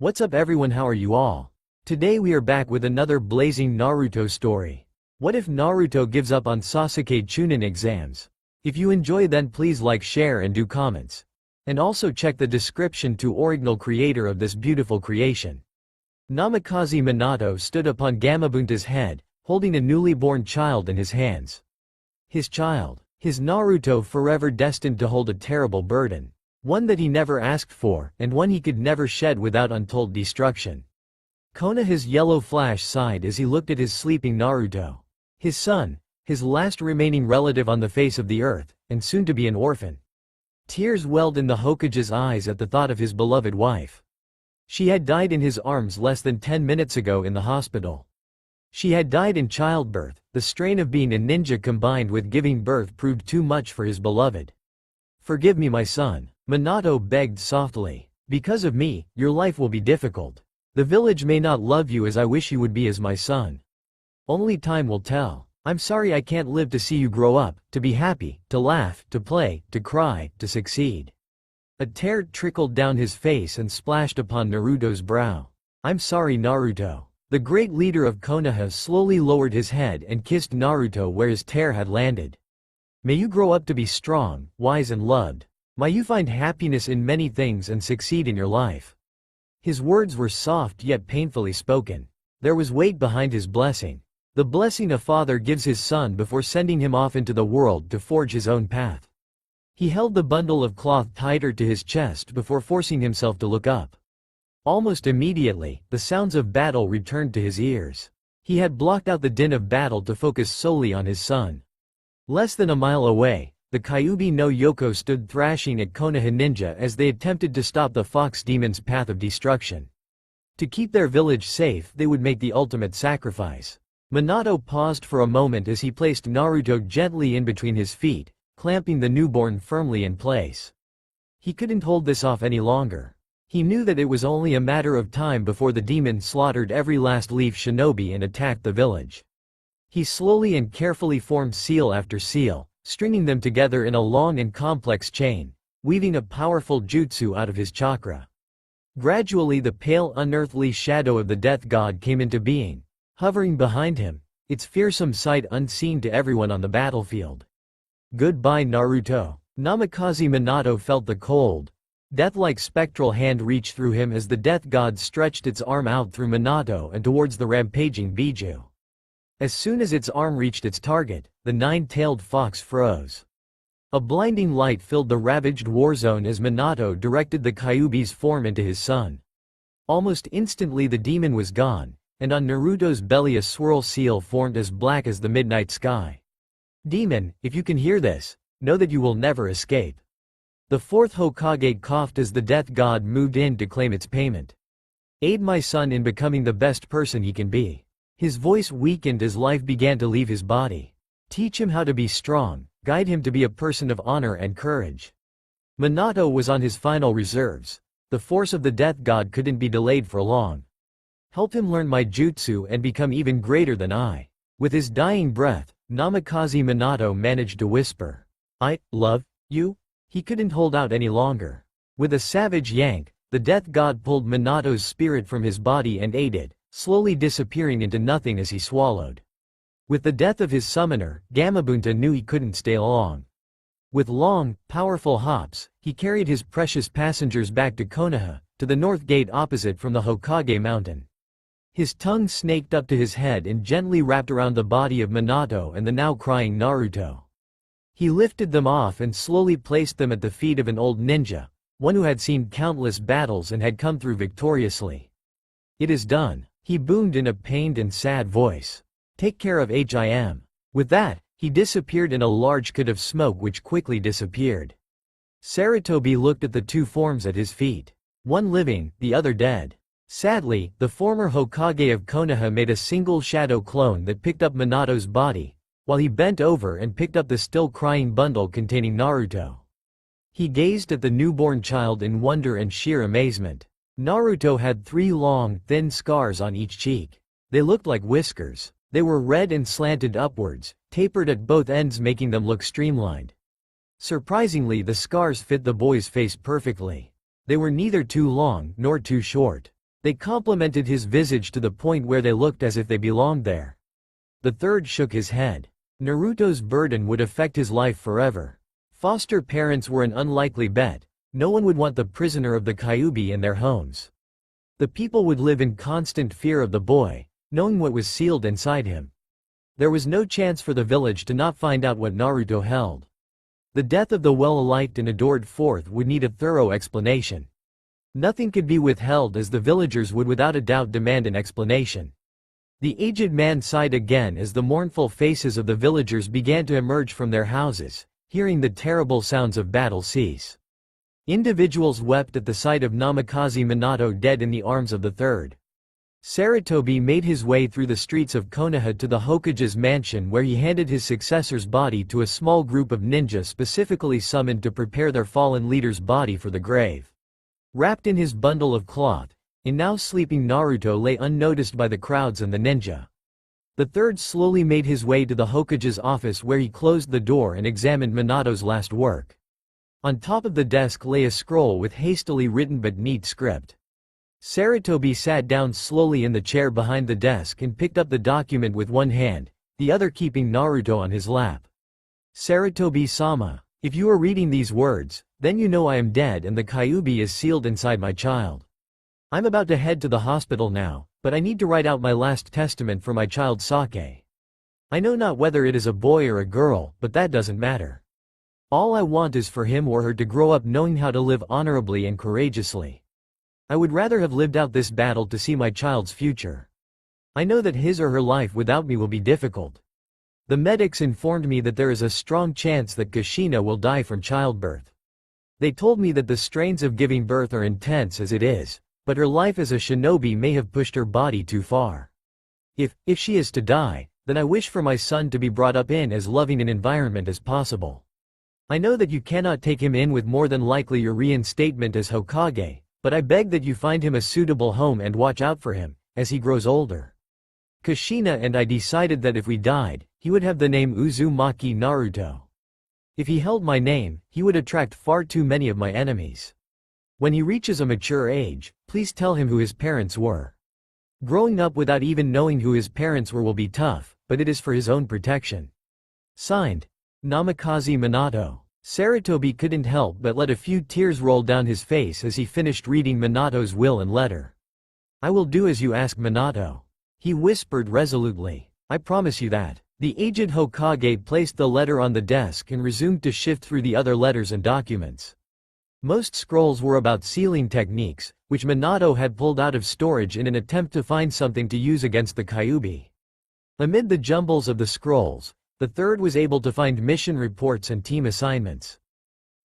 What's up everyone, how are you all? Today we are back with another blazing Naruto story. What if Naruto gives up on Sasuke Chunin exams? If you enjoy then please like, share and do comments. And also check the description to original creator of this beautiful creation. Namikaze Minato stood upon Gamabunta's head, holding a newly born child in his hands. His child, his Naruto, forever destined to hold a terrible burden. One that he never asked for, and one he could never shed without untold destruction. Konoha's yellow flash sighed as he looked at his sleeping Naruto. His son, his last remaining relative on the face of the earth, and soon to be an orphan. Tears welled in the Hokage's eyes at the thought of his beloved wife. She had died in his arms less than 10 minutes ago in the hospital. She had died in childbirth. The strain of being a ninja combined with giving birth proved too much for his beloved. "Forgive me, my son," Minato begged softly. "Because of me, your life will be difficult. The village may not love you as I wish you would be as my son. Only time will tell. I'm sorry I can't live to see you grow up, to be happy, to laugh, to play, to cry, to succeed." A tear trickled down his face and splashed upon Naruto's brow. "I'm sorry, Naruto." The great leader of Konoha slowly lowered his head and kissed Naruto where his tear had landed. "May you grow up to be strong, wise and loved. May you find happiness in many things and succeed in your life." His words were soft yet painfully spoken. There was weight behind his blessing. The blessing a father gives his son before sending him off into the world to forge his own path. He held the bundle of cloth tighter to his chest before forcing himself to look up. Almost immediately, the sounds of battle returned to his ears. He had blocked out the din of battle to focus solely on his son. Less than a mile away, the Kyuubi no Yoko stood thrashing at Konoha ninja as they attempted to stop the fox demon's path of destruction. To keep their village safe, they would make the ultimate sacrifice. Minato paused for a moment as he placed Naruto gently in between his feet, clamping the newborn firmly in place. He couldn't hold this off any longer. He knew that it was only a matter of time before the demon slaughtered every last leaf shinobi and attacked the village. He slowly and carefully formed seal after seal, stringing them together in a long and complex chain, weaving a powerful jutsu out of his chakra. Gradually the pale unearthly shadow of the death god came into being, hovering behind him, its fearsome sight unseen to everyone on the battlefield. "Goodbye, Naruto." Namikaze Minato felt the cold, death-like spectral hand reach through him as the death god stretched its arm out through Minato and towards the rampaging Biju. As soon as its arm reached its target, the nine-tailed fox froze. A blinding light filled the ravaged war zone as Minato directed the Kyuubi's form into his son. Almost instantly the demon was gone, and on Naruto's belly a swirl seal formed as black as the midnight sky. "Demon, if you can hear this, know that you will never escape." The fourth Hokage coughed as the death god moved in to claim its payment. "Aid my son in becoming the best person he can be." His voice weakened as life began to leave his body. "Teach him how to be strong, guide him to be a person of honor and courage." Minato was on his final reserves. The force of the death god couldn't be delayed for long. "Help him learn my jutsu and become even greater than I." With his dying breath, Namikaze Minato managed to whisper, "I love you." He couldn't hold out any longer. With a savage yank, the death god pulled Minato's spirit from his body and ate it, slowly disappearing into nothing as he swallowed. With the death of his summoner, Gamabunta knew he couldn't stay long. With long, powerful hops, he carried his precious passengers back to Konoha, to the north gate opposite from the Hokage mountain. His tongue snaked up to his head and gently wrapped around the body of Minato and the now crying Naruto. He lifted them off and slowly placed them at the feet of an old ninja, one who had seen countless battles and had come through victoriously. "It is done," he boomed in a pained and sad voice. "Take care of him." With that, he disappeared in a large cloud of smoke which quickly disappeared. Sarutobi looked at the two forms at his feet. One living, the other dead. Sadly, the former Hokage of Konoha made a single shadow clone that picked up Minato's body, while he bent over and picked up the still crying bundle containing Naruto. He gazed at the newborn child in wonder and sheer amazement. Naruto had 3 long, thin scars on each cheek. They looked like whiskers. They were red and slanted upwards, tapered at both ends making them look streamlined. Surprisingly, the scars fit the boy's face perfectly. They were neither too long nor too short. They complimented his visage to the point where they looked as if they belonged there. The third shook his head. Naruto's burden would affect his life forever. Foster parents were an unlikely bet. No one would want the prisoner of the Kyuubi in their homes. The people would live in constant fear of the boy, knowing what was sealed inside him. There was no chance for the village to not find out what Naruto held. The death of the well-liked and adored fourth would need a thorough explanation. Nothing could be withheld as the villagers would without a doubt demand an explanation. The aged man sighed again as the mournful faces of the villagers began to emerge from their houses, hearing the terrible sounds of battle cease. Individuals wept at the sight of Namikaze Minato dead in the arms of the third. Sarutobi made his way through the streets of Konoha to the Hokage's mansion where he handed his successor's body to a small group of ninja specifically summoned to prepare their fallen leader's body for the grave. Wrapped in his bundle of cloth, a now sleeping Naruto lay unnoticed by the crowds and the ninja. The third slowly made his way to the Hokage's office where he closed the door and examined Minato's last work. On top of the desk lay a scroll with hastily written but neat script. Sarutobi sat down slowly in the chair behind the desk and picked up the document with one hand, the other keeping Naruto on his lap. Sarutobi-sama, if you are reading these words, then you know I am dead and the Kyuubi is sealed inside my child. I'm about to head to the hospital now, but I need to write out my last testament for my child Sasuke. I know not whether it is a boy or a girl, but that doesn't matter. All I want is for him or her to grow up knowing how to live honorably and courageously. I would rather have lived out this battle to see my child's future. I know that his or her life without me will be difficult. The medics informed me that there is a strong chance that Kushina will die from childbirth. They told me that the strains of giving birth are intense as it is, but her life as a shinobi may have pushed her body too far. If she is to die, then I wish for my son to be brought up in as loving an environment as possible. I know that you cannot take him in with more than likely your reinstatement as Hokage, but I beg that you find him a suitable home and watch out for him, as he grows older. Kushina and I decided that if we died, he would have the name Uzumaki Naruto. If he held my name, he would attract far too many of my enemies. When he reaches a mature age, please tell him who his parents were. Growing up without even knowing who his parents were will be tough, but it is for his own protection. Signed, Namikaze Minato. Sarutobi couldn't help but let a few tears roll down his face as he finished reading Minato's will and letter. I will do as you ask, Minato. He whispered resolutely. I promise you that. The aged Hokage placed the letter on the desk and resumed to shift through the other letters and documents. Most scrolls were about sealing techniques, which Minato had pulled out of storage in an attempt to find something to use against the Kyuubi. Amid the jumbles of the scrolls, the third was able to find mission reports and team assignments.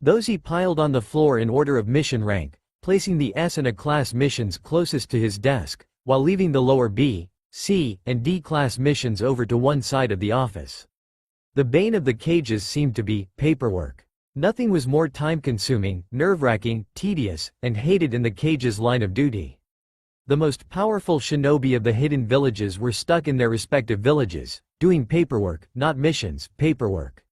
Those he piled on the floor in order of mission rank, placing the S and A class missions closest to his desk, while leaving the lower B, C, and D class missions over to one side of the office. The bane of the cages seemed to be paperwork. Nothing was more time-consuming, nerve-wracking, tedious, and hated in the cage's line of duty. The most powerful shinobi of the hidden villages were stuck in their respective villages, doing paperwork, not missions, paperwork.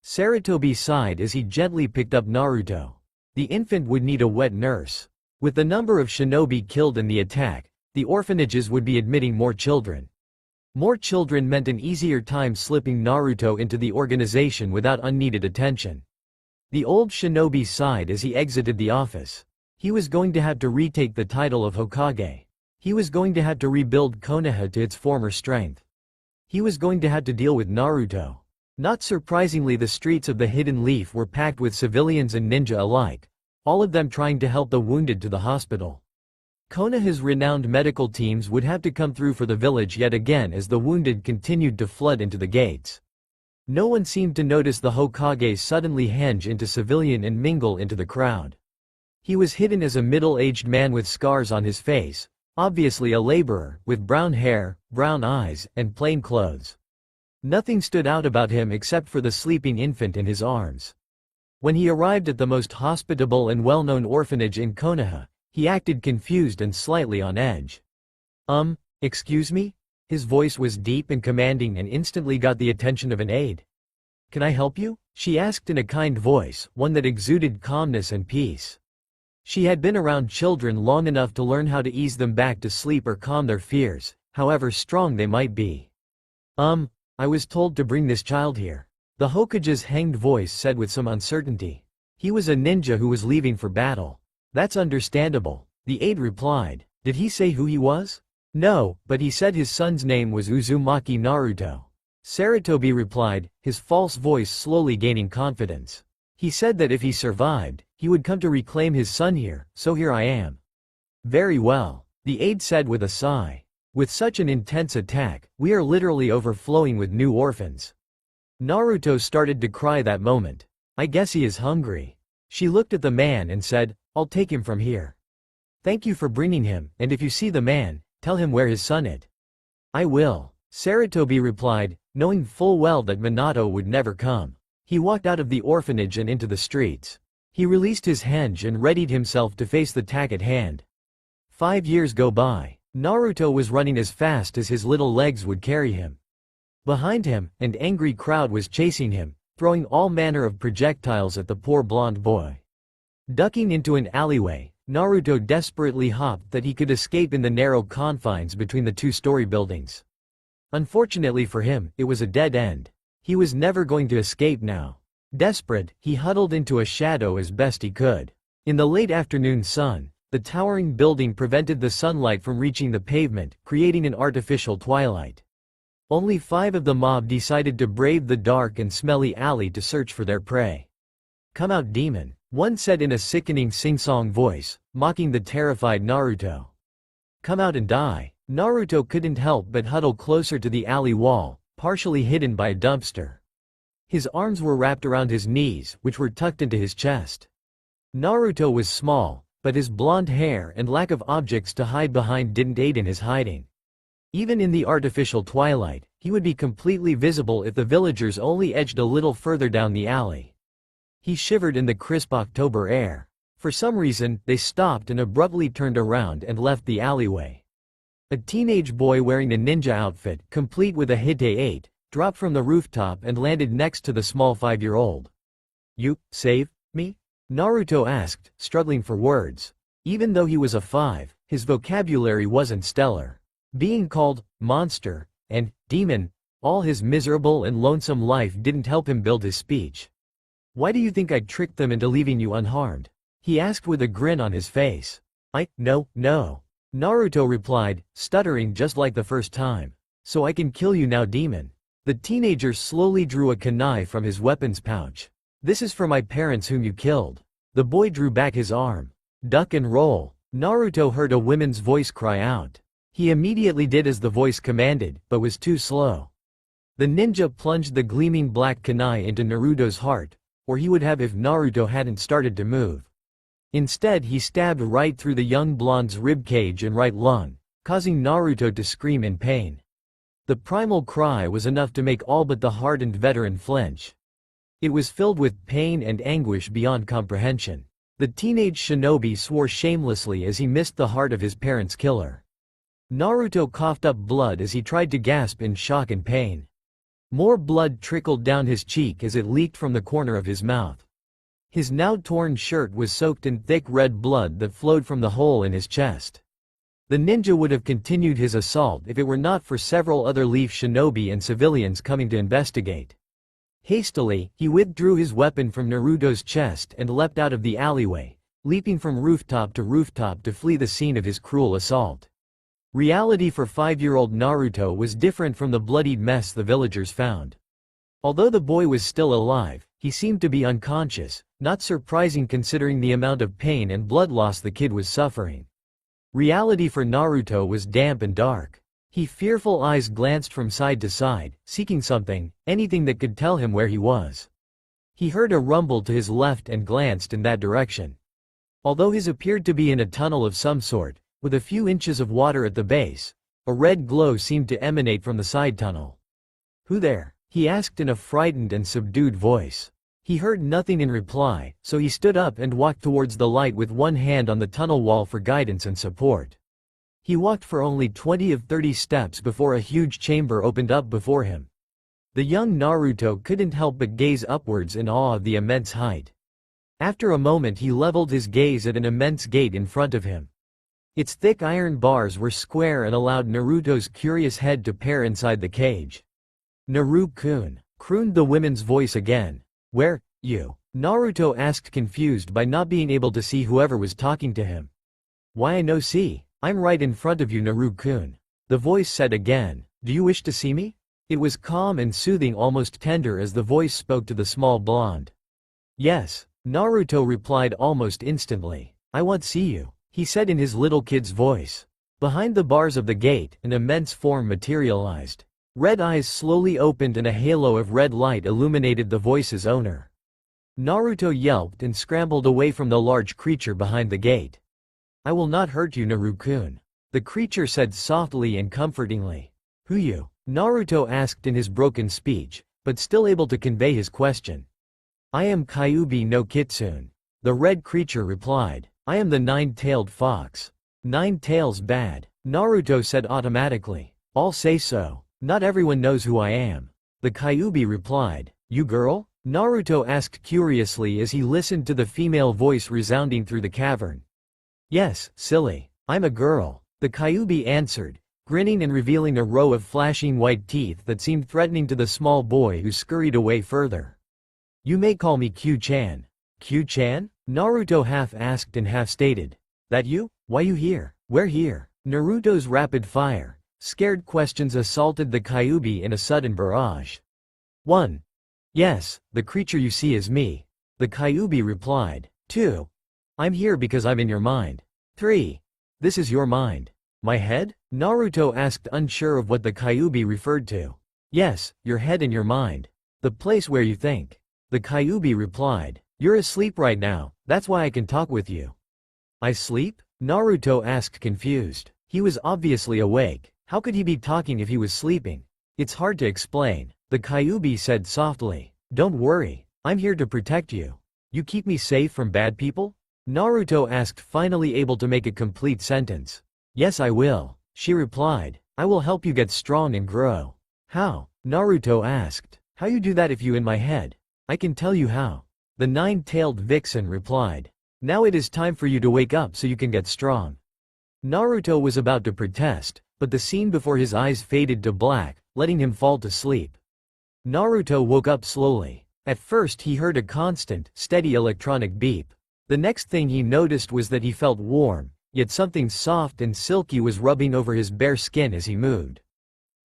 Sarutobi sighed as he gently picked up Naruto. The infant would need a wet nurse. With the number of shinobi killed in the attack, the orphanages would be admitting more children. More children meant an easier time slipping Naruto into the organization without unneeded attention. The old shinobi sighed as he exited the office. He was going to have to retake the title of Hokage. He was going to have to rebuild Konoha to its former strength. He was going to have to deal with Naruto. Not surprisingly, the streets of the Hidden Leaf were packed with civilians and ninja alike, all of them trying to help the wounded to the hospital. Konoha's renowned medical teams would have to come through for the village yet again as the wounded continued to flood into the gates. No one seemed to notice the Hokage suddenly henge into civilian and mingle into the crowd. He was hidden as a middle-aged man with scars on his face, obviously a laborer, with brown hair, brown eyes, and plain clothes. Nothing stood out about him except for the sleeping infant in his arms. When he arrived at the most hospitable and well-known orphanage in Konoha, he acted confused and slightly on edge. Excuse me? His voice was deep and commanding and instantly got the attention of an aide. Can I help you? She asked in a kind voice, one that exuded calmness and peace. She had been around children long enough to learn how to ease them back to sleep or calm their fears, however strong they might be. I was told to bring this child here. The Hokage's hanged voice said with some uncertainty. He was a ninja who was leaving for battle. That's understandable, the aide replied. Did he say who he was? No, but he said his son's name was Uzumaki Naruto. Sarutobi replied, his false voice slowly gaining confidence. He said that if he survived, he would come to reclaim his son here, so here I am. Very well, the aide said with a sigh. With such an intense attack, we are literally overflowing with new orphans. Naruto started to cry that moment. I guess he is hungry. She looked at the man and said, I'll take him from here. Thank you for bringing him, and if you see the man, tell him where his son is. I will, Sarutobi replied, knowing full well that Minato would never come. He walked out of the orphanage and into the streets. He released his henge and readied himself to face the task at hand. 5 years go by. Naruto was running as fast as his little legs would carry him. Behind him, an angry crowd was chasing him, throwing all manner of projectiles at the poor blonde boy. Ducking into an alleyway, Naruto desperately hoped that he could escape in the narrow confines between the two-story buildings. Unfortunately for him, it was a dead end. He was never going to escape now. Desperate, he huddled into a shadow as best he could. In the late afternoon sun, the towering building prevented the sunlight from reaching the pavement, creating an artificial twilight. Only 5 of the mob decided to brave the dark and smelly alley to search for their prey. Come out, demon, one said in a sickening sing-song voice, mocking the terrified Naruto. Come out and die. Naruto couldn't help but huddle closer to the alley wall, partially hidden by a dumpster. His arms were wrapped around his knees, which were tucked into his chest. Naruto was small, but his blonde hair and lack of objects to hide behind didn't aid in his hiding. Even in the artificial twilight, he would be completely visible if the villagers only edged a little further down the alley. He shivered in the crisp October air. For some reason, they stopped and abruptly turned around and left the alleyway. A teenage boy wearing a ninja outfit, complete with a Hite 8, dropped from the rooftop and landed next to the small 5-year-old. You save me? Naruto asked, struggling for words. Even though he was a 5, his vocabulary wasn't stellar. Being called monster and demon all his miserable and lonesome life didn't help him build his speech. Why do you think I tricked them into leaving you unharmed? He asked with a grin on his face. No. Naruto replied, stuttering just like the first time. So I can kill you now, demon. The teenager slowly drew a kunai from his weapons pouch. This is for my parents whom you killed. The boy drew back his arm. Duck and roll. Naruto heard a woman's voice cry out. He immediately did as the voice commanded, but was too slow. The ninja plunged the gleaming black kunai into Naruto's heart, or he would have if Naruto hadn't started to move. Instead, he stabbed right through the young blonde's ribcage and right lung, causing Naruto to scream in pain. The primal cry was enough to make all but the hardened veteran flinch. It was filled with pain and anguish beyond comprehension. The teenage shinobi swore shamelessly as he missed the heart of his parents' killer. Naruto coughed up blood as he tried to gasp in shock and pain. More blood trickled down his cheek as it leaked from the corner of his mouth. His now torn shirt was soaked in thick red blood that flowed from the hole in his chest. The ninja would have continued his assault if it were not for several other leaf shinobi and civilians coming to investigate. Hastily, he withdrew his weapon from Naruto's chest and leapt out of the alleyway, leaping from rooftop to flee the scene of his cruel assault. Reality for 5-year-old Naruto was different from the bloodied mess the villagers found. Although the boy was still alive, he seemed to be unconscious, not surprising considering the amount of pain and blood loss the kid was suffering. Reality for Naruto was damp and dark. His fearful eyes glanced from side to side, seeking something, anything that could tell him where he was. He heard a rumble to his left and glanced in that direction. Although his appeared to be in a tunnel of some sort, with a few inches of water at the base, a red glow seemed to emanate from the side tunnel. Who there? He asked in a frightened and subdued voice. He heard nothing in reply, so he stood up and walked towards the light with one hand on the tunnel wall for guidance and support. He walked for only 20 of 30 steps before a huge chamber opened up before him. The young Naruto couldn't help but gaze upwards in awe of the immense height. After a moment he leveled his gaze at an immense gate in front of him. Its thick iron bars were square and allowed Naruto's curious head to peer inside the cage. "Naru-kun," crooned the woman's voice again. "Where, you?" Naruto asked, confused by not being able to see whoever was talking to him. "Why I no see? I'm right in front of you, Naru-kun," the voice said again. "Do you wish to see me?" It was calm and soothing, almost tender as the voice spoke to the small blonde. "Yes," Naruto replied almost instantly. "I want to see you," he said in his little kid's voice. Behind the bars of the gate, an immense form materialized. Red eyes slowly opened and a halo of red light illuminated the voice's owner. Naruto yelped and scrambled away from the large creature behind the gate. "I will not hurt you, Naru-kun," the creature said softly and comfortingly. "Who you?" Naruto asked in his broken speech, but still able to convey his question. "I am Kyuubi no Kitsune," the red creature replied. "I am the nine-tailed fox." "Nine tails bad," Naruto said automatically. "I'll say so. Not everyone knows who I am," the Kyuubi replied. "You girl?" Naruto asked curiously as he listened to the female voice resounding through the cavern. "Yes, silly. I'm a girl," the Kyuubi answered, grinning and revealing a row of flashing white teeth that seemed threatening to the small boy who scurried away further. "You may call me Q-chan." "Q-chan?" Naruto half asked and half stated. "That you? Why you here? Where here?" Naruto's rapid-fire, scared questions assaulted the Kyuubi in a sudden barrage. 1. "Yes, the creature you see is me," the Kyuubi replied. 2. "I'm here because I'm in your mind." 3. "This is your mind." "My head?" Naruto asked, unsure of what the Kyuubi referred to. "Yes, your head and your mind. The place where you think," the Kyuubi replied. "You're asleep right now, that's why I can talk with you." "I sleep?" Naruto asked, confused. He was obviously awake. How could he be talking if he was sleeping? "It's hard to explain," the Kyuubi said softly. "Don't worry, I'm here to protect you." "You keep me safe from bad people?" Naruto asked, finally able to make a complete sentence. "Yes, I will," she replied. "I will help you get strong and grow." "How?" Naruto asked. "How you do that if you in my head?" "I can tell you how," the nine-tailed vixen replied. "Now it is time for you to wake up so you can get strong." Naruto was about to protest, but the scene before his eyes faded to black, letting him fall to sleep. Naruto woke up slowly. At first he heard a constant, steady electronic beep. The next thing he noticed was that he felt warm, yet something soft and silky was rubbing over his bare skin as he moved.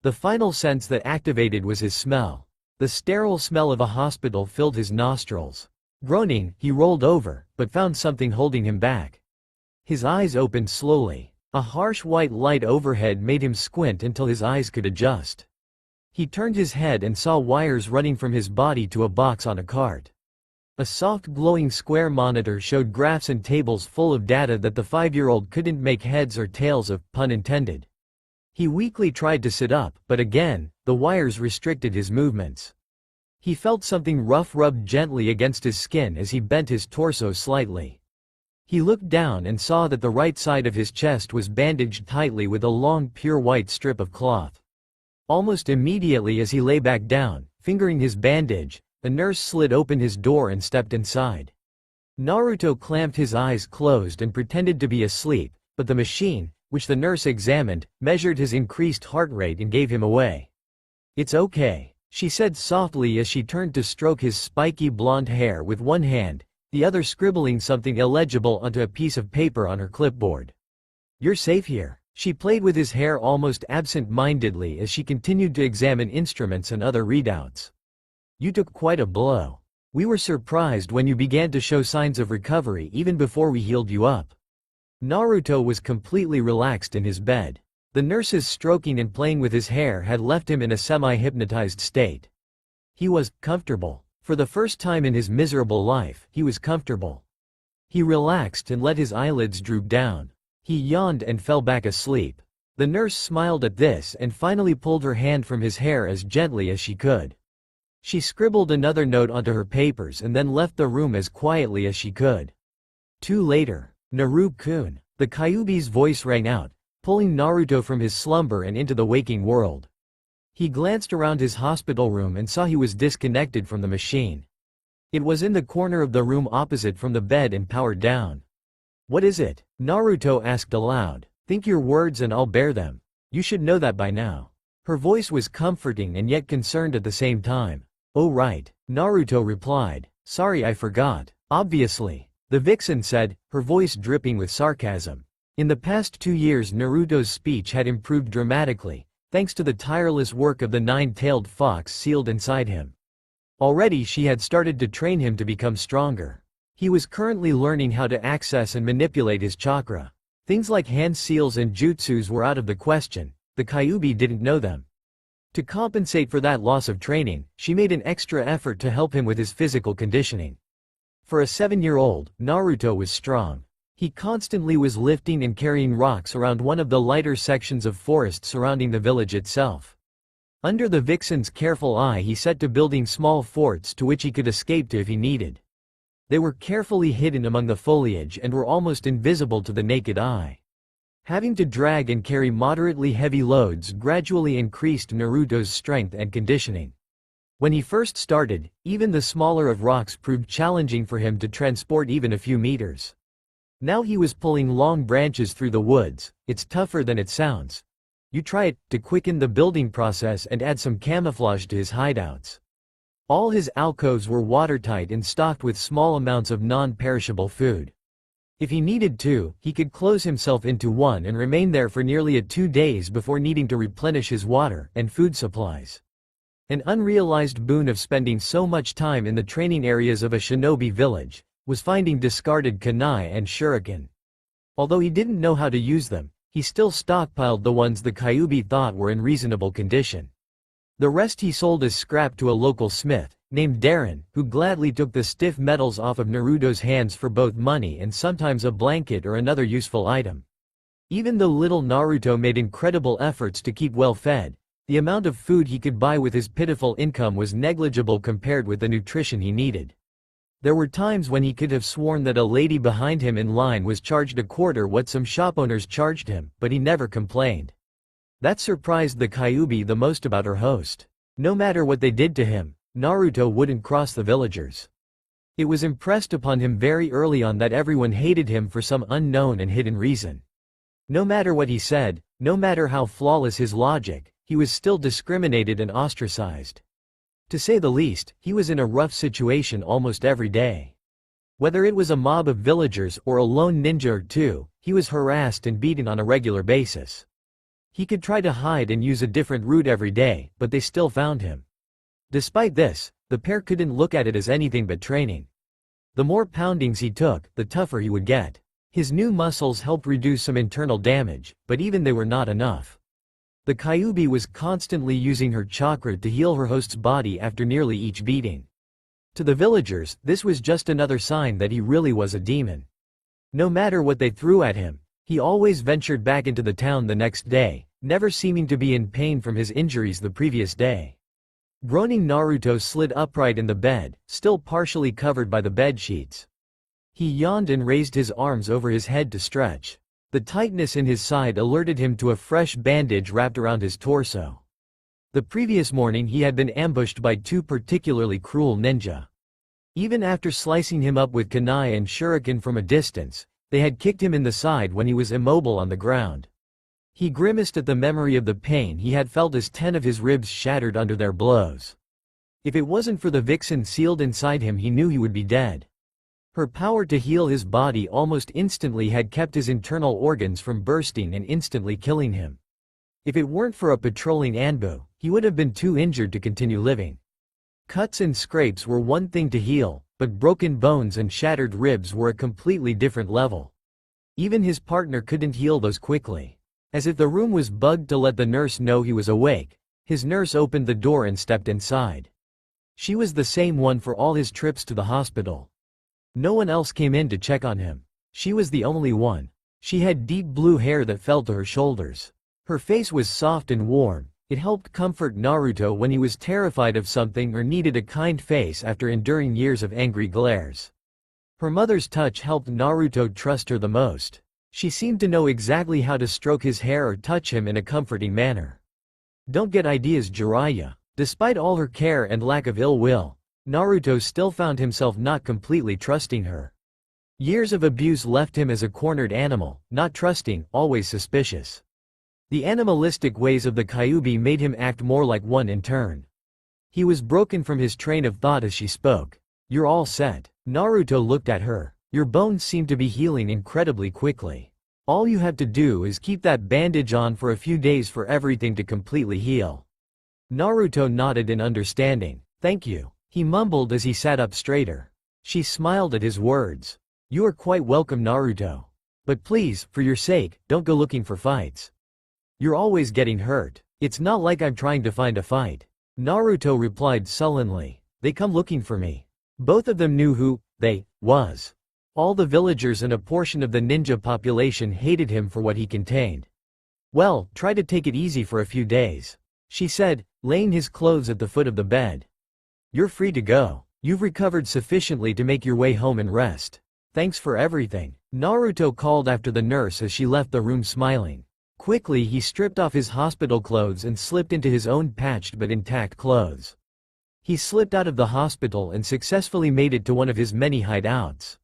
The final sense that activated was his smell. The sterile smell of a hospital filled his nostrils. Groaning, he rolled over, but found something holding him back. His eyes opened slowly. A harsh white light overhead made him squint until his eyes could adjust. He turned his head and saw wires running from his body to a box on a cart. A soft glowing square monitor showed graphs and tables full of data that the 5-year-old couldn't make heads or tails of, pun intended. He weakly tried to sit up, but again, the wires restricted his movements. He felt something rough rubbed gently against his skin as he bent his torso slightly. He looked down and saw that the right side of his chest was bandaged tightly with a long pure white strip of cloth. Almost immediately as he lay back down, fingering his bandage, a nurse slid open his door and stepped inside. Naruto clamped his eyes closed and pretended to be asleep, but the machine, which the nurse examined, measured his increased heart rate and gave him away. "It's okay," she said softly as she turned to stroke his spiky blonde hair with one hand, the other scribbling something illegible onto a piece of paper on her clipboard. "You're safe here." She played with his hair almost absent-mindedly as she continued to examine instruments and other readouts. "You took quite a blow. We were surprised when you began to show signs of recovery even before we healed you up." Naruto was completely relaxed in his bed. The nurse's stroking and playing with his hair had left him in a semi-hypnotized state. He was comfortable. For the first time in his miserable life, he was comfortable. He relaxed and let his eyelids droop down. He yawned and fell back asleep. The nurse smiled at this and finally pulled her hand from his hair as gently as she could. She scribbled another note onto her papers and then left the room as quietly as she could. 2 later, "Naru-kun," the Kyuubi's voice rang out, pulling Naruto from his slumber and into the waking world. He glanced around his hospital room and saw he was disconnected from the machine. It was in the corner of the room opposite from the bed and powered down. "What is it?" Naruto asked aloud. "Think your words and I'll bear them. You should know that by now." Her voice was comforting and yet concerned at the same time. "Oh right," Naruto replied. "Sorry I forgot." "Obviously," the vixen said, her voice dripping with sarcasm. In the past 2 years Naruto's speech had improved dramatically, thanks to the tireless work of the nine-tailed fox sealed inside him. Already she had started to train him to become stronger. He was currently learning how to access and manipulate his chakra. Things like hand seals and jutsus were out of the question, the Kyuubi didn't know them. To compensate for that loss of training, she made an extra effort to help him with his physical conditioning. For a 7-year-old, Naruto was strong. He constantly was lifting and carrying rocks around one of the lighter sections of forest surrounding the village itself. Under the vixen's careful eye he set to building small forts to which he could escape to if he needed. They were carefully hidden among the foliage and were almost invisible to the naked eye. Having to drag and carry moderately heavy loads gradually increased Naruto's strength and conditioning. When he first started, even the smaller of rocks proved challenging for him to transport even a few meters. Now he was pulling long branches through the woods. It's tougher than it sounds. You try it, to quicken the building process and add some camouflage to his hideouts. All his alcoves were watertight and stocked with small amounts of non-perishable food. If he needed to, he could close himself into one and remain there for nearly 2 days before needing to replenish his water and food supplies. An unrealized boon of spending so much time in the training areas of a shinobi village was finding discarded kunai and shuriken. Although he didn't know how to use them, he still stockpiled the ones the Kyuubi thought were in reasonable condition. The rest he sold as scrap to a local smith, named Darren, who gladly took the stiff metals off of Naruto's hands for both money and sometimes a blanket or another useful item. Even though little Naruto made incredible efforts to keep well fed, the amount of food he could buy with his pitiful income was negligible compared with the nutrition he needed. There were times when he could have sworn that a lady behind him in line was charged a quarter what some shop owners charged him, but he never complained. That surprised the Kyuubi the most about her host. No matter what they did to him, Naruto wouldn't cross the villagers. It was impressed upon him very early on that everyone hated him for some unknown and hidden reason. No matter what he said, no matter how flawless his logic, he was still discriminated and ostracized. To say the least, he was in a rough situation almost every day. Whether it was a mob of villagers or a lone ninja or two, he was harassed and beaten on a regular basis. He could try to hide and use a different route every day, but they still found him. Despite this, the pair couldn't look at it as anything but training. The more poundings he took, the tougher he would get. His new muscles helped reduce some internal damage, but even they were not enough. The Kyuubi was constantly using her chakra to heal her host's body after nearly each beating. To the villagers, this was just another sign that he really was a demon. No matter what they threw at him, he always ventured back into the town the next day, never seeming to be in pain from his injuries the previous day. Groaning, Naruto slid upright in the bed, still partially covered by the bed sheets. He yawned and raised his arms over his head to stretch. The tightness in his side alerted him to a fresh bandage wrapped around his torso. The previous morning he had been ambushed by 2 particularly cruel ninja. Even after slicing him up with kunai and shuriken from a distance, they had kicked him in the side when he was immobile on the ground. He grimaced at the memory of the pain he had felt as 10 of his ribs shattered under their blows. If it wasn't for the vixen sealed inside him, he knew he would be dead. Her power to heal his body almost instantly had kept his internal organs from bursting and instantly killing him. If it weren't for a patrolling Anbu, he would have been too injured to continue living. Cuts and scrapes were one thing to heal, but broken bones and shattered ribs were a completely different level. Even his partner couldn't heal those quickly. As if the room was bugged to let the nurse know he was awake, his nurse opened the door and stepped inside. She was the same one for all his trips to the hospital. No one else came in to check on him. She was the only one. She had deep blue hair that fell to her shoulders. Her face was soft and warm. It helped comfort Naruto when he was terrified of something or needed a kind face after enduring years of angry glares. Her mother's touch helped Naruto trust her the most. She seemed to know exactly how to stroke his hair or touch him in a comforting manner. Don't get ideas, Jiraiya. Despite all her care and lack of ill will, Naruto still found himself not completely trusting her. Years of abuse left him as a cornered animal, not trusting, always suspicious. The animalistic ways of the Kyuubi made him act more like one in turn. He was broken from his train of thought as she spoke. "You're all set." Naruto looked at her. "Your bones seem to be healing incredibly quickly. All you have to do is keep that bandage on for a few days for everything to completely heal." Naruto nodded in understanding. "Thank you," he mumbled as he sat up straighter. She smiled at his words. "You are quite welcome, Naruto. But please, for your sake, don't go looking for fights. You're always getting hurt. It's not like I'm trying to find a fight." Naruto replied sullenly. "They come looking for me." Both of them knew who they was. All the villagers and a portion of the ninja population hated him for what he contained. "Well, try to take it easy for a few days," she said, laying his clothes at the foot of the bed. "You're free to go. You've recovered sufficiently to make your way home and rest. Thanks for everything," Naruto called after the nurse as she left the room smiling. Quickly he stripped off his hospital clothes and slipped into his own patched but intact clothes. He slipped out of the hospital and successfully made it to one of his many hideouts.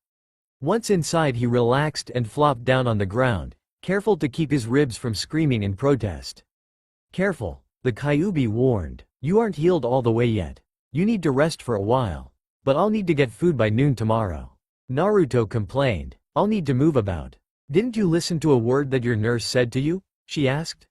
Once inside he relaxed and flopped down on the ground, careful to keep his ribs from screaming in protest. "Careful," the Kyuubi warned. "You aren't healed all the way yet. You need to rest for a while. But I'll need to get food by noon tomorrow." Naruto complained. "I'll need to move about." "Didn't you listen to a word that your nurse said to you?" she asked.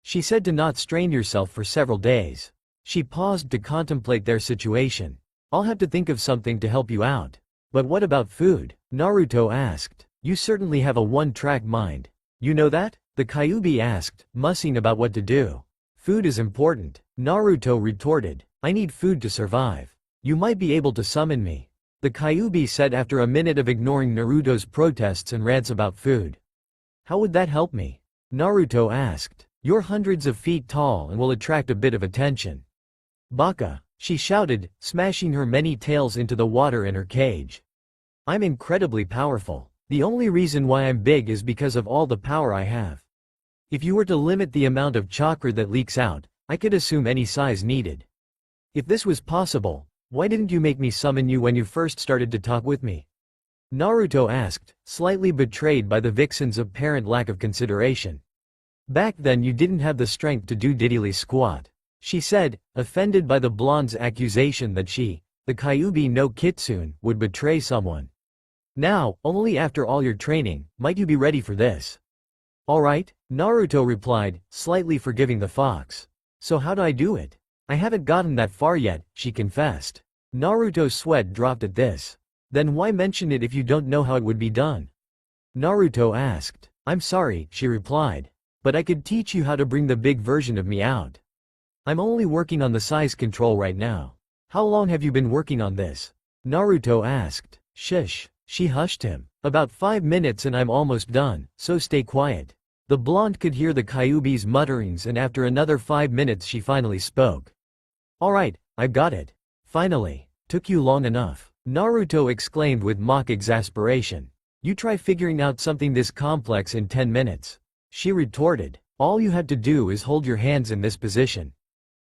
"She said to not strain yourself for several days." She paused to contemplate their situation. "I'll have to think of something to help you out." "But what about food?" Naruto asked. "You certainly have a one-track mind. You know that?" the Kyuubi asked, mussing about what to do. "Food is important," Naruto retorted. "I need food to survive. You might be able to summon me," the Kyuubi said after a minute of ignoring Naruto's protests and rants about food. "How would that help me?" Naruto asked. "You're hundreds of feet tall and will attract a bit of attention." "Baka," she shouted, smashing her many tails into the water in her cage. "I'm incredibly powerful. The only reason why I'm big is because of all the power I have. If you were to limit the amount of chakra that leaks out, I could assume any size needed. If this was possible, why didn't you make me summon you when you first started to talk with me?" Naruto asked, slightly betrayed by the vixen's apparent lack of consideration. "Back then you didn't have the strength to do diddly squat," she said, offended by the blonde's accusation that she, the Kyuubi no Kitsune, would betray someone. "Now, only after all your training, might you be ready for this." "Alright," Naruto replied, slightly forgiving the fox. "So how do I do it?" "I haven't gotten that far yet," she confessed. Naruto's sweat dropped at this. "Then why mention it if you don't know how it would be done?" Naruto asked. "I'm sorry," she replied. "But I could teach you how to bring the big version of me out. I'm only working on the size control right now." "How long have you been working on this?" Naruto asked. "Shush," she hushed him. "About 5 minutes and I'm almost done, so stay quiet." The blonde could hear the Kyuubi's mutterings and after another 5 minutes she finally spoke. "Alright, I've got it. Finally. Took you long enough," Naruto exclaimed with mock exasperation. "You try figuring out something this complex in 10 minutes. She retorted. "All you have to do is hold your hands in this position."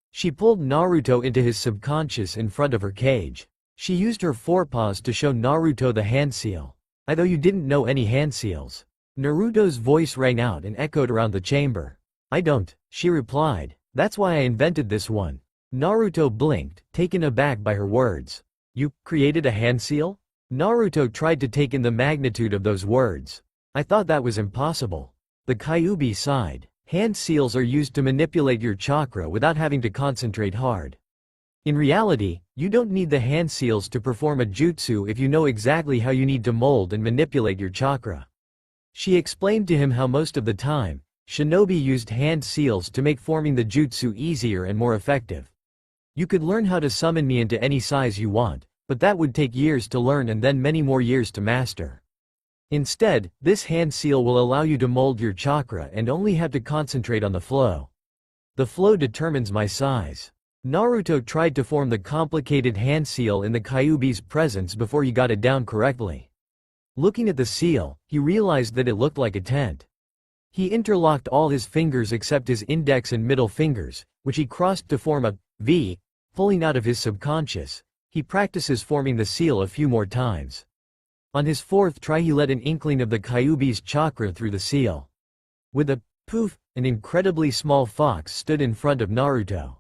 She pulled Naruto into his subconscious in front of her cage. She used her forepaws to show Naruto the hand seal. "I thought you didn't know any hand seals." Naruto's voice rang out and echoed around the chamber. "I don't," she replied. "That's why I invented this one." Naruto blinked, taken aback by her words. "You created a hand seal?" Naruto tried to take in the magnitude of those words. "I thought that was impossible." The Kyuubi sighed. "Hand seals are used to manipulate your chakra without having to concentrate hard. In reality, you don't need the hand seals to perform a jutsu if you know exactly how you need to mold and manipulate your chakra." She explained to him how most of the time, shinobi used hand seals to make forming the jutsu easier and more effective. "You could learn how to summon me into any size you want, but that would take years to learn and then many more years to master. Instead, this hand seal will allow you to mold your chakra and only have to concentrate on the flow. The flow determines my size." Naruto tried to form the complicated hand seal in the Kyuubi's presence before he got it down correctly. Looking at the seal, he realized that it looked like a tent. He interlocked all his fingers except his index and middle fingers, which he crossed to form a V, pulling out of his subconscious. He practices forming the seal a few more times. On his fourth try he let an inkling of the Kyuubi's chakra through the seal. With a poof, an incredibly small fox stood in front of Naruto.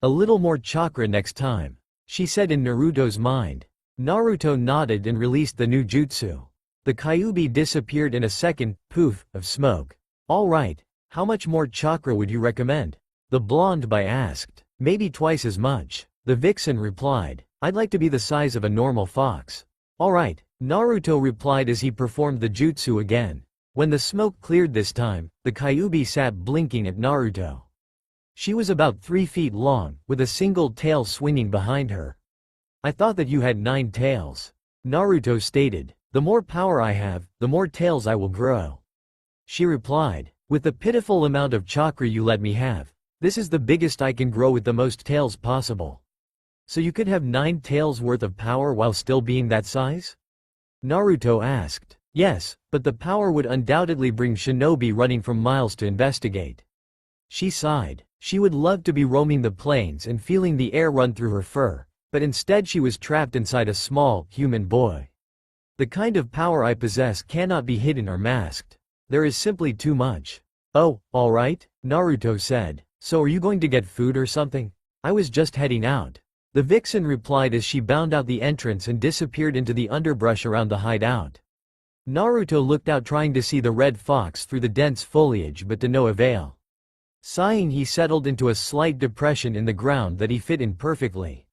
A little more chakra next time, she said in Naruto's mind. Naruto nodded and released the new jutsu. The Kyuubi disappeared in a second poof of smoke. Alright, how much more chakra would you recommend? The blonde boy asked. Maybe twice as much. The vixen replied. I'd like to be the size of a normal fox. Alright, Naruto replied as he performed the jutsu again. When the smoke cleared this time, the Kyuubi sat blinking at Naruto. She was about 3 feet long, with a single tail swinging behind her. I thought that you had 9 tails. Naruto stated. The more power I have, the more tails I will grow. She replied. With the pitiful amount of chakra you let me have, this is the biggest I can grow with the most tails possible. So you could have 9 tails worth of power while still being that size? Naruto asked. Yes, but the power would undoubtedly bring shinobi running from miles to investigate. She sighed. She would love to be roaming the plains and feeling the air run through her fur, but instead she was trapped inside a small, human boy. The kind of power I possess cannot be hidden or masked. There is simply too much. Oh, alright, Naruto said. So are you going to get food or something? I was just heading out. The vixen replied as she bounded out the entrance and disappeared into the underbrush around the hideout. Naruto looked out trying to see the red fox through the dense foliage but to no avail. Sighing, he settled into a slight depression in the ground that he fit in perfectly.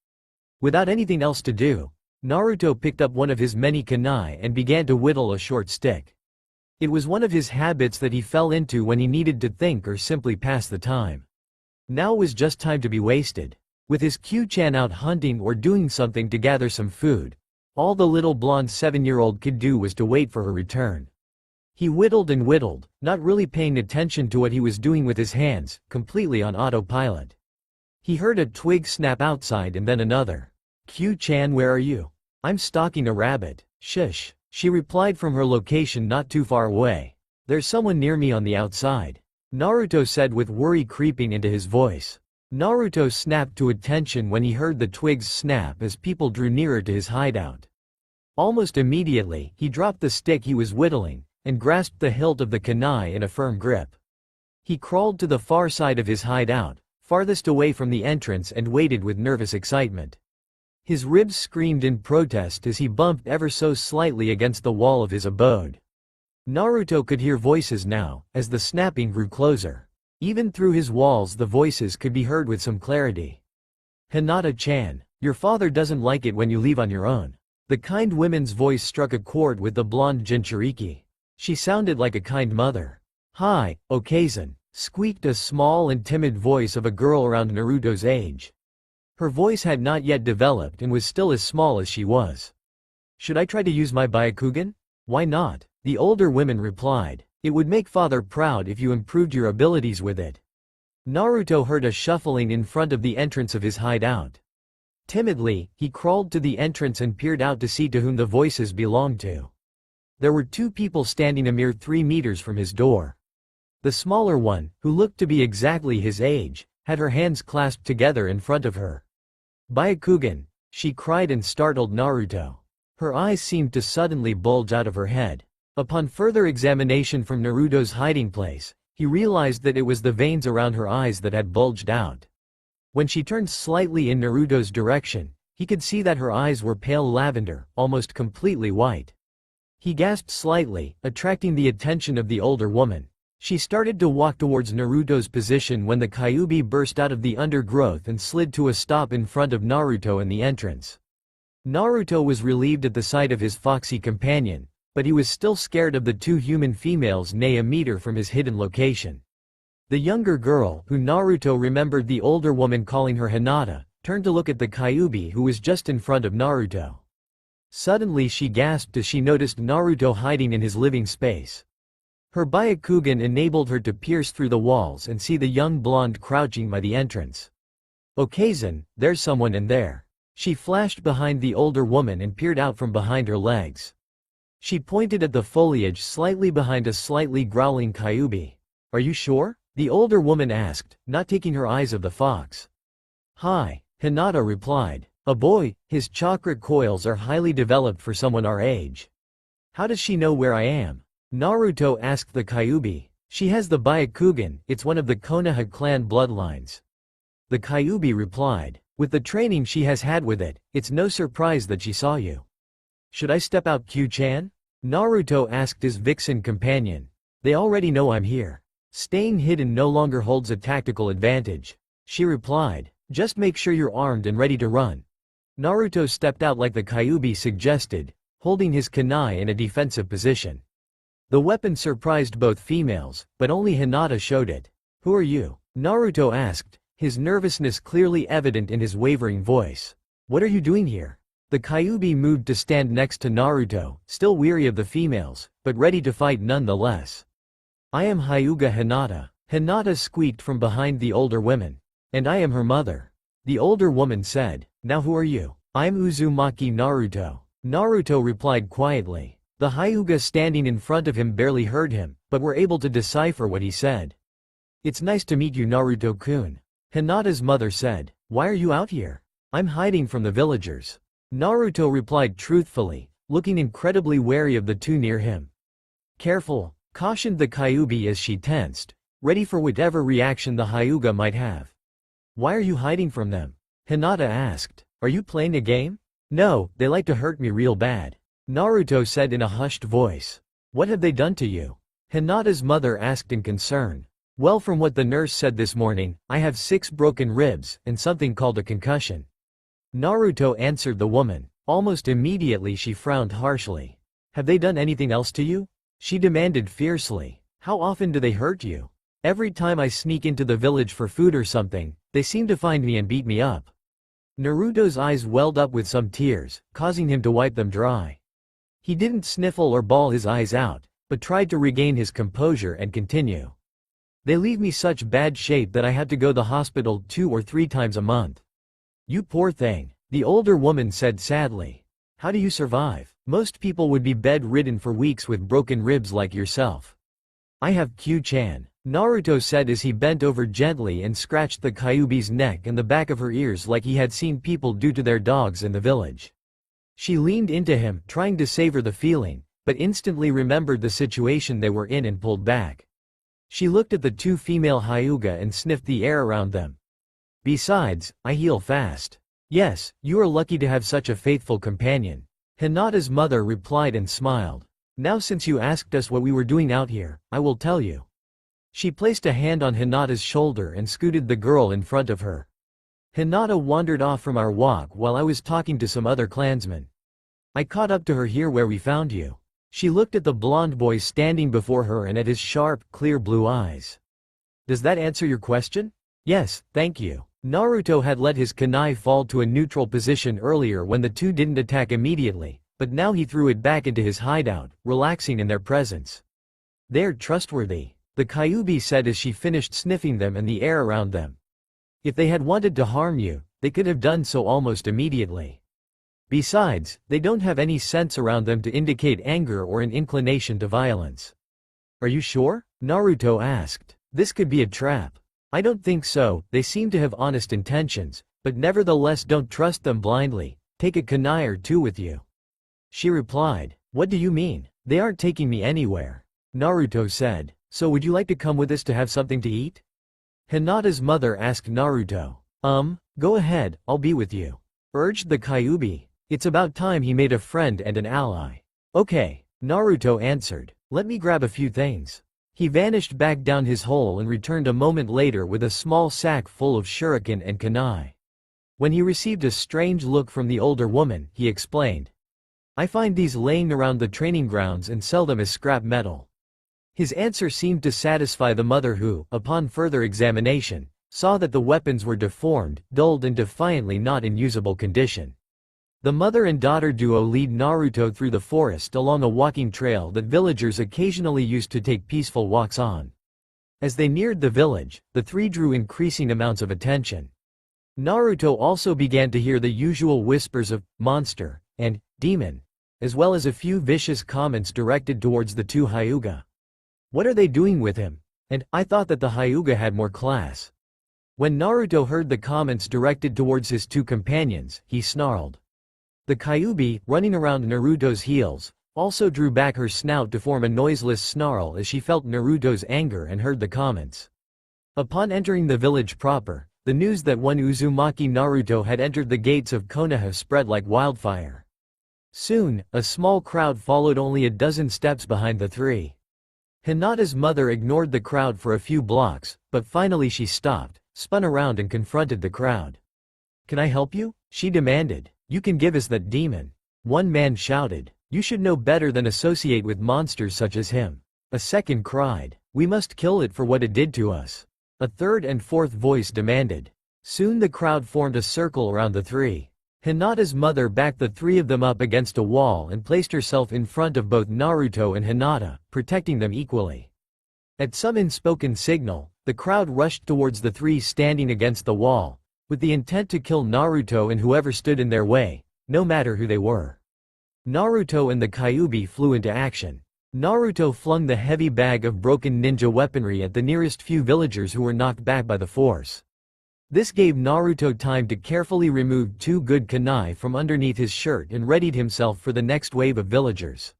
Without anything else to do, Naruto picked up one of his many kunai and began to whittle a short stick. It was one of his habits that he fell into when he needed to think or simply pass the time. Now was just time to be wasted. With his Q-chan out hunting or doing something to gather some food, all the little blonde 7-year-old could do was to wait for her return. He whittled and whittled, not really paying attention to what he was doing with his hands, completely on autopilot. He heard a twig snap outside and then another. Q-chan, where are you? I'm stalking a rabbit. Shush, she replied from her location not too far away. There's someone near me on the outside, Naruto said with worry creeping into his voice. Naruto snapped to attention when he heard the twigs snap as people drew nearer to his hideout. Almost immediately, he dropped the stick he was whittling, and grasped the hilt of the kunai in a firm grip. He crawled to the far side of his hideout, farthest away from the entrance, and waited with nervous excitement. His ribs screamed in protest as he bumped ever so slightly against the wall of his abode. Naruto could hear voices now, as the snapping grew closer. Even through his walls the voices could be heard with some clarity. Hinata-chan, your father doesn't like it when you leave on your own. The kind woman's voice struck a chord with the blonde Jinchuriki. She sounded like a kind mother. Hi, Okazen, squeaked a small and timid voice of a girl around Naruto's age. Her voice had not yet developed and was still as small as she was. Should I try to use my Byakugan? Why not? The older woman replied. It would make father proud if you improved your abilities with it. Naruto heard a shuffling in front of the entrance of his hideout. Timidly, he crawled to the entrance and peered out to see to whom the voices belonged to. There were 2 people standing a mere 3 meters from his door. The smaller one, who looked to be exactly his age, had her hands clasped together in front of her. Byakugan, she cried and startled Naruto. Her eyes seemed to suddenly bulge out of her head. Upon further examination from Naruto's hiding place, he realized that it was the veins around her eyes that had bulged out. When she turned slightly in Naruto's direction, he could see that her eyes were pale lavender, almost completely white. He gasped slightly, attracting the attention of the older woman. She started to walk towards Naruto's position when the Kyuubi burst out of the undergrowth and slid to a stop in front of Naruto in the entrance. Naruto was relieved at the sight of his foxy companion, but he was still scared of the 2 human females a meter from his hidden location. The younger girl, who Naruto remembered the older woman calling her Hinata, turned to look at the Kyuubi who was just in front of Naruto. Suddenly she gasped as she noticed Naruto hiding in his living space. Her Byakugan enabled her to pierce through the walls and see the young blonde crouching by the entrance. Okazen, there's someone in there. She flashed behind the older woman and peered out from behind her legs. She pointed at the foliage slightly behind a slightly growling Kyuubi. Are you sure? The older woman asked, not taking her eyes off the fox. Hi, Hinata replied. A boy, his chakra coils are highly developed for someone our age. How does she know where I am? Naruto asked the Kyuubi. She has the Byakugan, it's one of the Konoha clan bloodlines. The Kyuubi replied. With the training she has had with it, it's no surprise that she saw you. Should I step out, Q-chan? Naruto asked his vixen companion. They already know I'm here. Staying hidden no longer holds a tactical advantage. She replied. Just make sure you're armed and ready to run. Naruto stepped out like the Kyuubi suggested, holding his kunai in a defensive position. The weapon surprised both females, but only Hinata showed it. Who are you? Naruto asked, his nervousness clearly evident in his wavering voice. What are you doing here? The Kyuubi moved to stand next to Naruto, still weary of the females, but ready to fight nonetheless. I am Hyuga Hinata. Hinata squeaked from behind the older women. And I am her mother. The older woman said. Now who are you? I'm Uzumaki Naruto. Naruto replied quietly. The Hyuga standing in front of him barely heard him, but were able to decipher what he said. It's nice to meet you, Naruto-kun. Hinata's mother said. Why are you out here? I'm hiding from the villagers. Naruto replied truthfully, looking incredibly wary of the two near him. Careful, cautioned the Kyuubi as she tensed, ready for whatever reaction the Hyuga might have. Why are you hiding from them? Hinata asked. Are you playing a game? No, they like to hurt me real bad. Naruto said in a hushed voice. What have they done to you? Hinata's mother asked in concern. Well, from what the nurse said this morning, I have 6 broken ribs, and something called a concussion. Naruto answered the woman. Almost immediately she frowned harshly. Have they done anything else to you? She demanded fiercely. How often do they hurt you? Every time I sneak into the village for food or something, they seem to find me and beat me up. Naruto's eyes welled up with some tears, causing him to wipe them dry. He didn't sniffle or bawl his eyes out, but tried to regain his composure and continue. They leave me such bad shape that I had to go to the hospital 2 or 3 times a month. You poor thing, the older woman said sadly. How do you survive? Most people would be bedridden for weeks with broken ribs like yourself. I have Q-chan, Naruto said as he bent over gently and scratched the Kyuubi's neck and the back of her ears like he had seen people do to their dogs in the village. She leaned into him, trying to savor the feeling, but instantly remembered the situation they were in and pulled back. She looked at the 2 female Hyuga and sniffed the air around them. Besides, I heal fast. Yes, you are lucky to have such a faithful companion. Hinata's mother replied and smiled. Now since you asked us what we were doing out here, I will tell you. She placed a hand on Hinata's shoulder and scooted the girl in front of her. Hinata wandered off from our walk while I was talking to some other clansmen. I caught up to her here where we found you. She looked at the blonde boy standing before her and at his sharp, clear blue eyes. Does that answer your question? Yes, thank you. Naruto had let his kunai fall to a neutral position earlier when the two didn't attack immediately, but now he threw it back into his hideout, relaxing in their presence. They're trustworthy, the Kyuubi said as she finished sniffing them and the air around them. If they had wanted to harm you, they could have done so almost immediately. Besides, they don't have any sense around them to indicate anger or an inclination to violence. Are you sure? Naruto asked. This could be a trap. I don't think so, they seem to have honest intentions, but nevertheless don't trust them blindly. Take a kunai or 2 with you. She replied. What do you mean? They aren't taking me anywhere. Naruto said. So would you like to come with us to have something to eat? Hinata's mother asked Naruto. Go ahead, I'll be with you. Urged the Kyuubi. It's about time he made a friend and an ally. Okay, Naruto answered. Let me grab a few things. He vanished back down his hole and returned a moment later with a small sack full of shuriken and kunai. When he received a strange look from the older woman, he explained. I find these laying around the training grounds and sell them as scrap metal. His answer seemed to satisfy the mother who, upon further examination, saw that the weapons were deformed, dulled and defiantly not in usable condition. The mother and daughter duo lead Naruto through the forest along a walking trail that villagers occasionally used to take peaceful walks on. As they neared the village, the 3 drew increasing amounts of attention. Naruto also began to hear the usual whispers of monster and demon, as well as a few vicious comments directed towards the 2 Hyuga. What are they doing with him? And I thought that the Hyuga had more class. When Naruto heard the comments directed towards his two companions, he snarled. The Kyuubi, running around Naruto's heels, also drew back her snout to form a noiseless snarl as she felt Naruto's anger and heard the comments. Upon entering the village proper, the news that one Uzumaki Naruto had entered the gates of Konoha spread like wildfire. Soon, a small crowd followed only a dozen steps behind the three. Hinata's mother ignored the crowd for a few blocks, but finally she stopped, spun around and confronted the crowd. "Can I help you?" she demanded. "You can give us that demon." One man shouted. "You should know better than associate with monsters such as him." A second cried. "We must kill it for what it did to us." A third and fourth voice demanded. Soon the crowd formed a circle around the three. Hinata's mother backed the three of them up against a wall and placed herself in front of both Naruto and Hinata, protecting them equally. At some unspoken signal, the crowd rushed towards the three standing against the wall, with the intent to kill Naruto and whoever stood in their way, no matter who they were. Naruto and the Kyuubi flew into action. Naruto flung the heavy bag of broken ninja weaponry at the nearest few villagers who were knocked back by the force. This gave Naruto time to carefully remove two good kunai from underneath his shirt and readied himself for the next wave of villagers.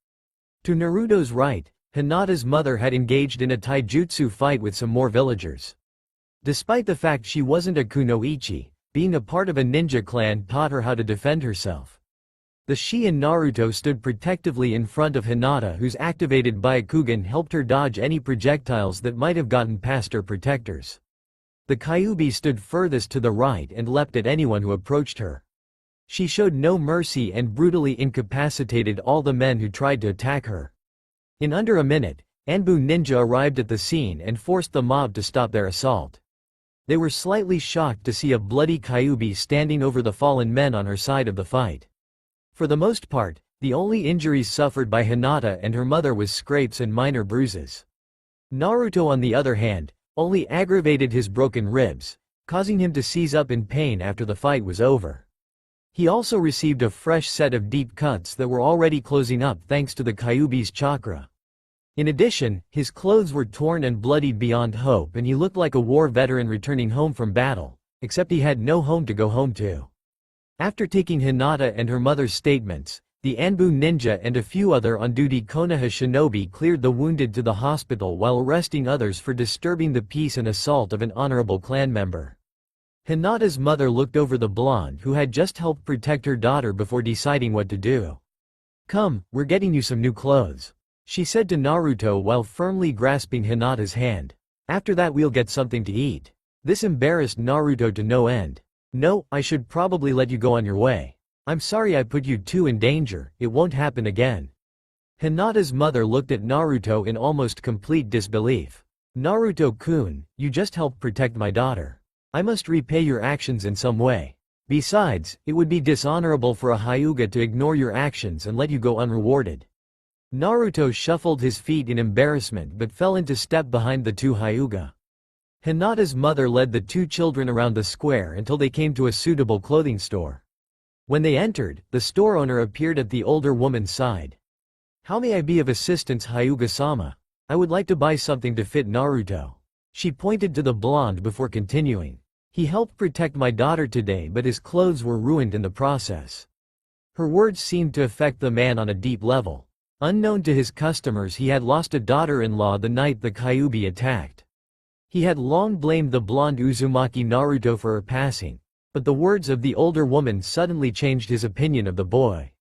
To Naruto's right, Hinata's mother had engaged in a taijutsu fight with some more villagers. Despite the fact she wasn't a kunoichi, being a part of a ninja clan taught her how to defend herself. The Shi and Naruto stood protectively in front of Hinata, whose activated Byakugan helped her dodge any projectiles that might have gotten past her protectors. The Kyuubi stood furthest to the right and leapt at anyone who approached her. She showed no mercy and brutally incapacitated all the men who tried to attack her. In under a minute, Anbu Ninja arrived at the scene and forced the mob to stop their assault. They were slightly shocked to see a bloody Kyuubi standing over the fallen men on her side of the fight. For the most part, the only injuries suffered by Hinata and her mother was scrapes and minor bruises. Naruto, on the other hand, only aggravated his broken ribs, causing him to seize up in pain after the fight was over. He also received a fresh set of deep cuts that were already closing up thanks to the Kyuubi's chakra. In addition, his clothes were torn and bloodied beyond hope and he looked like a war veteran returning home from battle, except he had no home to go home to. After taking Hinata and her mother's statements, the Anbu Ninja and a few other on-duty Konoha shinobi cleared the wounded to the hospital while arresting others for disturbing the peace and assault of an honorable clan member. Hinata's mother looked over the blonde who had just helped protect her daughter before deciding what to do. "Come, we're getting you some new clothes," she said to Naruto while firmly grasping Hinata's hand. "After that we'll get something to eat." This embarrassed Naruto to no end. "No, I should probably let you go on your way. I'm sorry I put you two in danger, it won't happen again." Hinata's mother looked at Naruto in almost complete disbelief. "Naruto-kun, you just helped protect my daughter. I must repay your actions in some way. Besides, it would be dishonorable for a Hyuga to ignore your actions and let you go unrewarded." Naruto shuffled his feet in embarrassment but fell into step behind the two Hyuga. Hinata's mother led the two children around the square until they came to a suitable clothing store. When they entered, the store owner appeared at the older woman's side. "How may I be of assistance, Hyuga-sama? I would like to buy something to fit Naruto." She pointed to the blonde before continuing. "He helped protect my daughter today but his clothes were ruined in the process." Her words seemed to affect the man on a deep level. Unknown to his customers, he had lost a daughter-in-law the night the Kyuubi attacked. He had long blamed the blonde Uzumaki Naruto for her passing, but the words of the older woman suddenly changed his opinion of the boy.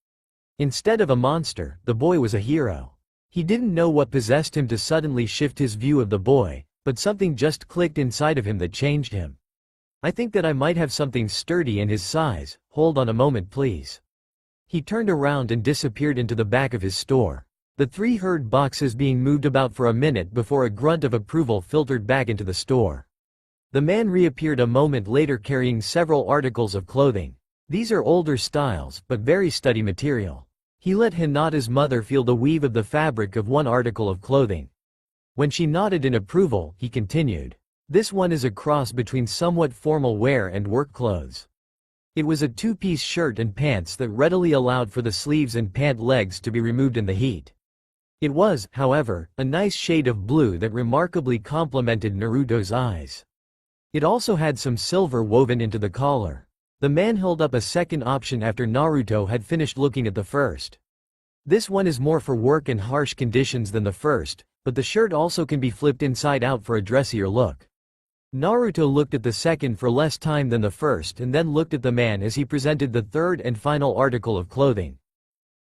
Instead of a monster, the boy was a hero. He didn't know what possessed him to suddenly shift his view of the boy, but something just clicked inside of him that changed him. "I think that I might have something sturdy in his size, hold on a moment please." He turned around and disappeared into the back of his store. The three heard boxes being moved about for a minute before a grunt of approval filtered back into the store. The man reappeared a moment later carrying several articles of clothing. These are older styles, but very sturdy material. He let Hinata's mother feel the weave of the fabric of one article of clothing. When she nodded in approval, he continued. "This one is a cross between somewhat formal wear and work clothes." It was a two-piece shirt and pants that readily allowed for the sleeves and pant legs to be removed in the heat. It was, however, a nice shade of blue that remarkably complemented Naruto's eyes. It also had some silver woven into the collar. The man held up a second option after Naruto had finished looking at the first. This one is more for work and harsh conditions than the first, but the shirt also can be flipped inside out for a dressier look. Naruto looked at the second for less time than the first and then looked at the man as he presented the third and final article of clothing.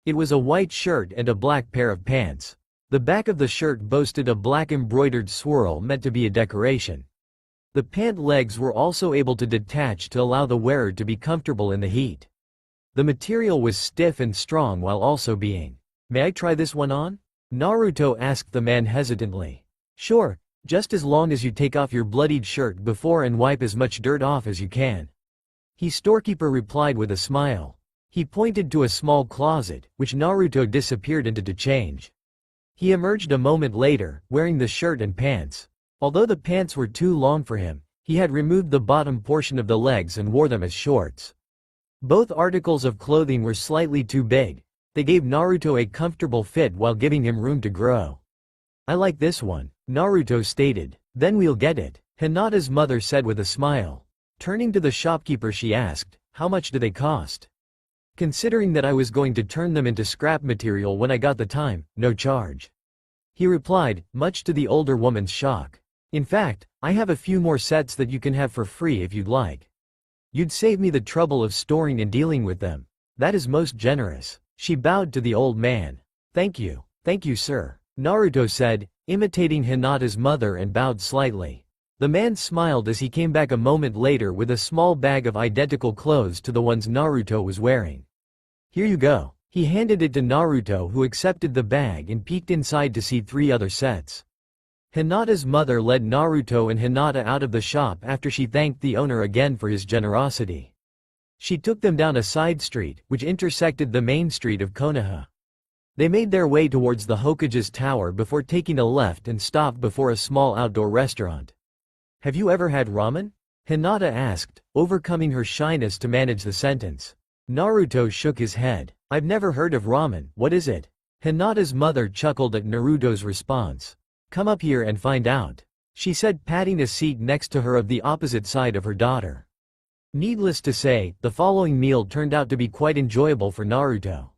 It was a white shirt and a black pair of pants. The back of the shirt boasted a black embroidered swirl meant to be a decoration. The pant legs were also able to detach to allow the wearer to be comfortable in the heat. The material was stiff and strong while also being. "May I try this one on?" Naruto asked the man hesitantly. "Sure, just as long as you take off your bloodied shirt before and wipe as much dirt off as you can." His storekeeper replied with a smile. He pointed to a small closet, which Naruto disappeared into to change. He emerged a moment later, wearing the shirt and pants. Although the pants were too long for him, he had removed the bottom portion of the legs and wore them as shorts. Both articles of clothing were slightly too big. They gave Naruto a comfortable fit while giving him room to grow. "I like this one," Naruto stated. "Then we'll get it," Hinata's mother said with a smile. Turning to the shopkeeper she asked, "How much do they cost?" Considering that I was going to turn them into scrap material when I got the time, no charge. He replied, much to the older woman's shock. "In fact, I have a few more sets that you can have for free if you'd like. You'd save me the trouble of storing and dealing with them. That is most generous." She bowed to the old man. Thank you, sir," Naruto said, imitating Hinata's mother and bowed slightly. The man smiled as he came back a moment later with a small bag of identical clothes to the ones Naruto was wearing. "Here you go." He handed it to Naruto, who accepted the bag and peeked inside to see 3 other sets. Hinata's mother led Naruto and Hinata out of the shop after she thanked the owner again for his generosity. She took them down a side street, which intersected the main street of Konoha. They made their way towards the Hokage's tower before taking a left and stopped before a small outdoor restaurant. "Have you ever had ramen?" Hinata asked, overcoming her shyness to manage the sentence. Naruto shook his head. "I've never heard of ramen, what is it?" Hinata's mother chuckled at Naruto's response. "Come up here and find out," she said, patting a seat next to her of the opposite side of her daughter. Needless to say, the following meal turned out to be quite enjoyable for Naruto.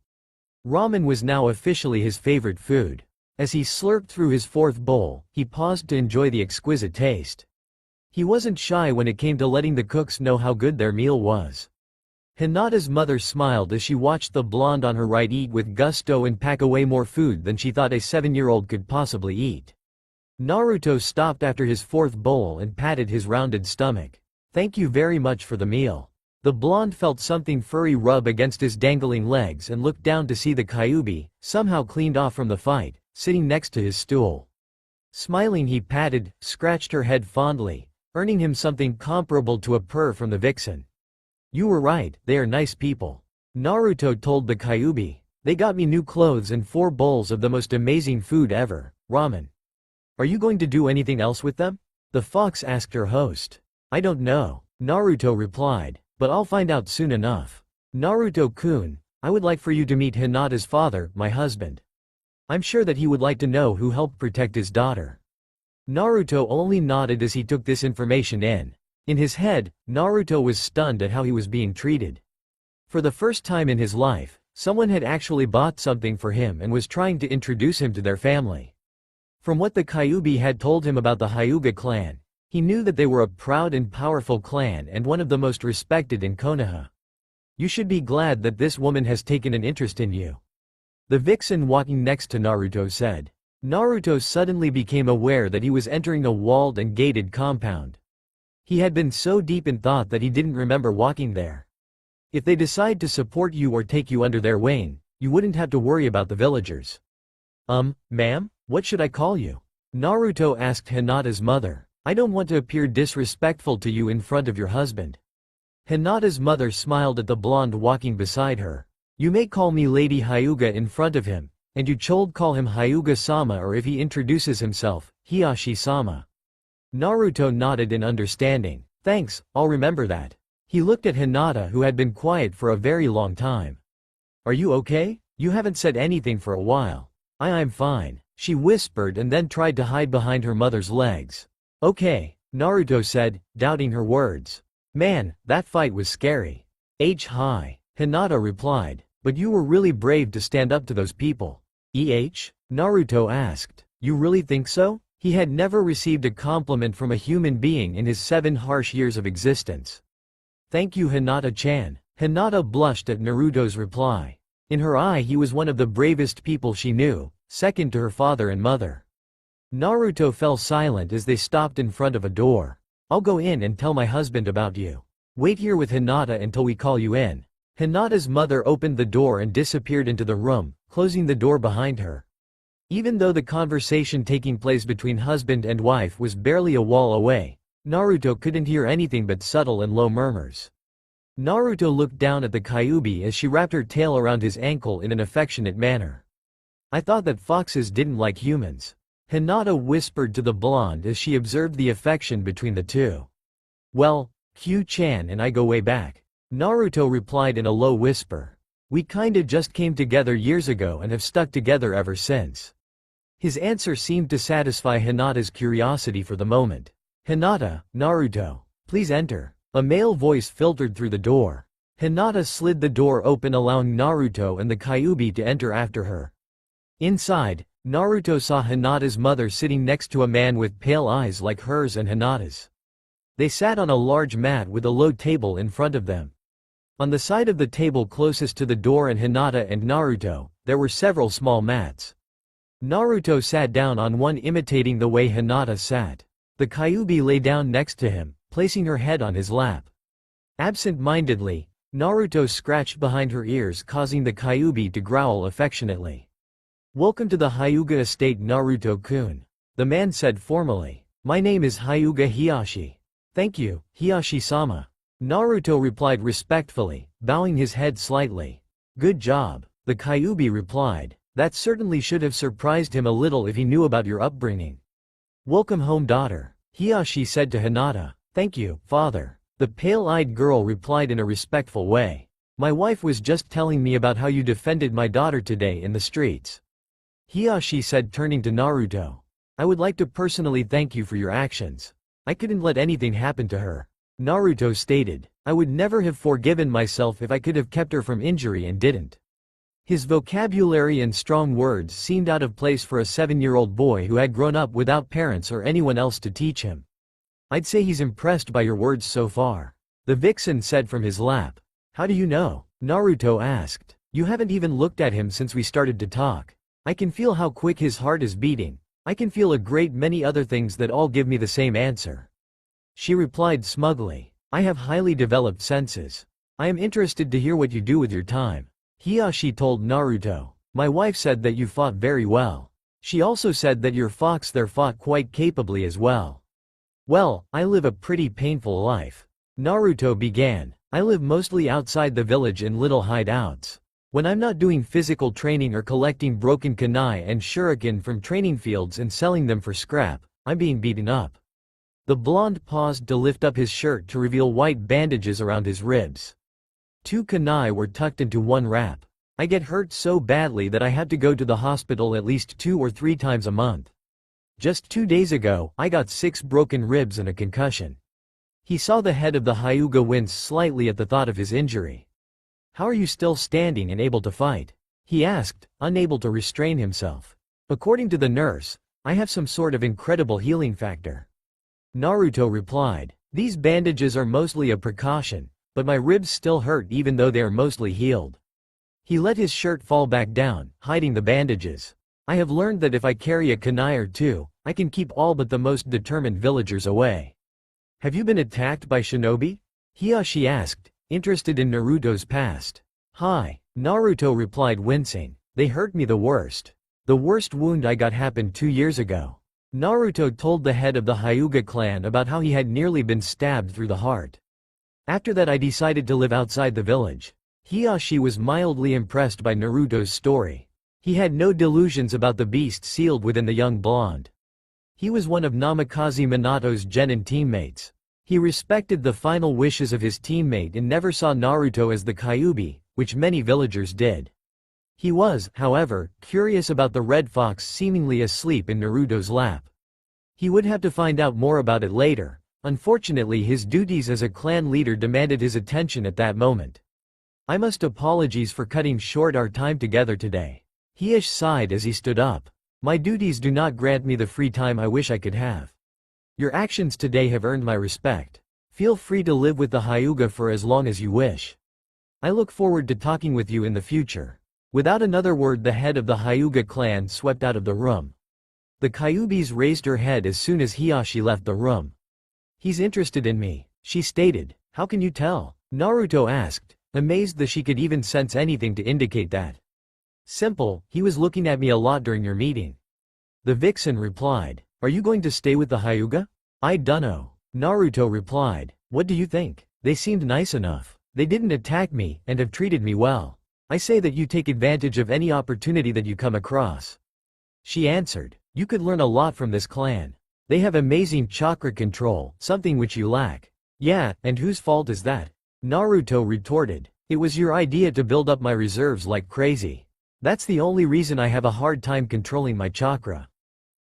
Ramen was now officially his favorite food. As he slurped through his 4th bowl, he paused to enjoy the exquisite taste. He wasn't shy when it came to letting the cooks know how good their meal was. Hinata's mother smiled as she watched the blonde on her right eat with gusto and pack away more food than she thought a 7-year-old could possibly eat. Naruto stopped after his 4th bowl and patted his rounded stomach. "Thank you very much for the meal." The blonde felt something furry rub against his dangling legs and looked down to see the Kyuubi, somehow cleaned off from the fight, sitting next to his stool. Smiling, he patted, scratched her head fondly, earning him something comparable to a purr from the vixen. "You were right, they are nice people," Naruto told the Kyuubi. "They got me new clothes and 4 bowls of the most amazing food ever, ramen." "Are you going to do anything else with them?" the fox asked her host. "I don't know," Naruto replied, "but I'll find out soon enough." "Naruto-kun, I would like for you to meet Hinata's father, my husband. I'm sure that he would like to know who helped protect his daughter." Naruto only nodded as he took this information in. In his head, Naruto was stunned at how he was being treated. For the first time in his life, someone had actually bought something for him and was trying to introduce him to their family. From what the Kyuubi had told him about the Hyuga clan, he knew that they were a proud and powerful clan and one of the most respected in Konoha. "You should be glad that this woman has taken an interest in you," the vixen walking next to Naruto said. Naruto suddenly became aware that he was entering a walled and gated compound. He had been so deep in thought that he didn't remember walking there. "If they decide to support you or take you under their wing, you wouldn't have to worry about the villagers." Ma'am, what should I call you?" Naruto asked Hinata's mother. "I don't want to appear disrespectful to you in front of your husband." Hinata's mother smiled at the blonde walking beside her. "You may call me Lady Hyuga in front of him, and you should call him Hyuga-sama, or if he introduces himself, Hiyashi-sama." Naruto nodded in understanding. "Thanks, I'll remember that." He looked at Hinata, who had been quiet for a very long time. "Are you okay? You haven't said anything for a while." I'm fine," she whispered and then tried to hide behind her mother's legs. "Okay, Naruto said, doubting her words. Man, that fight was scary. Hi. Hinata replied. But you were really brave to stand up to those people. Naruto asked. You really think so? He had never received a compliment from a human being in his 7 harsh years of existence. Thank you, Hinata-chan. Hinata blushed at Naruto's reply. In her eye he was one of the bravest people she knew, second to her father and mother. Naruto fell silent as they stopped in front of a door. I'll go in and tell my husband about you. Wait here with Hinata until we call you in. Hinata's mother opened the door and disappeared into the room, closing the door behind her. Even though the conversation taking place between husband and wife was barely a wall away, Naruto couldn't hear anything but subtle and low murmurs. Naruto looked down at the Kyuubi as she wrapped her tail around his ankle in an affectionate manner. I thought that foxes didn't like humans. Hinata whispered to the blonde as she observed the affection between the two. Well, Q-chan and I go way back. Naruto replied in a low whisper. We kinda just came together years ago and have stuck together ever since. His answer seemed to satisfy Hinata's curiosity for the moment. Hinata, Naruto, please enter. A male voice filtered through the door. Hinata slid the door open, allowing Naruto and the Kyuubi to enter after her. Inside, Naruto saw Hinata's mother sitting next to a man with pale eyes like hers and Hinata's. They sat on a large mat with a low table in front of them. On the side of the table closest to the door and Hinata and Naruto, there were several small mats. Naruto sat down on one, imitating the way Hinata sat. The Kyuubi lay down next to him, placing her head on his lap. Absent-mindedly, Naruto scratched behind her ears, causing the Kyuubi to growl affectionately. Welcome to the Hyuga estate, Naruto-kun. The man said formally. My name is Hyuga Hiyashi. Thank you, Hiyashi-sama. Naruto replied respectfully, bowing his head slightly. Good job. The Kyuubi replied. That certainly should have surprised him a little if he knew about your upbringing. Welcome home, daughter. Hiyashi said to Hinata. Thank you, father. The pale-eyed girl replied in a respectful way. My wife was just telling me about how you defended my daughter today in the streets. Hiyashi said, turning to Naruto. I would like to personally thank you for your actions. I couldn't let anything happen to her. Naruto stated. I would never have forgiven myself if I could have kept her from injury and didn't. His vocabulary and strong words seemed out of place for a 7-year-old boy who had grown up without parents or anyone else to teach him. I'd say he's impressed by your words so far. The vixen said from his lap. How do you know? Naruto asked. You haven't even looked at him since we started to talk. I can feel how quick his heart is beating. I can feel a great many other things that all give me the same answer. She replied smugly. I have highly developed senses. I am interested to hear what you do with your time. Hiyashi told Naruto. My wife said that you fought very well. She also said that your fox there fought quite capably as well. Well, I live a pretty painful life. Naruto began. I live mostly outside the village in little hideouts. When I'm not doing physical training or collecting broken kunai and shuriken from training fields and selling them for scrap, I'm being beaten up. The blonde paused to lift up his shirt to reveal white bandages around his ribs. 2 kunai were tucked into one wrap. I get hurt so badly that I have to go to the hospital at least 2 or 3 times a month. Just 2 days ago, I got 6 broken ribs and a concussion. He saw the head of the Hyuga wince slightly at the thought of his injury. How are you still standing and able to fight? He asked, unable to restrain himself. According to the nurse, I have some sort of incredible healing factor. Naruto replied. These bandages are mostly a precaution, but my ribs still hurt even though they are mostly healed. He let his shirt fall back down, hiding the bandages. I have learned that if I carry a kunai or 2, I can keep all but the most determined villagers away. Have you been attacked by shinobi? Hiyashi asked, interested in Naruto's past. Hi, Naruto replied, wincing. They hurt me the worst. The worst wound I got happened 2 years ago. Naruto told the head of the Hyuga clan about how he had nearly been stabbed through the heart. After that I decided to live outside the village. Hiyashi was mildly impressed by Naruto's story. He had no delusions about the beast sealed within the young blonde. He was one of Namikaze Minato's genin teammates. He respected the final wishes of his teammate and never saw Naruto as the Kyuubi, which many villagers did. He was, however, curious about the red fox seemingly asleep in Naruto's lap. He would have to find out more about it later, Unfortunately, his duties as a clan leader demanded his attention at that moment. I must apologize for cutting short our time together today. Hyuga sighed as he stood up. My duties do not grant me the free time I wish I could have. Your actions today have earned my respect. Feel free to live with the Hyuga for as long as you wish. I look forward to talking with you in the future. Without another word, the head of the Hyuga clan swept out of the room. The Kyubis raised her head as soon as Hiyashi left the room. He's interested in me, she stated. How can you tell? Naruto asked, amazed that she could even sense anything to indicate that. Simple, he was looking at me a lot during your meeting. The vixen replied. Are you going to stay with the Hyuga? I dunno. Naruto replied. What do you think? They seemed nice enough. They didn't attack me, and have treated me well. I say that you take advantage of any opportunity that you come across. She answered. You could learn a lot from this clan. They have amazing chakra control, something which you lack. Yeah, and whose fault is that? Naruto retorted. It was your idea to build up my reserves like crazy. That's the only reason I have a hard time controlling my chakra.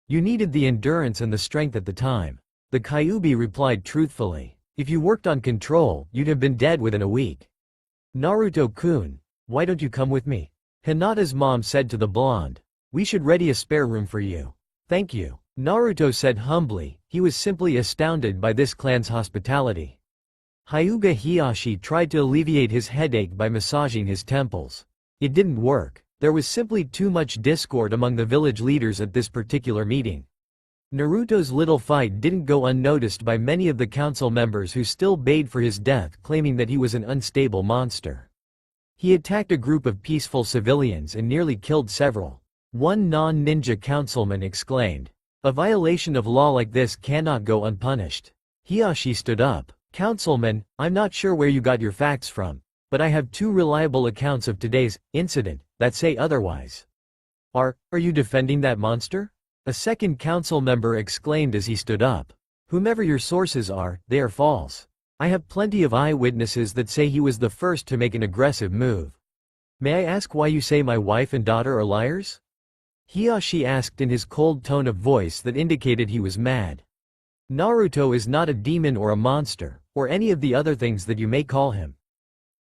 You needed the endurance and the strength at the time. The Kyubi replied truthfully. If you worked on control, you'd have been dead within a week. Naruto-kun, why don't you come with me? Hinata's mom said to the blonde. We should ready a spare room for you. Thank you. Naruto said humbly. He was simply astounded by this clan's hospitality. Hyuga Hiyashi tried to alleviate his headache by massaging his temples. It didn't work. There was simply too much discord among the village leaders at this particular meeting. Naruto's little fight didn't go unnoticed by many of the council members who still bayed for his death, claiming that he was an unstable monster. He attacked a group of peaceful civilians and nearly killed several. One non-ninja councilman exclaimed. A violation of law like this cannot go unpunished. Hiyashi stood up. Councilman, I'm not sure where you got your facts from, but I have two reliable accounts of today's incident that say otherwise. Are you defending that monster? A second council member exclaimed as he stood up. Whomever your sources are, they are false. I have plenty of eyewitnesses that say he was the first to make an aggressive move. May I ask why you say my wife and daughter are liars? Hiyashi asked in his cold tone of voice that indicated he was mad. Naruto is not a demon or a monster, or any of the other things that you may call him.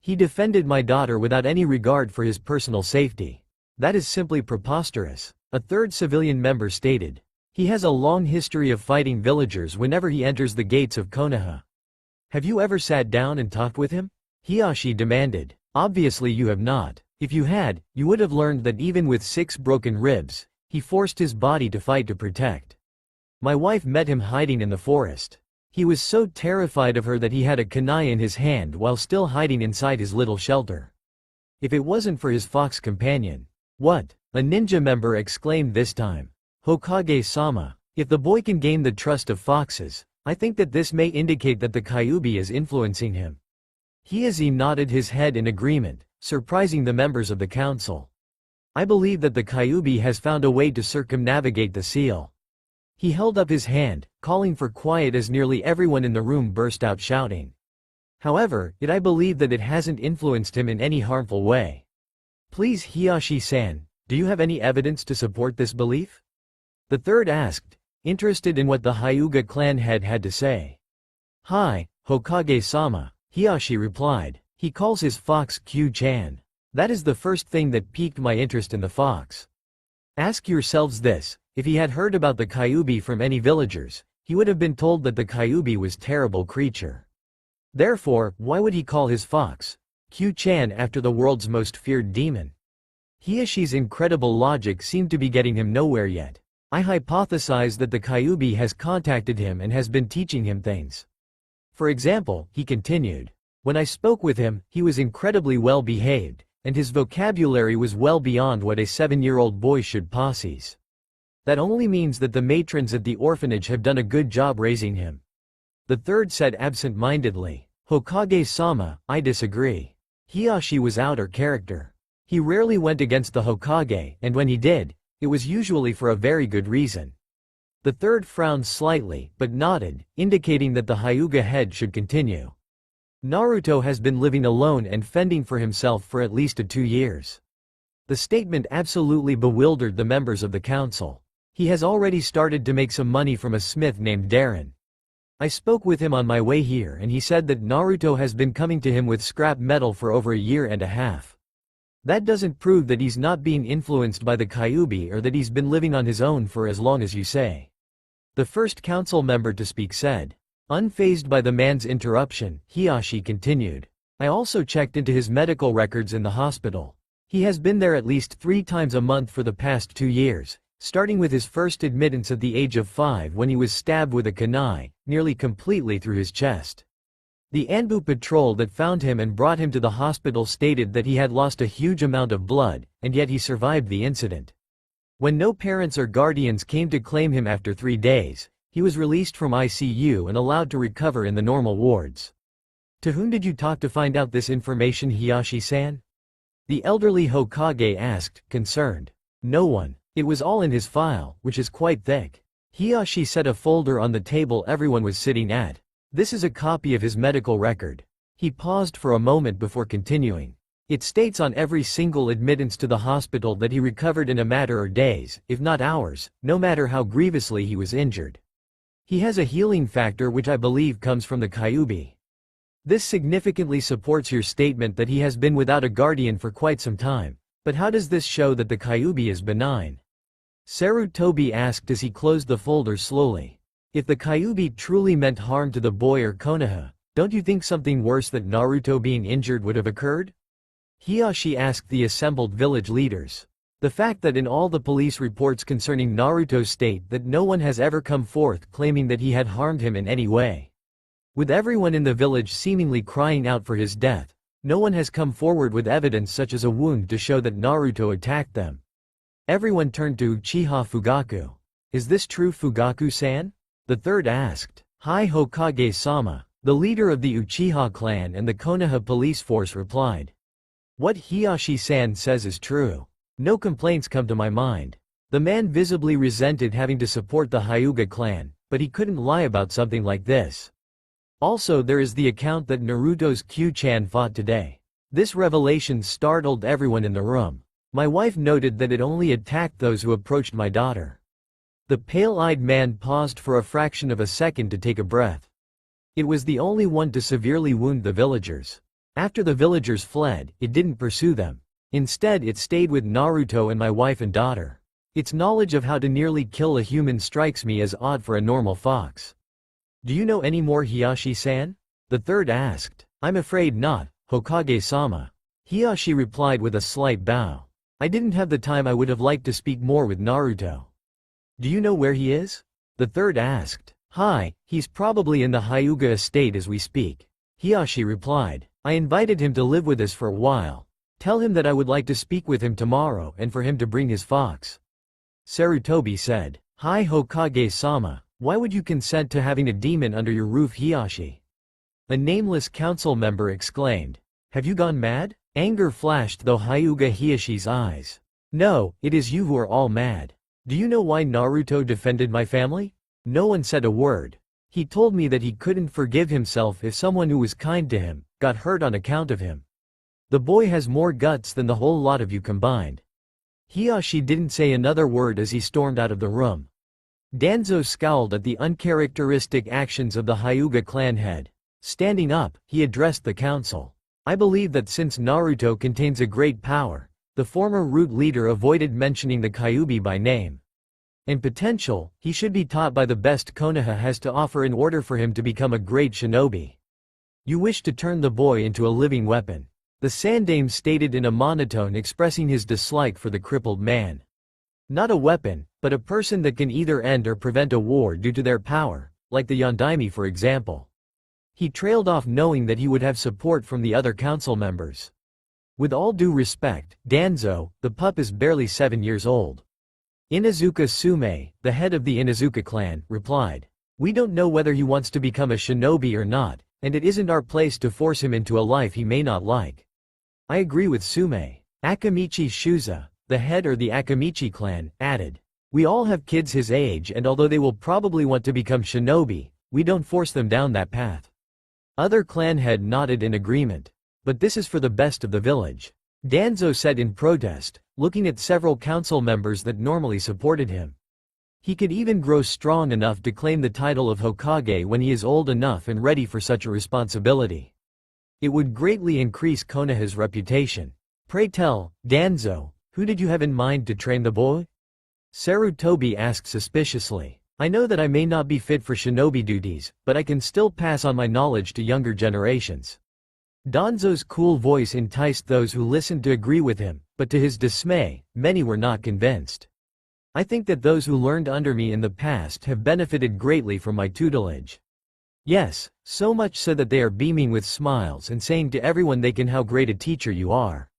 He defended my daughter without any regard for his personal safety. That is simply preposterous, a third civilian member stated. He has a long history of fighting villagers whenever he enters the gates of Konoha. Have you ever sat down and talked with him? Hiyashi demanded. Obviously you have not. If you had, you would have learned that even with 6 broken ribs, he forced his body to fight to protect. My wife met him hiding in the forest. He was so terrified of her that he had a kunai in his hand while still hiding inside his little shelter. If it wasn't for his fox companion. What? A ninja member exclaimed this time. Hokage-sama, if the boy can gain the trust of foxes, I think that this may indicate that the Kyubi is influencing him. Hiyashi nodded his head in agreement, surprising the members of the council. I believe that the Kyubi has found a way to circumnavigate the seal. He held up his hand, calling for quiet as nearly everyone in the room burst out shouting. However, I believe that it hasn't influenced him in any harmful way. Please Hiyashi-san, do you have any evidence to support this belief? The third asked, interested in what the Hyuga clan head had to say. Hi, Hokage-sama, Hiyashi replied. He calls his fox Q-chan. That is the first thing that piqued my interest in the fox. Ask yourselves this, if he had heard about the Kyubi from any villagers, he would have been told that the Kyubi was a terrible creature. Therefore, why would he call his fox Q-chan after the world's most feared demon? Hiyashi's incredible logic seemed to be getting him nowhere yet. I hypothesize that the Kyubi has contacted him and has been teaching him things. For example, he continued. When I spoke with him, he was incredibly well behaved, and his vocabulary was well beyond what a 7-year-old boy should possess. That only means that the matrons at the orphanage have done a good job raising him. The third said absent-mindedly. Hokage-sama, I disagree. Hiyashi was out of character. He rarely went against the Hokage, and when he did, it was usually for a very good reason. The third frowned slightly, but nodded, indicating that the Hyuga head should continue. Naruto has been living alone and fending for himself for at least 2 years. The statement absolutely bewildered the members of the council. He has already started to make some money from a smith named Darren. I spoke with him on my way here and he said that Naruto has been coming to him with scrap metal for over a year and a half. That doesn't prove that he's not being influenced by the Kyuubi or that he's been living on his own for as long as you say. The first council member to speak said. Unfazed by the man's interruption, Hiyashi continued. I also checked into his medical records in the hospital. He has been there at least 3 times a month for the past 2 years, starting with his first admittance at the age of 5 when he was stabbed with a kunai, nearly completely through his chest. The Anbu patrol that found him and brought him to the hospital stated that he had lost a huge amount of blood, and yet he survived the incident. When no parents or guardians came to claim him after 3 days, he was released from ICU and allowed to recover in the normal wards. To whom did you talk to find out this information, Hiyashi-san? The elderly Hokage asked, concerned. No one. It was all in his file, which is quite thick. Hiyashi set a folder on the table everyone was sitting at. This is a copy of his medical record. He paused for a moment before continuing. It states on every single admittance to the hospital that he recovered in a matter of days, if not hours, no matter how grievously he was injured. He has a healing factor which I believe comes from the Kyuubi. This significantly supports your statement that he has been without a guardian for quite some time. But how does this show that the Kyuubi is benign? Sarutobi asked as he closed the folder slowly. If the Kyuubi truly meant harm to the boy or Konoha, don't you think something worse than Naruto being injured would have occurred? Hiyashi asked the assembled village leaders. The fact that in all the police reports concerning Naruto state that no one has ever come forth claiming that he had harmed him in any way. With everyone in the village seemingly crying out for his death, no one has come forward with evidence such as a wound to show that Naruto attacked them. Everyone turned to Uchiha Fugaku. Is this true, Fugaku-san? The third asked. Hi Hokage-sama, the leader of the Uchiha clan and the Konoha police force replied. What Hiyashi-san says is true. No complaints come to my mind. The man visibly resented having to support the Hyuga clan, but he couldn't lie about something like this. Also there is the account that Naruto's Q-chan fought today. This revelation startled everyone in the room. My wife noted that it only attacked those who approached my daughter. The pale-eyed man paused for a fraction of a second to take a breath. It was the only one to severely wound the villagers. After the villagers fled, it didn't pursue them. Instead it stayed with Naruto and my wife and daughter. Its knowledge of how to nearly kill a human strikes me as odd for a normal fox. Do you know any more, Hiyashi-san? The third asked. I'm afraid not, Hokage-sama. Hiyashi replied with a slight bow. I didn't have the time. I would have liked to speak more with Naruto. Do you know where he is? The third asked. Hi, he's probably in the Hyuga estate as we speak. Hiyashi replied. I invited him to live with us for a while. Tell him that I would like to speak with him tomorrow and for him to bring his fox. Sarutobi said. Hi Hokage-sama. Why would you consent to having a demon under your roof, Hiyashi? A nameless council member exclaimed. Have you gone mad? Anger flashed through Hyuga Hiyashi's eyes. No, it is you who are all mad. Do you know why Naruto defended my family? No one said a word. He told me that he couldn't forgive himself if someone who was kind to him got hurt on account of him. The boy has more guts than the whole lot of you combined. Hiyashi didn't say another word as he stormed out of the room. Danzo scowled at the uncharacteristic actions of the Hyuga clan head. Standing up, he addressed the council. I believe that since Naruto contains a great power, the former root leader avoided mentioning the Kyuubi by name. In potential, he should be taught by the best Konoha has to offer in order for him to become a great shinobi. You wish to turn the boy into a living weapon. The Sandaime stated in a monotone, expressing his dislike for the crippled man. Not a weapon, but a person that can either end or prevent a war due to their power, like the Yondaime for example. He trailed off knowing that he would have support from the other council members. With all due respect, Danzo, the pup is barely 7 years old. Inuzuka Sume, the head of the Inuzuka clan, replied. We don't know whether he wants to become a shinobi or not, and it isn't our place to force him into a life he may not like. I agree with Sume. Akamichi Shuza, the head of the Akamichi clan, added. We all have kids his age, and although they will probably want to become shinobi, we don't force them down that path. Other clan head nodded in agreement. But this is for the best of the village. Danzo said in protest, looking at several council members that normally supported him. He could even grow strong enough to claim the title of Hokage when he is old enough and ready for such a responsibility. It would greatly increase Konoha's reputation. Pray tell, Danzo, who did you have in mind to train the boy? Sarutobi asked suspiciously. I know that I may not be fit for shinobi duties, but I can still pass on my knowledge to younger generations. Danzo's cool voice enticed those who listened to agree with him, but to his dismay, many were not convinced. I think that those who learned under me in the past have benefited greatly from my tutelage. Yes, so much so that they are beaming with smiles and saying to everyone they can how great a teacher you are.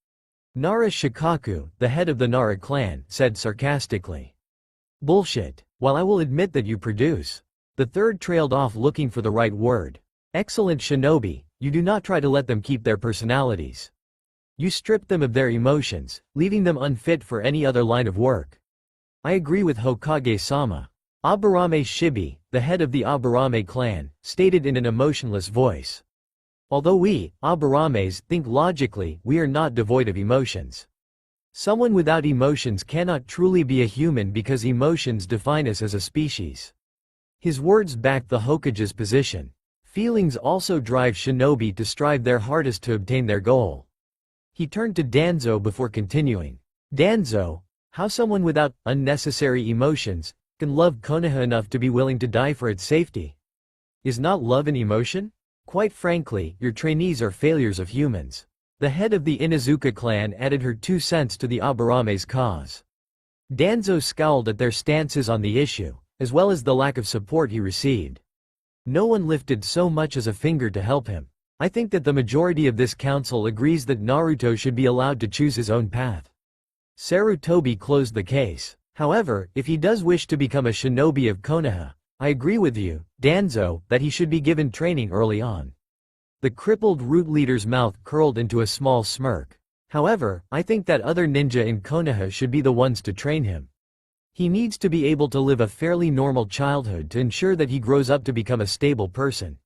Nara Shikaku, the head of the Nara clan, said sarcastically. Bullshit. While I will admit that you produce. The third trailed off looking for the right word. Excellent shinobi, you do not try to let them keep their personalities. You strip them of their emotions, leaving them unfit for any other line of work. I agree with Hokage-sama. Aburame Shibi, the head of the Aburame clan, stated in an emotionless voice. Although we, Aburames, think logically, we are not devoid of emotions. Someone without emotions cannot truly be a human because emotions define us as a species. His words backed the Hokage's position. Feelings also drive shinobi to strive their hardest to obtain their goal. He turned to Danzo before continuing. Danzo, how someone without unnecessary emotions can love Konoha enough to be willing to die for its safety? Is not love an emotion? Quite frankly, your trainees are failures of humans. The head of the Inuzuka clan added her 2 cents to the Aburame's cause. Danzo scowled at their stances on the issue, as well as the lack of support he received. No one lifted so much as a finger to help him. I think that the majority of this council agrees that Naruto should be allowed to choose his own path. Sarutobi closed the case. However, if he does wish to become a shinobi of Konoha, I agree with you, Danzo, that he should be given training early on. The crippled root leader's mouth curled into a small smirk. However, I think that other ninja in Konoha should be the ones to train him. He needs to be able to live a fairly normal childhood to ensure that he grows up to become a stable person.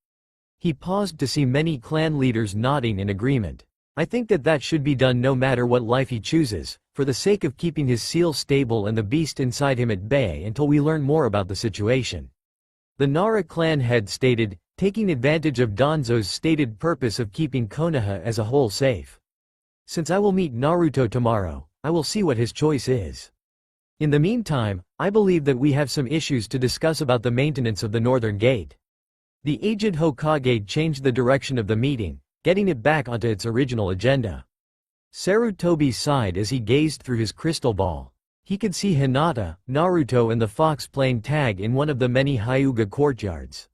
He paused to see many clan leaders nodding in agreement. I think that that should be done no matter what life he chooses, for the sake of keeping his seal stable and the beast inside him at bay until we learn more about the situation. The Nara clan head stated, taking advantage of Danzo's stated purpose of keeping Konoha as a whole safe. Since I will meet Naruto tomorrow, I will see what his choice is. In the meantime, I believe that we have some issues to discuss about the maintenance of the Northern Gate. The aged Hokage changed the direction of the meeting, getting it back onto its original agenda. Sarutobi sighed as he gazed through his crystal ball. He could see Hinata, Naruto and the fox playing tag in one of the many Hyuga courtyards.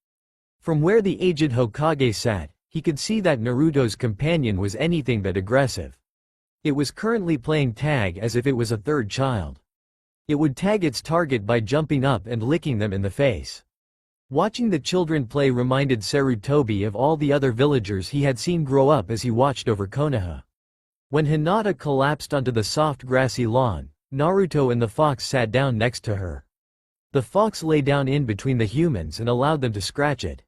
From where the aged Hokage sat, he could see that Naruto's companion was anything but aggressive. It was currently playing tag as if it was a third child. It would tag its target by jumping up and licking them in the face. Watching the children play reminded Sarutobi of all the other villagers he had seen grow up as he watched over Konoha. When Hinata collapsed onto the soft grassy lawn, Naruto and the fox sat down next to her. The fox lay down in between the humans and allowed them to scratch it.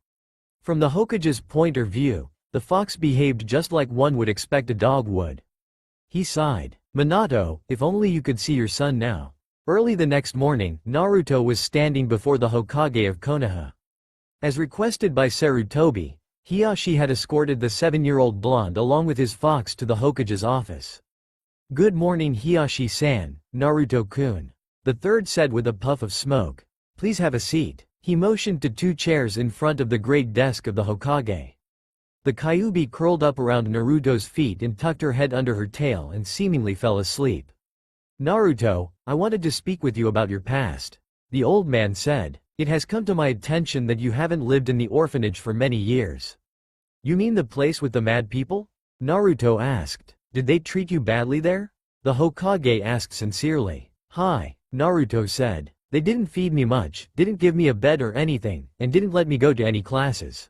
From the Hokage's point of view, the fox behaved just like one would expect a dog would. He sighed. Minato, if only you could see your son now. Early the next morning, Naruto was standing before the Hokage of Konoha. As requested by Sarutobi, Hiyashi had escorted the 7-year-old blonde along with his fox to the Hokage's office. Good morning Hiyashi-san, Naruto-kun. The third said with a puff of smoke. Please have a seat. He motioned to 2 chairs in front of the great desk of the Hokage. The Kyuubi curled up around Naruto's feet and tucked her head under her tail and seemingly fell asleep. Naruto, I wanted to speak with you about your past. The old man said. It has come to my attention that you haven't lived in the orphanage for many years. You mean the place with the mad people? Naruto asked. Did they treat you badly there? The Hokage asked sincerely. Hi, Naruto said. They didn't feed me much, didn't give me a bed or anything, and didn't let me go to any classes.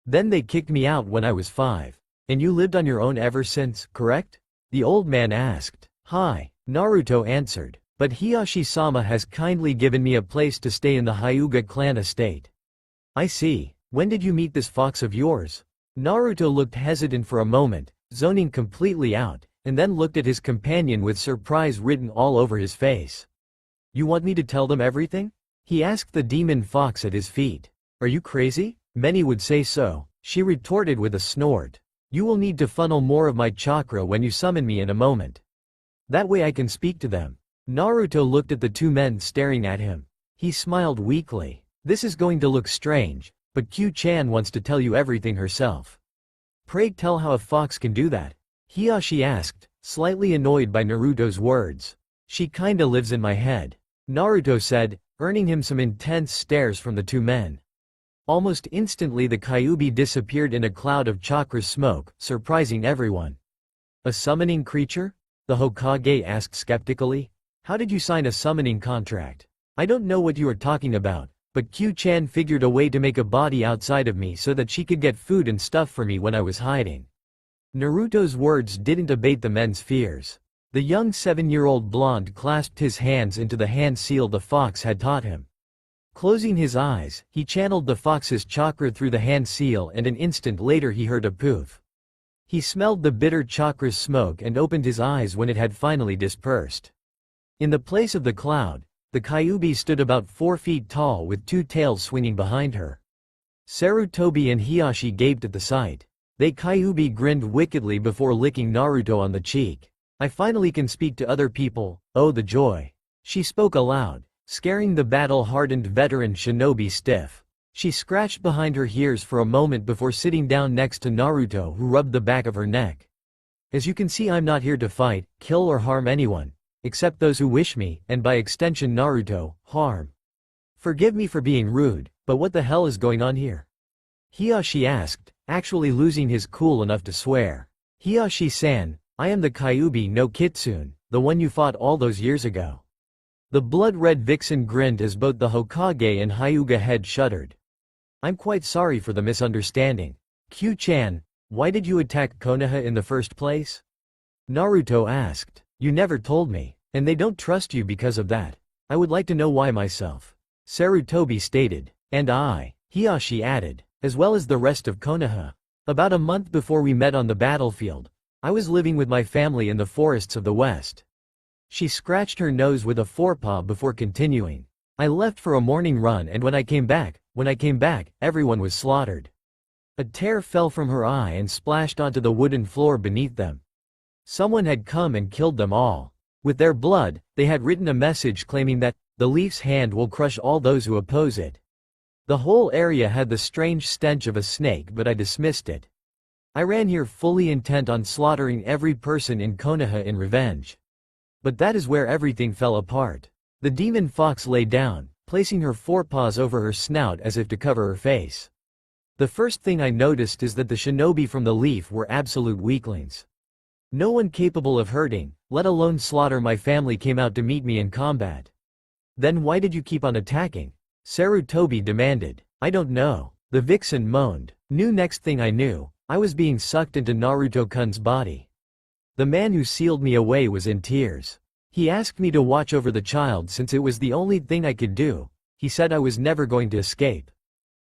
Then they kicked me out when I was 5. And you lived on your own ever since, correct? The old man asked. Hi, Naruto answered. But Hiyashi-sama has kindly given me a place to stay in the Hyuga clan estate. I see. When did you meet this fox of yours? Naruto looked hesitant for a moment, zoning completely out, and then looked at his companion with surprise written all over his face. You want me to tell them everything? He asked the demon fox at his feet. Are you crazy? Many would say so, she retorted with a snort. You will need to funnel more of my chakra when you summon me in a moment. That way I can speak to them. Naruto looked at the two men staring at him. He smiled weakly. This is going to look strange, but Q-chan wants to tell you everything herself. Pray tell how a fox can do that. Hiyashi asked, slightly annoyed by Naruto's words. She kinda lives in my head, Naruto said, earning him some intense stares from the two men. Almost instantly the Kyuubi disappeared in a cloud of chakra smoke, surprising everyone. A summoning creature? The Hokage asked skeptically. How did you sign a summoning contract? I don't know what you are talking about, but Q-chan figured a way to make a body outside of me so that she could get food and stuff for me when I was hiding. Naruto's words didn't abate the men's fears. The young 7-year-old blonde clasped his hands into the hand seal the fox had taught him. Closing his eyes, he channeled the fox's chakra through the hand seal and an instant later he heard a poof. He smelled the bitter chakra's smoke and opened his eyes when it had finally dispersed. In the place of the cloud, the Kyuubi stood about 4 feet tall with two tails swinging behind her. Sarutobi and Hiyashi gaped at the sight. They Kyuubi grinned wickedly before licking Naruto on the cheek. I finally can speak to other people, oh the joy. She spoke aloud, scaring the battle-hardened veteran shinobi stiff. She scratched behind her ears for a moment before sitting down next to Naruto who rubbed the back of her neck. As you can see I'm not here to fight, kill or harm anyone, except those who wish me, and by extension Naruto, harm. Forgive me for being rude, but what the hell is going on here? Hiyashi asked, actually losing his cool enough to swear. Hiyashi-san, I am the Kyuubi no Kitsune, the one you fought all those years ago. The blood-red vixen grinned as both the Hokage and Hyuga head shuddered. I'm quite sorry for the misunderstanding. Q-chan, why did you attack Konoha in the first place? Naruto asked. You never told me, and they don't trust you because of that. I would like to know why myself. Sarutobi stated. And I, Hiyashi added, as well as the rest of Konoha. About a month before we met on the battlefield, I was living with my family in the forests of the west. She scratched her nose with a forepaw before continuing. I left for a morning run and when I came back, everyone was slaughtered. A tear fell from her eye and splashed onto the wooden floor beneath them. Someone had come and killed them all. With their blood, they had written a message claiming that, the leaf's hand will crush all those who oppose it. The whole area had the strange stench of a snake but I dismissed it. I ran here fully intent on slaughtering every person in Konoha in revenge. But that is where everything fell apart. The demon fox lay down, placing her forepaws over her snout as if to cover her face. The first thing I noticed is that the shinobi from the leaf were absolute weaklings. No one capable of hurting, let alone slaughter my family came out to meet me in combat. Then why did you keep on attacking? Sarutobi demanded. I don't know. The vixen moaned. Next thing I knew, I was being sucked into Naruto-kun's body. The man who sealed me away was in tears. He asked me to watch over the child since it was the only thing I could do. He said I was never going to escape.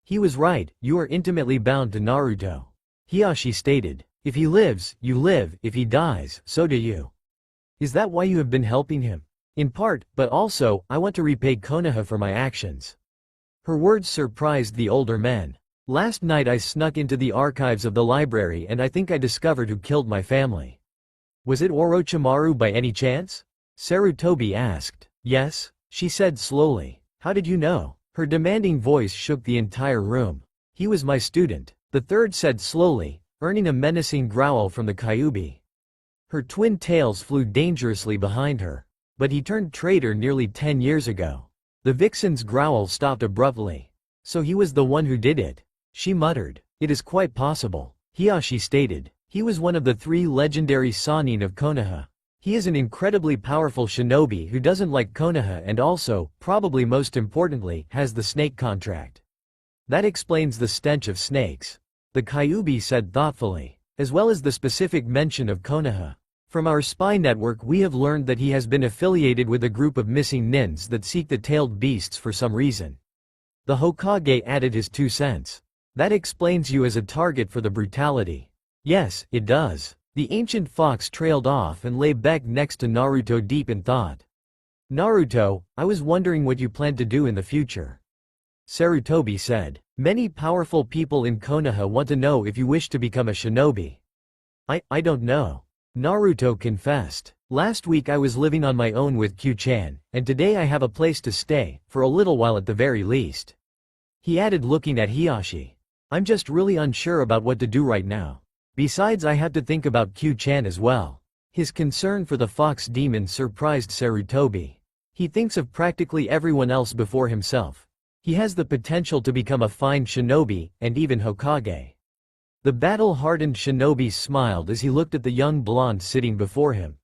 He was right, you are intimately bound to Naruto. Hiyashi stated. If he lives, you live, if he dies, so do you. Is that why you have been helping him? In part, but also, I want to repay Konoha for my actions. Her words surprised the older men. Last night I snuck into the archives of the library and I think I discovered who killed my family. Was it Orochimaru by any chance? Sarutobi asked. Yes, she said slowly. How did you know? Her demanding voice shook the entire room. He was my student, the third said slowly, earning a menacing growl from the Kyuubi. Her twin tails flew dangerously behind her. But he turned traitor nearly 10 years ago. The vixen's growl stopped abruptly. So he was the one who did it. She muttered. It is quite possible. Hiyashi stated. He was one of the 3 legendary Sannin of Konoha. He is an incredibly powerful shinobi who doesn't like Konoha and also, probably most importantly, has the snake contract. That explains the stench of snakes. The Kyuubi said thoughtfully. As well as the specific mention of Konoha. From our spy network we have learned that he has been affiliated with a group of missing nins that seek the tailed beasts for some reason. The Hokage added his 2 cents. That explains you as a target for the brutality. Yes, it does. The ancient fox trailed off and lay back next to Naruto deep in thought. Naruto, I was wondering what you plan to do in the future. Sarutobi said. Many powerful people in Konoha want to know if you wish to become a shinobi. I don't know. Naruto confessed. Last week I was living on my own with Q-chan, and today I have a place to stay, for a little while at the very least. He added looking at Hiyashi. I'm just really unsure about what to do right now. Besides I have to think about Q-chan as well. His concern for the fox demon surprised Sarutobi. He thinks of practically everyone else before himself. He has the potential to become a fine shinobi, and even Hokage. The battle-hardened shinobi smiled as he looked at the young blonde sitting before him.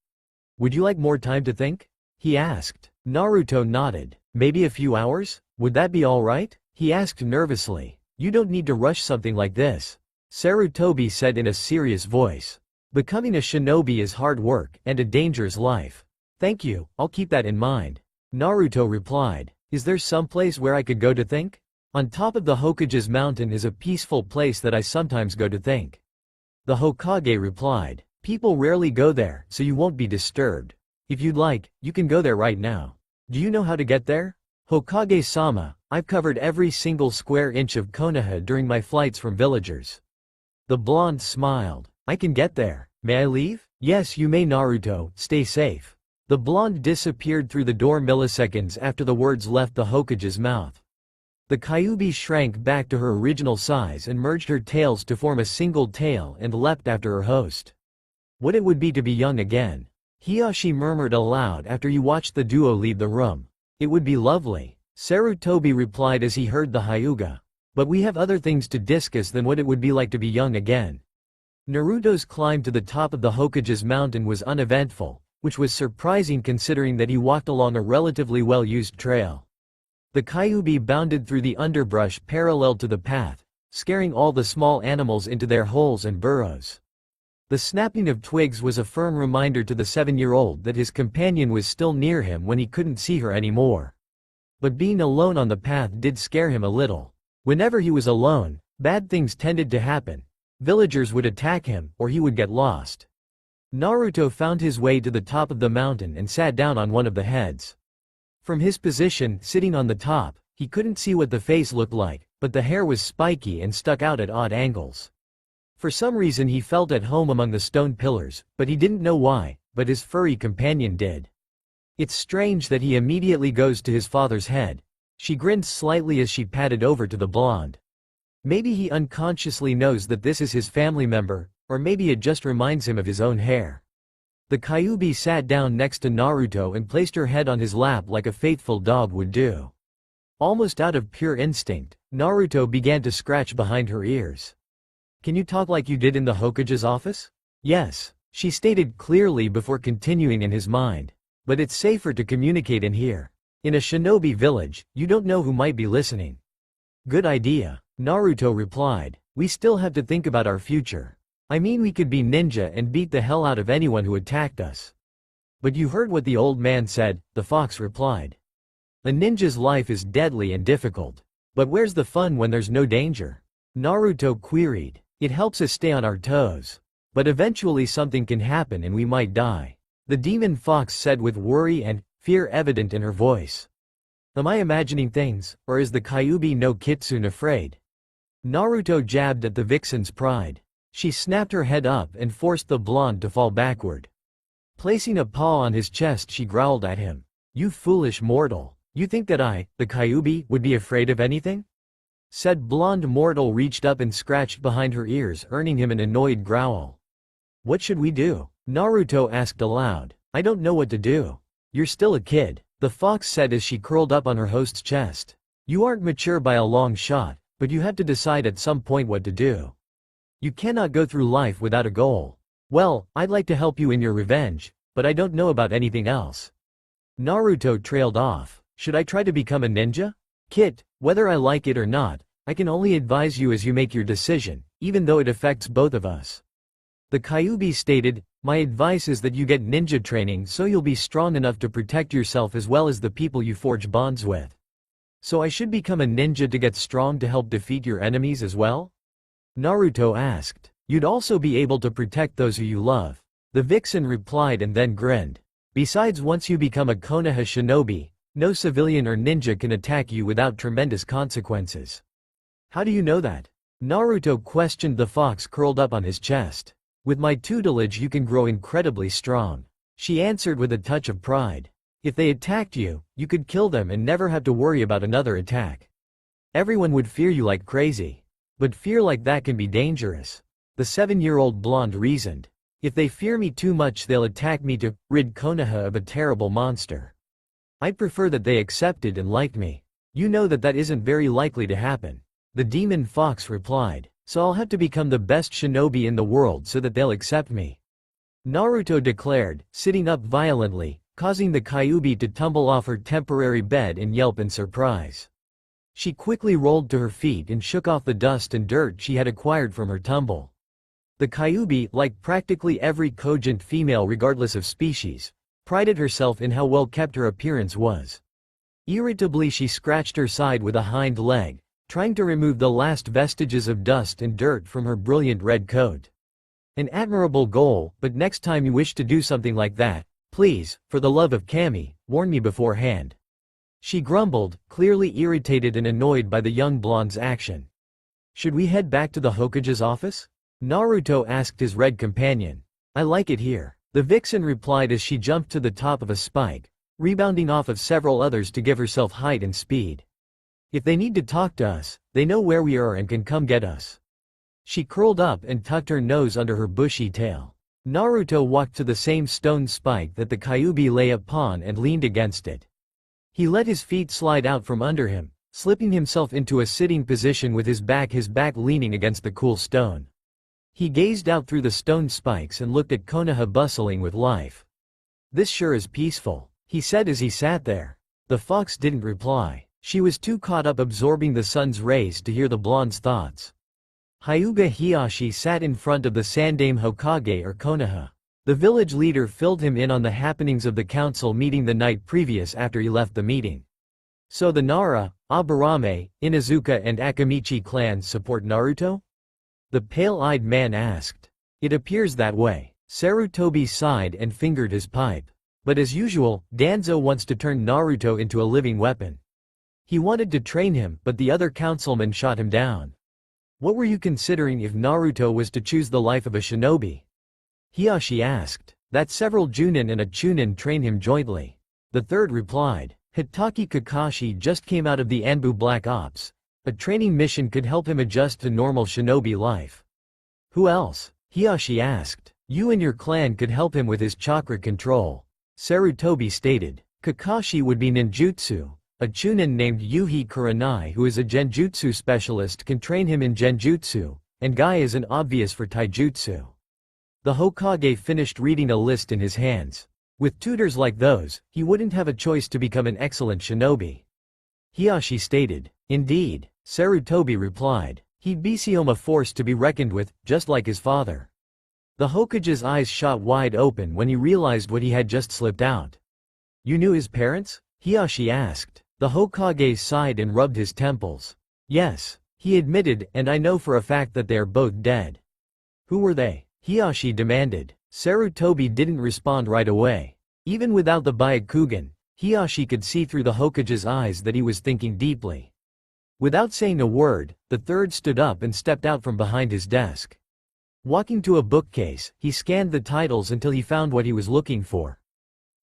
Would you like more time to think? He asked. Naruto nodded. Maybe a few hours? Would that be alright? He asked nervously. You don't need to rush something like this. Sarutobi said in a serious voice. Becoming a shinobi is hard work and a dangerous life. Thank you, I'll keep that in mind. Naruto replied. Is there some place where I could go to think? On top of the Hokage's mountain is a peaceful place that I sometimes go to think. The Hokage replied. People rarely go there, so you won't be disturbed. If you'd like, you can go there right now. Do you know how to get there? Hokage-sama, I've covered every single square inch of Konoha during my flights from villagers. The blonde smiled. I can get there. May I leave? Yes, you may, Naruto, stay safe. The blonde disappeared through the door milliseconds after the words left the Hokage's mouth. The Kyuubi shrank back to her original size and merged her tails to form a single tail and leapt after her host. What it would be to be young again. Hiyashi murmured aloud after you watched the duo leave the room. It would be lovely. Sarutobi replied as he heard the Hyuga. But we have other things to discuss than what it would be like to be young again. Naruto's climb to the top of the Hokage's mountain was uneventful, which was surprising considering that he walked along a relatively well-used trail. The Kyuubi bounded through the underbrush parallel to the path, scaring all the small animals into their holes and burrows. The snapping of twigs was a firm reminder to the 7-year-old that his companion was still near him when he couldn't see her anymore. But being alone on the path did scare him a little. Whenever he was alone, bad things tended to happen. Villagers would attack him, or he would get lost. Naruto found his way to the top of the mountain and sat down on one of the heads. From his position, sitting on the top, he couldn't see what the face looked like, but the hair was spiky and stuck out at odd angles. For some reason he felt at home among the stone pillars, but he didn't know why, but his furry companion did. It's strange that he immediately goes to his father's head. She grinned slightly as she patted over to the blonde. Maybe he unconsciously knows that this is his family member, or maybe it just reminds him of his own hair. The Kyuubi sat down next to Naruto and placed her head on his lap like a faithful dog would do. Almost out of pure instinct, Naruto began to scratch behind her ears. Can you talk like you did in the Hokage's office? Yes, she stated clearly before continuing in his mind. But it's safer to communicate in here. In a shinobi village, you don't know who might be listening. Good idea, Naruto replied. We still have to think about our future. I mean we could be ninja and beat the hell out of anyone who attacked us. But you heard what the old man said, the fox replied. A ninja's life is deadly and difficult. But where's the fun when there's no danger? Naruto queried. It helps us stay on our toes. But eventually something can happen and we might die. The demon fox said with worry and fear evident in her voice. Am I imagining things, or is the Kyuubi no Kitsune afraid? Naruto jabbed at the vixen's pride. She snapped her head up and forced the blonde to fall backward. Placing a paw on his chest she growled at him. You foolish mortal. You think that I, the Kyuubi, would be afraid of anything? Said blonde mortal reached up and scratched behind her ears, earning him an annoyed growl. What should we do? Naruto asked aloud. I don't know what to do. You're still a kid, the fox said as she curled up on her host's chest. You aren't mature by a long shot, but you have to decide at some point what to do. You cannot go through life without a goal. Well, I'd like to help you in your revenge, but I don't know about anything else. Naruto trailed off. Should I try to become a ninja? Kit, whether I like it or not, I can only advise you as you make your decision, even though it affects both of us. The Kyuubi stated, my advice is that you get ninja training so you'll be strong enough to protect yourself as well as the people you forge bonds with. So I should become a ninja to get strong to help defeat your enemies as well? Naruto asked. You'd also be able to protect those who you love. The vixen replied and then grinned. Besides, once you become a Konoha shinobi, no civilian or ninja can attack you without tremendous consequences. How do you know that? Naruto questioned the fox curled up on his chest. With my tutelage you can grow incredibly strong. She answered with a touch of pride. If they attacked you, you could kill them and never have to worry about another attack. Everyone would fear you like crazy. But fear like that can be dangerous. The 7-year-old blonde reasoned. If they fear me too much they'll attack me to rid Konoha of a terrible monster. I'd prefer that they accepted and liked me. You know that isn't very likely to happen. The demon fox replied. So I'll have to become the best shinobi in the world so that they'll accept me. Naruto declared, sitting up violently, causing the Kyuubi to tumble off her temporary bed and yelp in surprise. She quickly rolled to her feet and shook off the dust and dirt she had acquired from her tumble. The Kyuubi, like practically every cogent female regardless of species, prided herself in how well kept her appearance was. Irritably she scratched her side with a hind leg, trying to remove the last vestiges of dust and dirt from her brilliant red coat. An admirable goal, but next time you wish to do something like that, please, for the love of Kami, warn me beforehand. She grumbled, clearly irritated and annoyed by the young blonde's action. Should we head back to the Hokage's office? Naruto asked his red companion. I like it here. The vixen replied as she jumped to the top of a spike, rebounding off of several others to give herself height and speed. If they need to talk to us, they know where we are and can come get us. She curled up and tucked her nose under her bushy tail. Naruto walked to the same stone spike that the Kyuubi lay upon and leaned against it. He let his feet slide out from under him, slipping himself into a sitting position with his back leaning against the cool stone. He gazed out through the stone spikes and looked at Konoha bustling with life. This sure is peaceful, he said as he sat there. The fox didn't reply. She was too caught up absorbing the sun's rays to hear the blonde's thoughts. Hyuga Hiyashi sat in front of the Sandaime Hokage or Konoha. The village leader filled him in on the happenings of the council meeting the night previous after he left the meeting. So the Nara, Aburame, Inuzuka and Akamichi clans support Naruto? The pale-eyed man asked. It appears that way. Sarutobi sighed and fingered his pipe. But as usual, Danzo wants to turn Naruto into a living weapon. He wanted to train him, but the other councilmen shot him down. What were you considering if Naruto was to choose the life of a shinobi? Hiyashi asked. That several Junin and a Chunin train him jointly. The third replied. Hitaki Kakashi just came out of the Anbu Black Ops. A training mission could help him adjust to normal shinobi life. Who else? Hiyashi asked. You and your clan could help him with his chakra control. Sarutobi stated. Kakashi would be ninjutsu. A Chunin named Yuhi Kuranai who is a genjutsu specialist can train him in genjutsu, and Guy is an obvious for taijutsu. The Hokage finished reading a list in his hands. With tutors like those, he wouldn't have a choice to become an excellent shinobi. Hiyashi stated. Indeed, Sarutobi replied. He'd be a force to be reckoned with, just like his father. The Hokage's eyes shot wide open when he realized what he had just slipped out. You knew his parents? Hiyashi asked. The Hokage sighed and rubbed his temples. Yes, he admitted, and I know for a fact that they are both dead. Who were they? Hiyashi demanded. Sarutobi didn't respond right away. Even without the Byakugan, Hiyashi could see through the Hokage's eyes that he was thinking deeply. Without saying a word, the third stood up and stepped out from behind his desk. Walking to a bookcase, he scanned the titles until he found what he was looking for.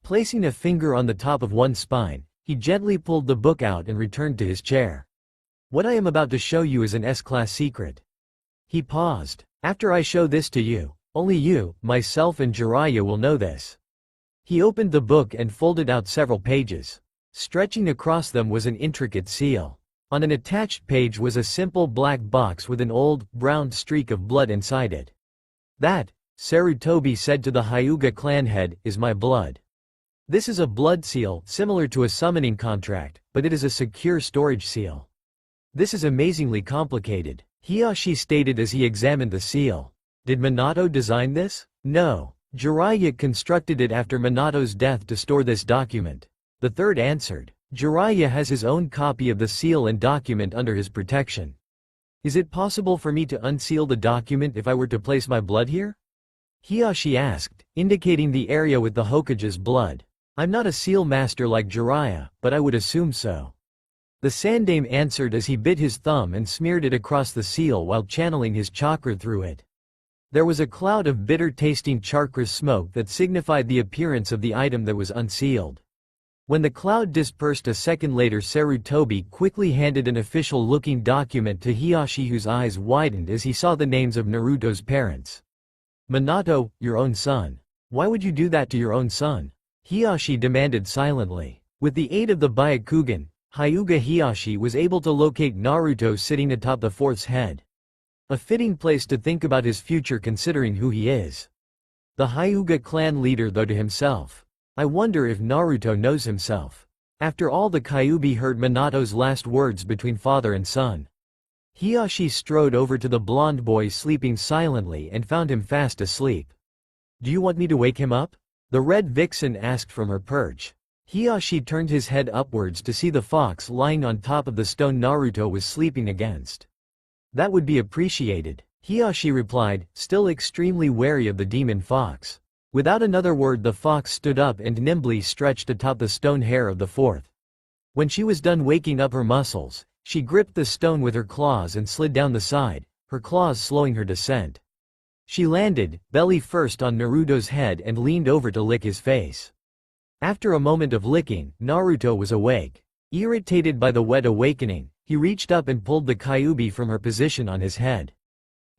Placing a finger on the top of one spine, he gently pulled the book out and returned to his chair. What I am about to show you is an S-class secret. He paused. After I show this to you, only you, myself and Jiraiya will know this. He opened the book and folded out several pages. Stretching across them was an intricate seal. On an attached page was a simple black box with an old, brown streak of blood inside it. That, Sarutobi said to the Hyuga clan head, is my blood. This is a blood seal, similar to a summoning contract, but it is a secure storage seal. This is amazingly complicated, Hiyashi stated as he examined the seal. Did Minato design this? No. Jiraiya constructed it after Minato's death to store this document. The third answered. Jiraiya has his own copy of the seal and document under his protection. Is it possible for me to unseal the document if I were to place my blood here? Hiyashi asked, indicating the area with the Hokage's blood. I'm not a seal master like Jiraiya, but I would assume so. The Sandaime answered as he bit his thumb and smeared it across the seal while channeling his chakra through it. There was a cloud of bitter-tasting chakra smoke that signified the appearance of the item that was unsealed. When the cloud dispersed a second later, Sarutobi quickly handed an official-looking document to Hiyashi, whose eyes widened as he saw the names of Naruto's parents. Minato, your own son. Why would you do that to your own son? Hiyashi demanded silently. With the aid of the Byakugan, Hyuga Hiyashi was able to locate Naruto sitting atop the fourth's head. A fitting place to think about his future considering who he is. The Hyuga clan leader, though, to himself. I wonder if Naruto knows himself. After all, the Kyuubi heard Minato's last words between father and son. Hiyashi strode over to the blonde boy sleeping silently and found him fast asleep. Do you want me to wake him up? The red vixen asked from her perch. Hiyashi turned his head upwards to see the fox lying on top of the stone Naruto was sleeping against. That would be appreciated, Hiyashi replied, still extremely wary of the demon fox. Without another word, the fox stood up and nimbly stretched atop the stone hair of the fourth. When she was done waking up her muscles, she gripped the stone with her claws and slid down the side, her claws slowing her descent. She landed, belly first, on Naruto's head and leaned over to lick his face. After a moment of licking, Naruto was awake. Irritated by the wet awakening, he reached up and pulled the Kyuubi from her position on his head.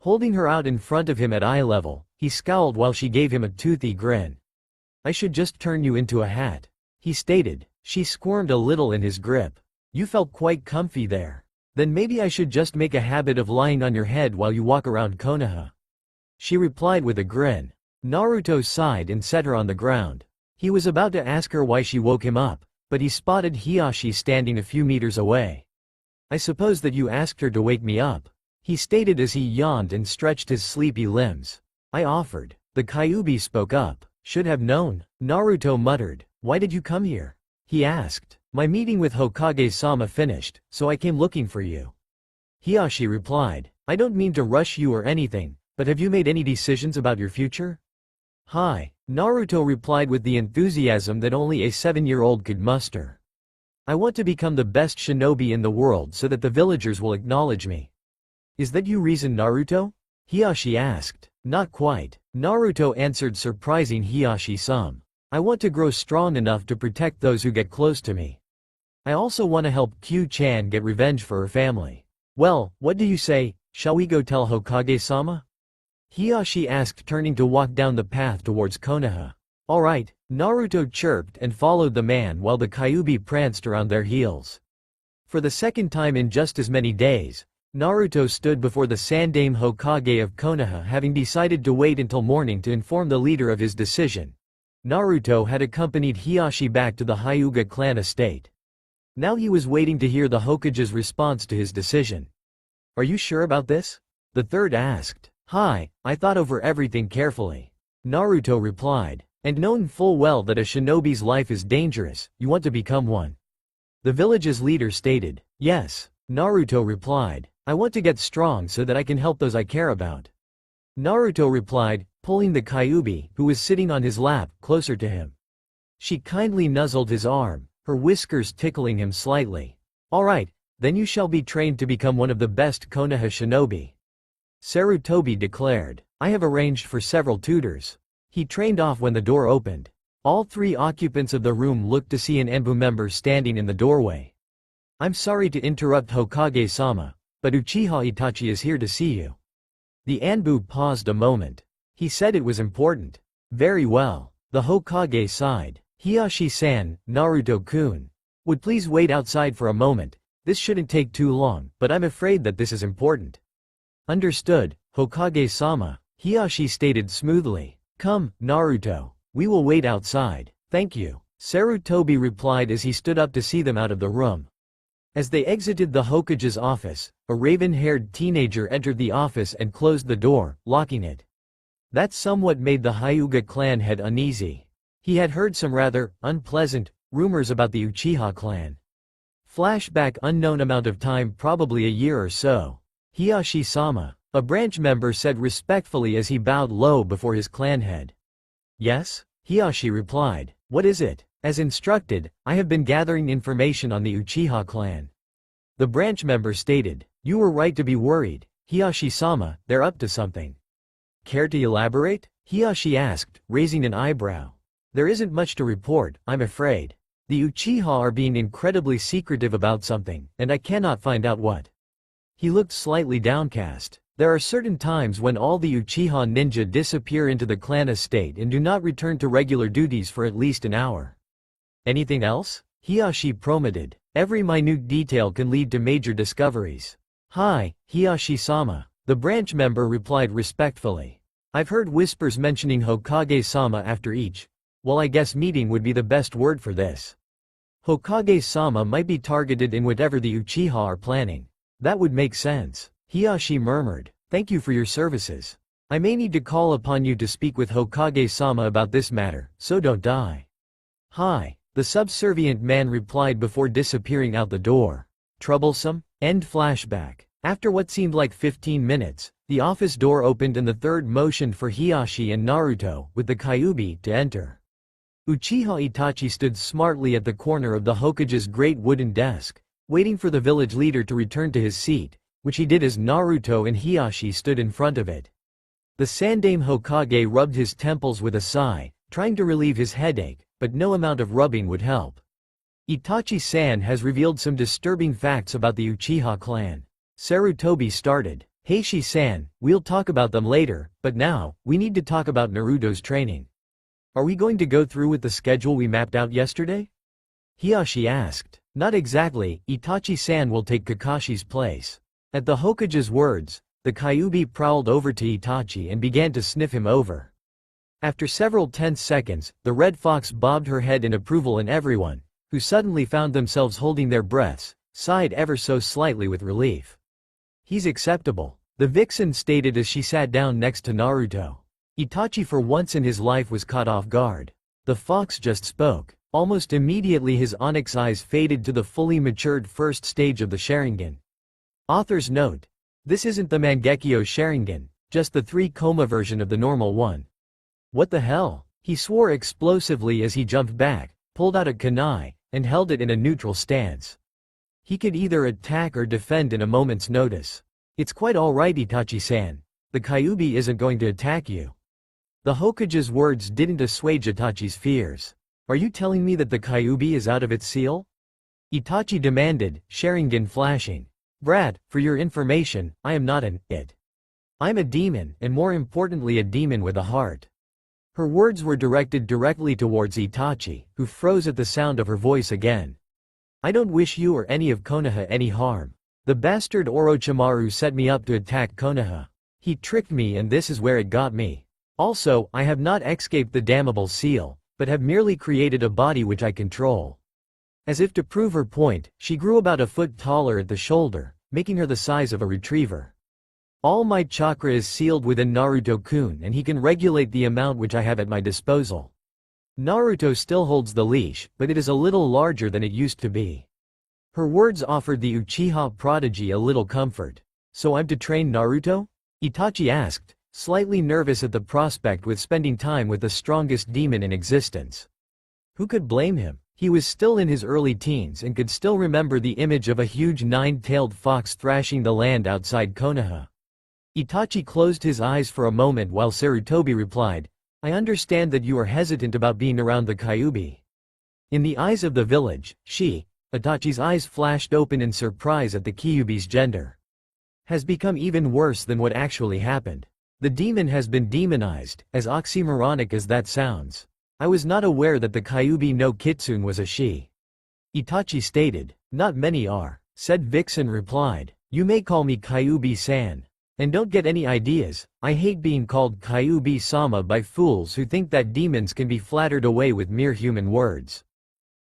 Holding her out in front of him at eye level, he scowled while she gave him a toothy grin. I should just turn you into a hat, he stated. She squirmed a little in his grip. You felt quite comfy there. Then maybe I should just make a habit of lying on your head while you walk around Konoha. She replied with a grin. Naruto sighed and set her on the ground. He was about to ask her why she woke him up, but he spotted Hiyashi standing a few meters away. I suppose that you asked her to wake me up, he stated as he yawned and stretched his sleepy limbs. I offered. The Kyuubi spoke up. Should have known, Naruto muttered. Why did you come here? He asked. My meeting with Hokage-sama finished, so I came looking for you. Hiyashi replied. I don't mean to rush you or anything, but have you made any decisions about your future? Hi, Naruto replied with the enthusiasm that only a 7-year-old could muster. I want to become the best shinobi in the world so that the villagers will acknowledge me. Is that you reason, Naruto? Hiyashi asked. Not quite, Naruto answered, surprising Hiyashi some. I want to grow strong enough to protect those who get close to me. I also want to help Q-chan get revenge for her family. Well, what do you say, shall we go tell Hokage-sama? Hiyashi asked, turning to walk down the path towards Konoha. Alright, Naruto chirped and followed the man while the Kyuubi pranced around their heels. For the second time in just as many days, Naruto stood before the Sandaime Hokage of Konoha, having decided to wait until morning to inform the leader of his decision. Naruto had accompanied Hiyashi back to the Hyuga clan estate. Now he was waiting to hear the Hokage's response to his decision. Are you sure about this? The third asked. Hi, I thought over everything carefully. Naruto replied. And knowing full well that a shinobi's life is dangerous, you want to become one. The village's leader stated. Yes, Naruto replied. I want to get strong so that I can help those I care about. Naruto replied, pulling the Kyuubi, who was sitting on his lap, closer to him. She kindly nuzzled his arm, her whiskers tickling him slightly. Alright, then you shall be trained to become one of the best Konoha shinobi. Sarutobi declared. I have arranged for several tutors. He trained off when the door opened. All 3 occupants of the room looked to see an Anbu member standing in the doorway. I'm sorry to interrupt, Hokage-sama, but Uchiha Itachi is here to see you. The Anbu paused a moment. He said it was important. Very well. The Hokage sighed. Hiyashi-san, Naruto-kun. Would please wait outside for a moment. This shouldn't take too long, but I'm afraid that this is important. Understood, Hokage-sama, Hiyashi stated smoothly. Come, Naruto. We will wait outside. Thank you, Sarutobi replied as he stood up to see them out of the room. As they exited the Hokage's office, a raven-haired teenager entered the office and closed the door, locking it. That somewhat made the Hyuga clan head uneasy. He had heard some rather unpleasant rumors about the Uchiha clan. Flashback, unknown amount of time, probably a year or so. Hiyashi-sama, A branch member said respectfully as he bowed low before his clan head. Yes? Hiyashi replied. What is it? As instructed, I have been gathering information on the Uchiha clan. The branch member stated. You were right to be worried, Hiyashi-sama, they're up to something. Care to elaborate? Hiyashi asked, raising an eyebrow. There isn't much to report, I'm afraid. The Uchiha are being incredibly secretive about something, and I cannot find out what. He looked slightly downcast. There are certain times when all the Uchiha ninja disappear into the clan estate and do not return to regular duties for at least an hour. Anything else? Hiyashi prompted. Every minute detail can lead to major discoveries. Hi, Hiyashi-sama. The branch member replied respectfully. I've heard whispers mentioning Hokage-sama after each. Well, I guess meeting would be the best word for this. Hokage-sama might be targeted in whatever the Uchiha are planning. That would make sense. Hiyashi murmured. Thank you for your services. I may need to call upon you to speak with Hokage-sama about this matter, so don't die. Hi, the subservient man replied before disappearing out the door. Troublesome? End flashback. After what seemed like 15 minutes, the office door opened and the third motioned for Hiyashi and Naruto, with the Kyuubi, to enter. Uchiha Itachi stood smartly at the corner of the Hokage's great wooden desk, waiting for the village leader to return to his seat, which he did as Naruto and Hiyashi stood in front of it. The Sandaime Hokage rubbed his temples with a sigh, trying to relieve his headache, but no amount of rubbing would help. Itachi-san has revealed some disturbing facts about the Uchiha clan. Sarutobi started. Heishi-san, we'll talk about them later, but now, we need to talk about Naruto's training. Are we going to go through with the schedule we mapped out yesterday? Hiyashi asked. Not exactly, Itachi-san will take Kakashi's place. At the Hokage's words, the Kyuubi prowled over to Itachi and began to sniff him over. After several tense seconds, the red fox bobbed her head in approval and everyone, who suddenly found themselves holding their breaths, sighed ever so slightly with relief. He's acceptable, the vixen stated as she sat down next to Naruto. Itachi for once in his life was caught off guard. The fox just spoke. Almost immediately his onyx eyes faded to the fully matured first stage of the Sharingan. Author's note. This isn't the Mangekyo Sharingan, just the 3-koma version of the normal one. What the hell? He swore explosively as he jumped back, pulled out a kunai, and held it in a neutral stance. He could either attack or defend in a moment's notice. It's quite alright, Itachi-san. The Kyuubi isn't going to attack you. The Hokage's words didn't assuage Itachi's fears. Are you telling me that the Kyuubi is out of its seal? Itachi demanded, Sharingan flashing. Brat, for your information, I am not an it. I'm a demon, and more importantly a demon with a heart. Her words were directed directly towards Itachi, who froze at the sound of her voice again. I don't wish you or any of Konoha any harm. The bastard Orochimaru set me up to attack Konoha. He tricked me and this is where it got me. Also, I have not escaped the damnable seal, but have merely created a body which I control. As if to prove her point, she grew about a foot taller at the shoulder, making her the size of a retriever. All my chakra is sealed within Naruto-kun and he can regulate the amount which I have at my disposal. Naruto still holds the leash, but it is a little larger than it used to be. Her words offered the Uchiha prodigy a little comfort. So I'm to train Naruto? Itachi asked, slightly nervous at the prospect with spending time with the strongest demon in existence. Who could blame him? He was still in his early teens and could still remember the image of a huge 9-tailed fox thrashing the land outside Konoha. Itachi closed his eyes for a moment while Sarutobi replied, I understand that you are hesitant about being around the Kyuubi. In the eyes of the village, Itachi's eyes flashed open in surprise at the Kyuubi's gender. Has become even worse than what actually happened. The demon has been demonized, as oxymoronic as that sounds. I was not aware that the Kyuubi no Kitsune was a she. Itachi stated. Not many are, said Vixen replied. You may call me Kyuubi-san. And don't get any ideas, I hate being called Kyuubi-sama by fools who think that demons can be flattered away with mere human words.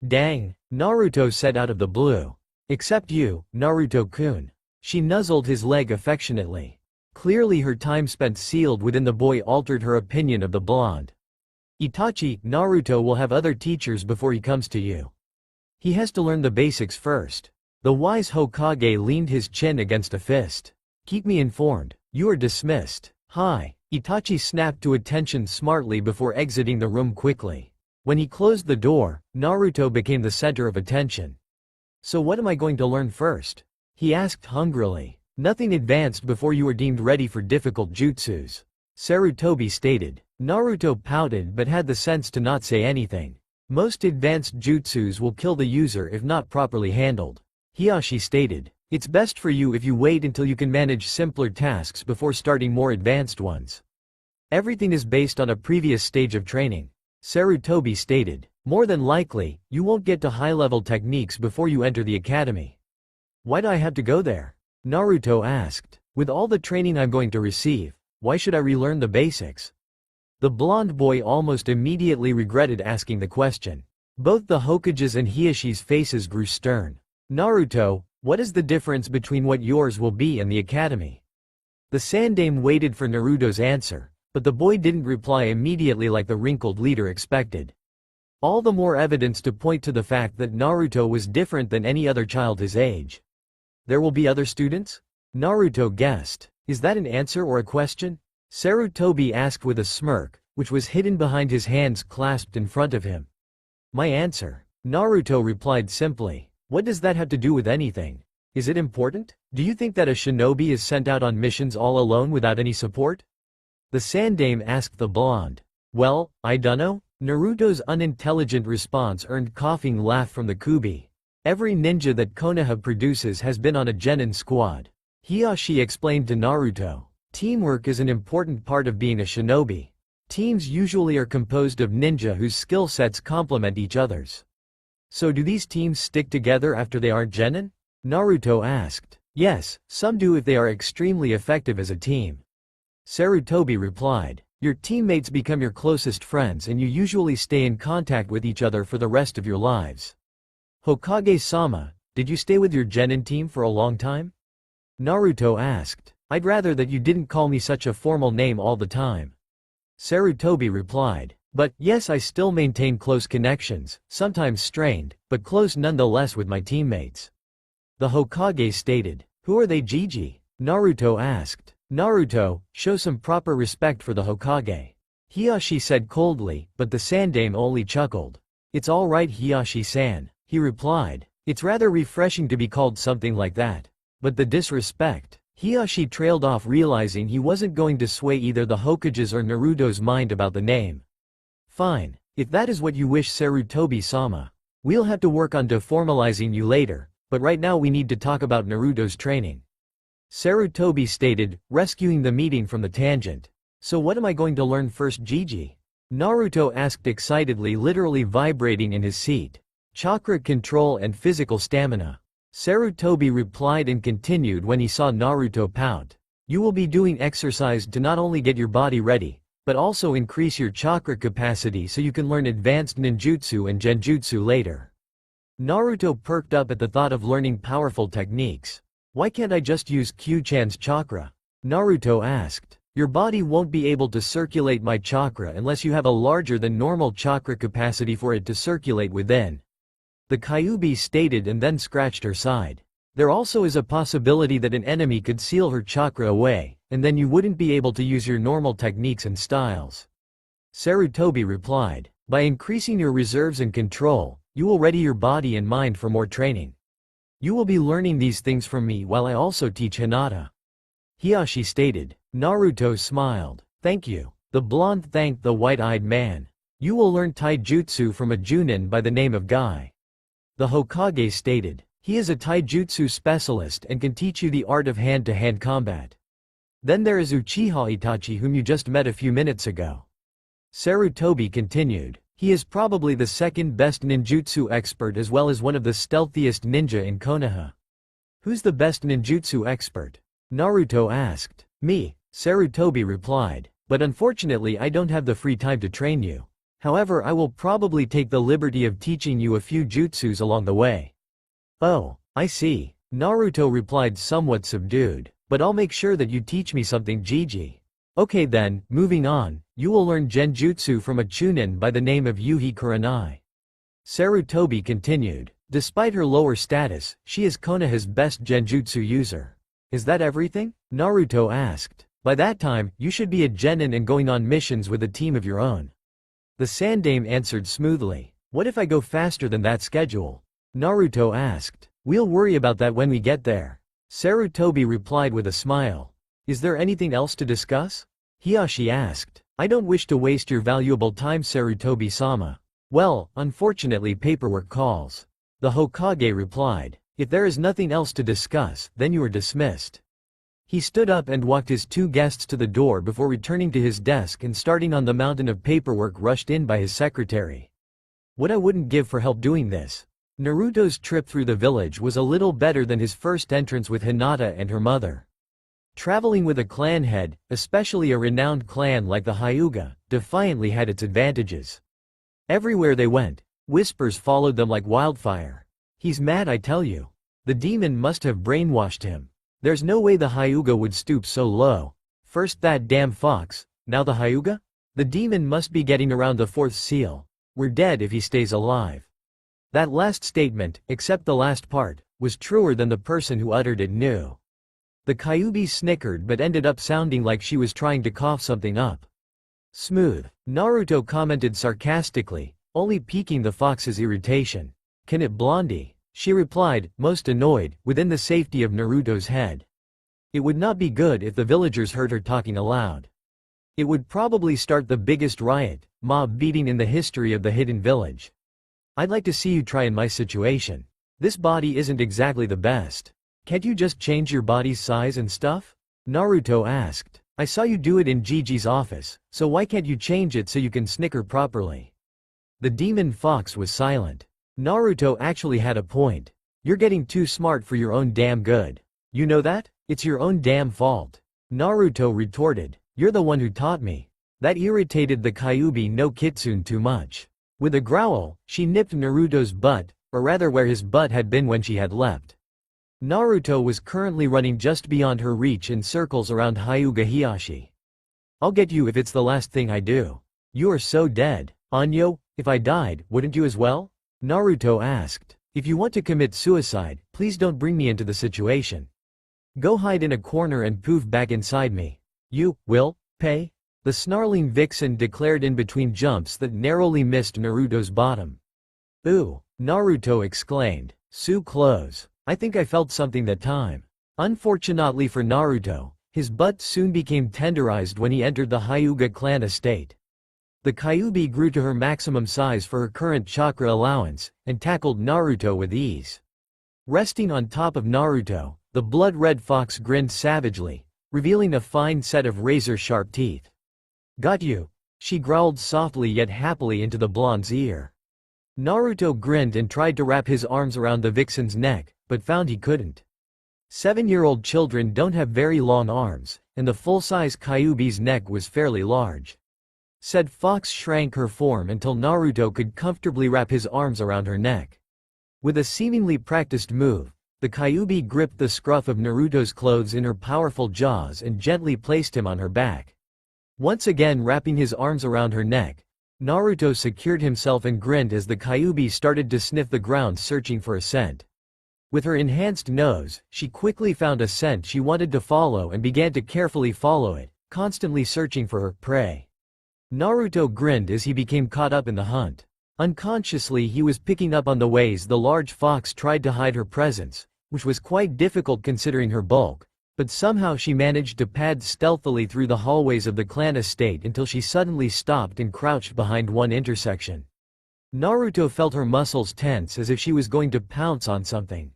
Dang, Naruto said out of the blue. Except you, Naruto-kun. She nuzzled his leg affectionately. Clearly her time spent sealed within the boy altered her opinion of the blonde. Itachi, Naruto will have other teachers before he comes to you. He has to learn the basics first. The wise Hokage leaned his chin against a fist. Keep me informed. You are dismissed. Hi. Itachi snapped to attention smartly before exiting the room quickly. When he closed the door, Naruto became the center of attention. So what am I going to learn first? He asked hungrily. Nothing advanced before you are deemed ready for difficult jutsus. Sarutobi stated. Naruto pouted but had the sense to not say anything. Most advanced jutsus will kill the user if not properly handled. Hiyashi stated. It's best for you if you wait until you can manage simpler tasks before starting more advanced ones. Everything is based on a previous stage of training. Sarutobi stated. More than likely, you won't get to high-level techniques before you enter the academy. Why do I have to go there? Naruto asked. With all the training I'm going to receive, why should I relearn the basics? The blonde boy almost immediately regretted asking the question. Both the Hokage's and Hiyashi's faces grew stern. Naruto, what is the difference between what yours will be and the academy? The Sandaime waited for Naruto's answer, but the boy didn't reply immediately like the wrinkled leader expected. All the more evidence to point to the fact that Naruto was different than any other child his age. There will be other students? Naruto guessed. Is that an answer or a question? Sarutobi asked with a smirk, which was hidden behind his hands clasped in front of him. My answer. Naruto replied simply. What does that have to do with anything? Is it important? Do you think that a shinobi is sent out on missions all alone without any support? The Sandaime asked the blonde. Well, I dunno. Naruto's unintelligent response earned coughing laugh from the Kubi. Every ninja that Konoha produces has been on a genin squad. Hiyashi explained to Naruto. Teamwork is an important part of being a shinobi. Teams usually are composed of ninja whose skill sets complement each other's. So do these teams stick together after they aren't genin? Naruto asked. Yes, some do if they are extremely effective as a team. Sarutobi replied. Your teammates become your closest friends and you usually stay in contact with each other for the rest of your lives. Hokage-sama, did you stay with your genin team for a long time? Naruto asked. I'd rather that you didn't call me such a formal name all the time. Sarutobi replied. But, yes, I still maintain close connections, sometimes strained, but close nonetheless with my teammates. The Hokage stated. Who are they, Gigi? Naruto asked. Naruto, show some proper respect for the Hokage. Hiyashi said coldly, but the Sandaime only chuckled. It's all right, Hiyashi-san, he replied. It's rather refreshing to be called something like that. But the disrespect. Hiyashi trailed off, realizing he wasn't going to sway either the Hokage's or Naruto's mind about the name. Fine, if that is what you wish, Sarutobi-sama. We'll have to work on deformalizing you later, but right now we need to talk about Naruto's training. Sarutobi stated, rescuing the meeting from the tangent. So what am I going to learn first, Gigi? Naruto asked excitedly, literally vibrating in his seat. Chakra control and physical stamina. Sarutobi replied and continued when he saw Naruto pout. You will be doing exercise to not only get your body ready, but also increase your chakra capacity so you can learn advanced ninjutsu and genjutsu later. Naruto perked up at the thought of learning powerful techniques. Why can't I just use Q-chan's chakra? Naruto asked. Your body won't be able to circulate my chakra unless you have a larger than normal chakra capacity for it to circulate within. The Kyuubi stated and then scratched her side. There also is a possibility that an enemy could seal her chakra away, and then you wouldn't be able to use your normal techniques and styles. Sarutobi replied. By increasing your reserves and control, you will ready your body and mind for more training. You will be learning these things from me while I also teach Hinata. Hiyashi stated. Naruto smiled. Thank you. The blonde thanked the white-eyed man. You will learn taijutsu from a Chunin by the name of Guy. The Hokage stated. He is a taijutsu specialist and can teach you the art of hand-to-hand combat. Then there is Uchiha Itachi, whom you just met a few minutes ago. Sarutobi continued. He is probably the second best ninjutsu expert as well as one of the stealthiest ninja in Konoha. Who's the best ninjutsu expert? Naruto asked. Me, Sarutobi replied. But unfortunately I don't have the free time to train you. However, I will probably take the liberty of teaching you a few jutsus along the way. Oh, I see. Naruto replied somewhat subdued. But I'll make sure that you teach me something, Gigi. Okay then, moving on, you will learn genjutsu from a Chunin by the name of Yuhi Kurenai. Sarutobi continued. Despite her lower status, she is Konoha's best genjutsu user. Is that everything? Naruto asked. By that time, you should be a genin and going on missions with a team of your own. The Sandaime answered smoothly. What if I go faster than that schedule? Naruto asked. We'll worry about that when we get there. Sarutobi replied with a smile. Is there anything else to discuss? Hiashi asked. I don't wish to waste your valuable time, Sarutobi-sama. Well, unfortunately paperwork calls. The Hokage replied. If there is nothing else to discuss, then you are dismissed. He stood up and walked his two guests to the door before returning to his desk and starting on the mountain of paperwork rushed in by his secretary. What I wouldn't give for help doing this. Naruto's trip through the village was a little better than his first entrance with Hinata and her mother. Traveling with a clan head, especially a renowned clan like the Hyuga, defiantly had its advantages. Everywhere they went, whispers followed them like wildfire. He's mad, I tell you. The demon must have brainwashed him. There's no way the Hyuga would stoop so low. First that damn fox, now the Hyuga? The demon must be getting around the fourth seal. We're dead if he stays alive. That last statement, except the last part, was truer than the person who uttered it knew. The Kyuubi snickered but ended up sounding like she was trying to cough something up. Smooth, Naruto commented sarcastically, only piquing the fox's irritation. Can it, Blondie? She replied, most annoyed, within the safety of Naruto's head. It would not be good if the villagers heard her talking aloud. It would probably start the biggest riot, mob beating in the history of the hidden village. I'd like to see you try in my situation. This body isn't exactly the best. Can't you just change your body's size and stuff? Naruto asked. I saw you do it in Gigi's office, so why can't you change it so you can snicker properly? The demon fox was silent. Naruto actually had a point. You're getting too smart for your own damn good. You know that? It's your own damn fault. Naruto retorted. You're the one who taught me. That irritated the Kyuubi no Kitsune too much. With a growl, she nipped Naruto's butt, or rather where his butt had been when she had leapt. Naruto was currently running just beyond her reach in circles around Hyuga Hiashi. I'll get you if it's the last thing I do. You are so dead. Anyo, if I died, wouldn't you as well? Naruto asked. If you want to commit suicide, please don't bring me into the situation. Go hide in a corner and poof back inside me. You will pay? The snarling vixen declared in between jumps that narrowly missed Naruto's bottom. Ooh, Naruto exclaimed. Sue close. I think I felt something that time. Unfortunately for Naruto, his butt soon became tenderized when he entered the Hyuga clan estate. The Kyuubi grew to her maximum size for her current chakra allowance, and tackled Naruto with ease. Resting on top of Naruto, the blood-red fox grinned savagely, revealing a fine set of razor-sharp teeth. Got you, she growled softly yet happily into the blonde's ear. Naruto grinned and tried to wrap his arms around the vixen's neck, but found he couldn't. 7-year-old children don't have very long arms, and the full-size Kyuubi's neck was fairly large. Said fox shrank her form until Naruto could comfortably wrap his arms around her neck. With a seemingly practiced move, the Kyuubi gripped the scruff of Naruto's clothes in her powerful jaws and gently placed him on her back. Once again wrapping his arms around her neck, Naruto secured himself and grinned as the Kyuubi started to sniff the ground searching for a scent. With her enhanced nose, she quickly found a scent she wanted to follow and began to carefully follow it, constantly searching for her prey. Naruto grinned as he became caught up in the hunt. Unconsciously he was picking up on the ways the large fox tried to hide her presence, which was quite difficult considering her bulk, but somehow she managed to pad stealthily through the hallways of the clan estate until she suddenly stopped and crouched behind one intersection. Naruto felt her muscles tense as if she was going to pounce on something.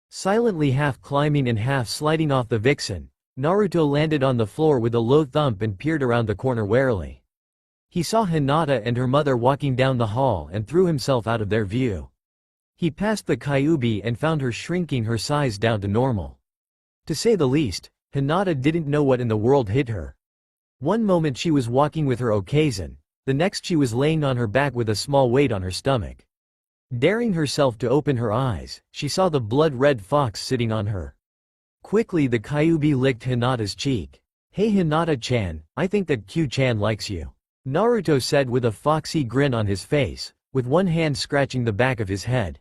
Silently half climbing and half sliding off the vixen, Naruto landed on the floor with a low thump and peered around the corner warily. He saw Hinata and her mother walking down the hall and threw himself out of their view. He passed the Kyuubi and found her shrinking her size down to normal. To say the least, Hinata didn't know what in the world hit her. One moment she was walking with her Okazen, the next she was laying on her back with a small weight on her stomach. Daring herself to open her eyes, she saw the blood-red fox sitting on her. Quickly the Kyuubi licked Hinata's cheek. Hey Hinata-chan, I think that Q-chan likes you. Naruto said with a foxy grin on his face, with one hand scratching the back of his head.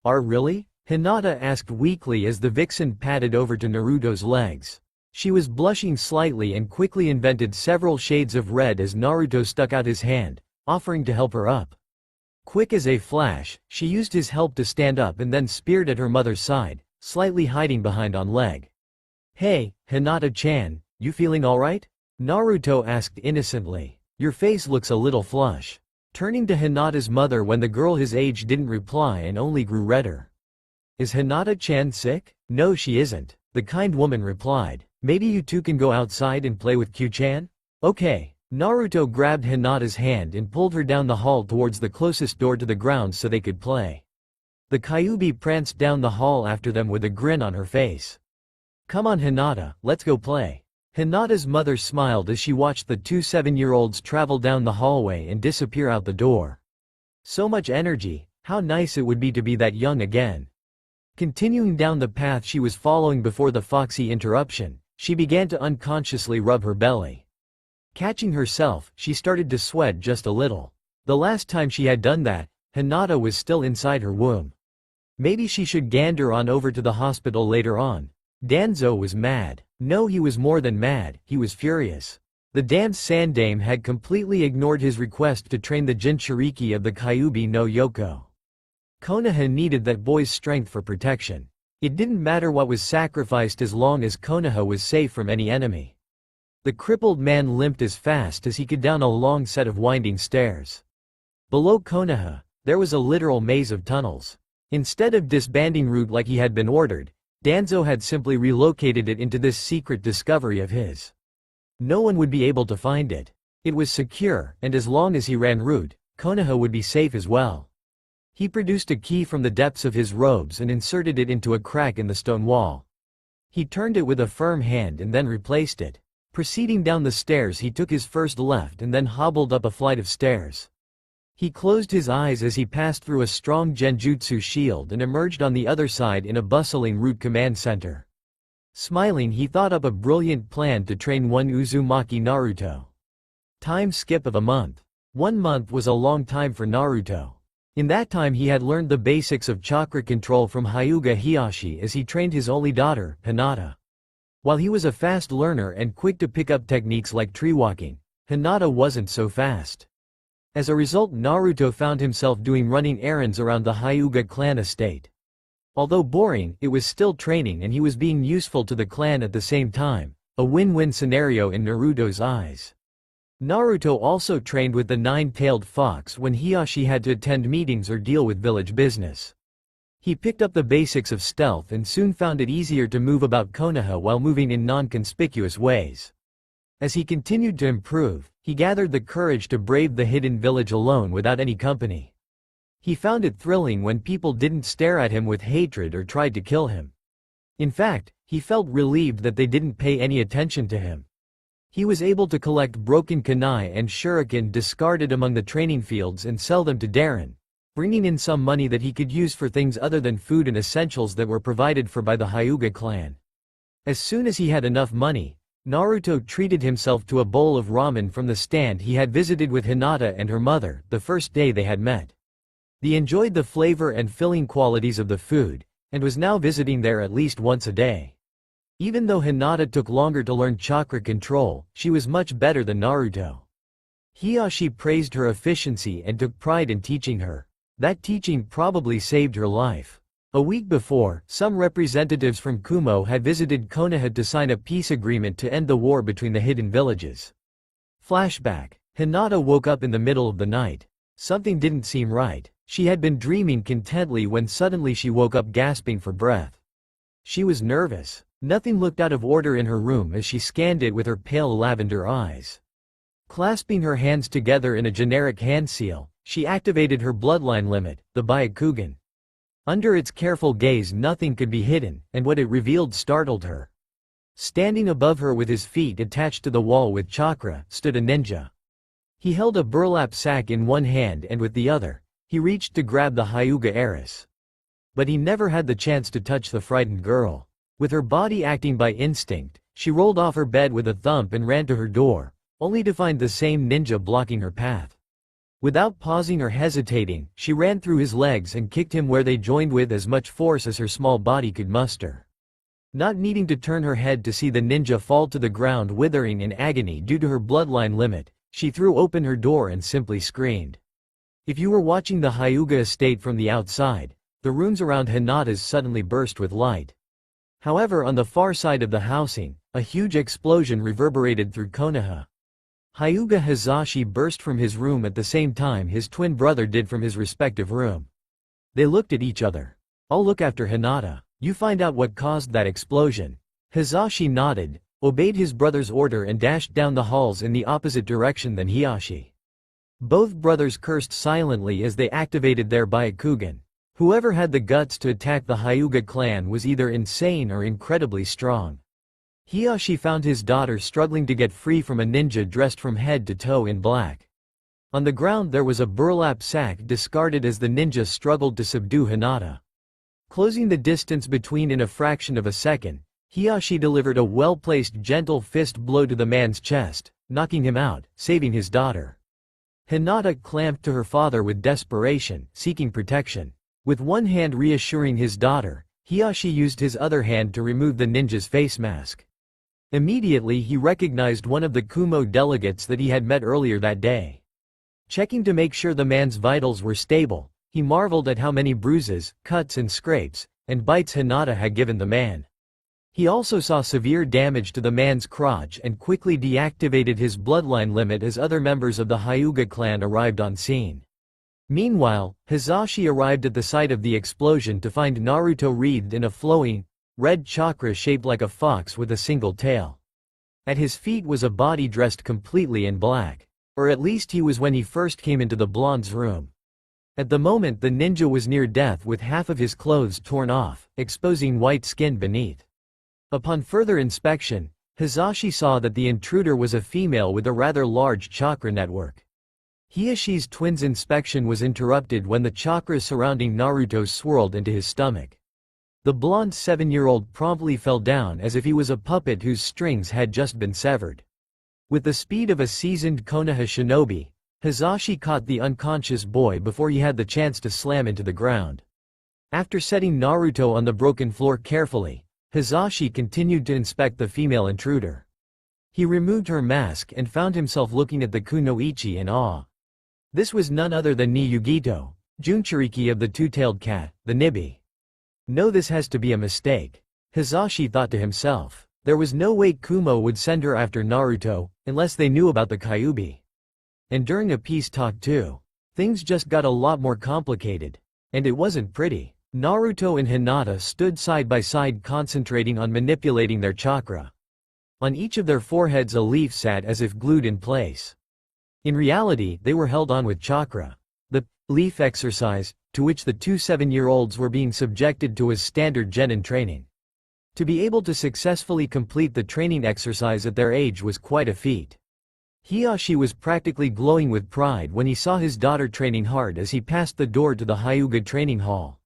Really? Hinata asked weakly as the vixen padded over to Naruto's legs. She was blushing slightly and quickly invented several shades of red as Naruto stuck out his hand, offering to help her up. Quick as a flash, she used his help to stand up and then speared at her mother's side, slightly hiding behind on leg. "Hey, Hinata-chan, you feeling alright?" Naruto asked innocently. "Your face looks a little flush." Turning to Hinata's mother when the girl his age didn't reply and only grew redder. "Is Hinata-chan sick?" "No, she isn't," the kind woman replied. "Maybe you two can go outside and play with Q-chan?" "Okay." Naruto grabbed Hinata's hand and pulled her down the hall towards the closest door to the grounds so they could play. The Kyuubi pranced down the hall after them with a grin on her face. "Come on Hinata, let's go play." Hinata's mother smiled as she watched the two 7-year-olds travel down the hallway and disappear out the door. So much energy, how nice it would be to be that young again. Continuing down the path she was following before the foxy interruption, she began to unconsciously rub her belly. Catching herself, she started to sweat just a little. The last time she had done that, Hinata was still inside her womb. Maybe she should gander on over to the hospital later on. Danzo was mad. No, he was more than mad, he was furious. The dance Sandame had completely ignored his request to train the Jinchuriki of the Kyuubi no Yoko. Konoha needed that boy's strength for protection. It didn't matter what was sacrificed as long as Konoha was safe from any enemy. The crippled man limped as fast as he could down a long set of winding stairs. Below Konoha, there was a literal maze of tunnels. Instead of disbanding route like he had been ordered, Danzo had simply relocated it into this secret discovery of his. No one would be able to find it. It was secure, and as long as he ran route, Konoha would be safe as well. He produced a key from the depths of his robes and inserted it into a crack in the stone wall. He turned it with a firm hand and then replaced it. Proceeding down the stairs, he took his first left and then hobbled up a flight of stairs. He closed his eyes as he passed through a strong genjutsu shield and emerged on the other side in a bustling root command center. Smiling, he thought up a brilliant plan to train one Uzumaki Naruto. Time skip of a month. 1 month was a long time for Naruto. In that time he had learned the basics of chakra control from Hyuga Hiyashi as he trained his only daughter, Hinata. While he was a fast learner and quick to pick up techniques like tree walking, Hinata wasn't so fast. As a result, Naruto found himself doing running errands around the Hyuga clan estate. Although boring, it was still training and he was being useful to the clan at the same time, a win-win scenario in Naruto's eyes. Naruto also trained with the 9-tailed fox when Hiyashi had to attend meetings or deal with village business. He picked up the basics of stealth and soon found it easier to move about Konoha while moving in non-conspicuous ways. As he continued to improve, he gathered the courage to brave the hidden village alone without any company. He found it thrilling when people didn't stare at him with hatred or tried to kill him. In fact, he felt relieved that they didn't pay any attention to him. He was able to collect broken kunai and shuriken discarded among the training fields and sell them to Darren, bringing in some money that he could use for things other than food and essentials that were provided for by the Hyuga clan. As soon as he had enough money, Naruto treated himself to a bowl of ramen from the stand he had visited with Hinata and her mother the first day they had met. He enjoyed the flavor and filling qualities of the food, and was now visiting there at least once a day. Even though Hinata took longer to learn chakra control, she was much better than Naruto. Hiyashi praised her efficiency and took pride in teaching her. That teaching probably saved her life. A week before, some representatives from Kumo had visited Konoha to sign a peace agreement to end the war between the hidden villages. Flashback. Hinata woke up in the middle of the night. Something didn't seem right. She had been dreaming contentedly when suddenly she woke up gasping for breath. She was nervous. Nothing looked out of order in her room as she scanned it with her pale lavender eyes. Clasping her hands together in a generic hand seal, she activated her bloodline limit, the Byakugan. Under its careful gaze nothing could be hidden, and what it revealed startled her. Standing above her with his feet attached to the wall with chakra, stood a ninja. He held a burlap sack in one hand and with the other, he reached to grab the Hyuga heiress. But he never had the chance to touch the frightened girl. With her body acting by instinct, she rolled off her bed with a thump and ran to her door, only to find the same ninja blocking her path. Without pausing or hesitating, she ran through his legs and kicked him where they joined with as much force as her small body could muster. Not needing to turn her head to see the ninja fall to the ground withering in agony due to her bloodline limit, she threw open her door and simply screamed. If you were watching the Hyuga estate from the outside, the rooms around Hinata's suddenly burst with light. However, on the far side of the housing, a huge explosion reverberated through Konoha. Hyuga Hizashi burst from his room at the same time his twin brother did from his respective room. They looked at each other. I'll look after Hinata. You find out what caused that explosion. Hizashi nodded, obeyed his brother's order and dashed down the halls in the opposite direction than Hiyashi. Both brothers cursed silently as they activated their Byakugan. Whoever had the guts to attack the Hyuga clan was either insane or incredibly strong. Hiyashi found his daughter struggling to get free from a ninja dressed from head to toe in black. On the ground there was a burlap sack discarded as the ninja struggled to subdue Hinata. Closing the distance between in a fraction of a second, Hiyashi delivered a well-placed gentle fist blow to the man's chest, knocking him out, saving his daughter. Hinata clamped to her father with desperation, seeking protection. With one hand reassuring his daughter, Hiyashi used his other hand to remove the ninja's face mask. Immediately he recognized one of the Kumo delegates that he had met earlier that day. Checking to make sure the man's vitals were stable, he marveled at how many bruises, cuts and scrapes, and bites Hinata had given the man. He also saw severe damage to the man's crotch and quickly deactivated his bloodline limit as other members of the Hyuga clan arrived on scene. Meanwhile, Hizashi arrived at the site of the explosion to find Naruto wreathed in a flowing, red chakra shaped like a fox with a single tail. At his feet was a body dressed completely in black. Or at least he was when he first came into the blonde's room. At the moment the ninja was near death with half of his clothes torn off, exposing white skin beneath. Upon further inspection, Hizashi saw that the intruder was a female with a rather large chakra network. Hiyashi's twin's inspection was interrupted when the chakras surrounding Naruto swirled into his stomach. The blonde 7-year-old promptly fell down as if he was a puppet whose strings had just been severed. With the speed of a seasoned Konoha shinobi, Hizashi caught the unconscious boy before he had the chance to slam into the ground. After setting Naruto on the broken floor carefully, Hizashi continued to inspect the female intruder. He removed her mask and found himself looking at the kunoichi in awe. This was none other than Niyugito, Junchuriki of the two-tailed cat, the Nibi. No, this has to be a mistake. Hizashi thought to himself. There was no way Kumo would send her after Naruto, unless they knew about the Kyuubi. And during a peace talk too. Things just got a lot more complicated. And it wasn't pretty. Naruto and Hinata stood side by side concentrating on manipulating their chakra. On each of their foreheads a leaf sat as if glued in place. In reality, they were held on with chakra. The leaf exercise, to which the two 7-year-olds were being subjected to as standard genin training. To be able to successfully complete the training exercise at their age was quite a feat. Hiyashi was practically glowing with pride when he saw his daughter training hard as he passed the door to the Hyuga training hall.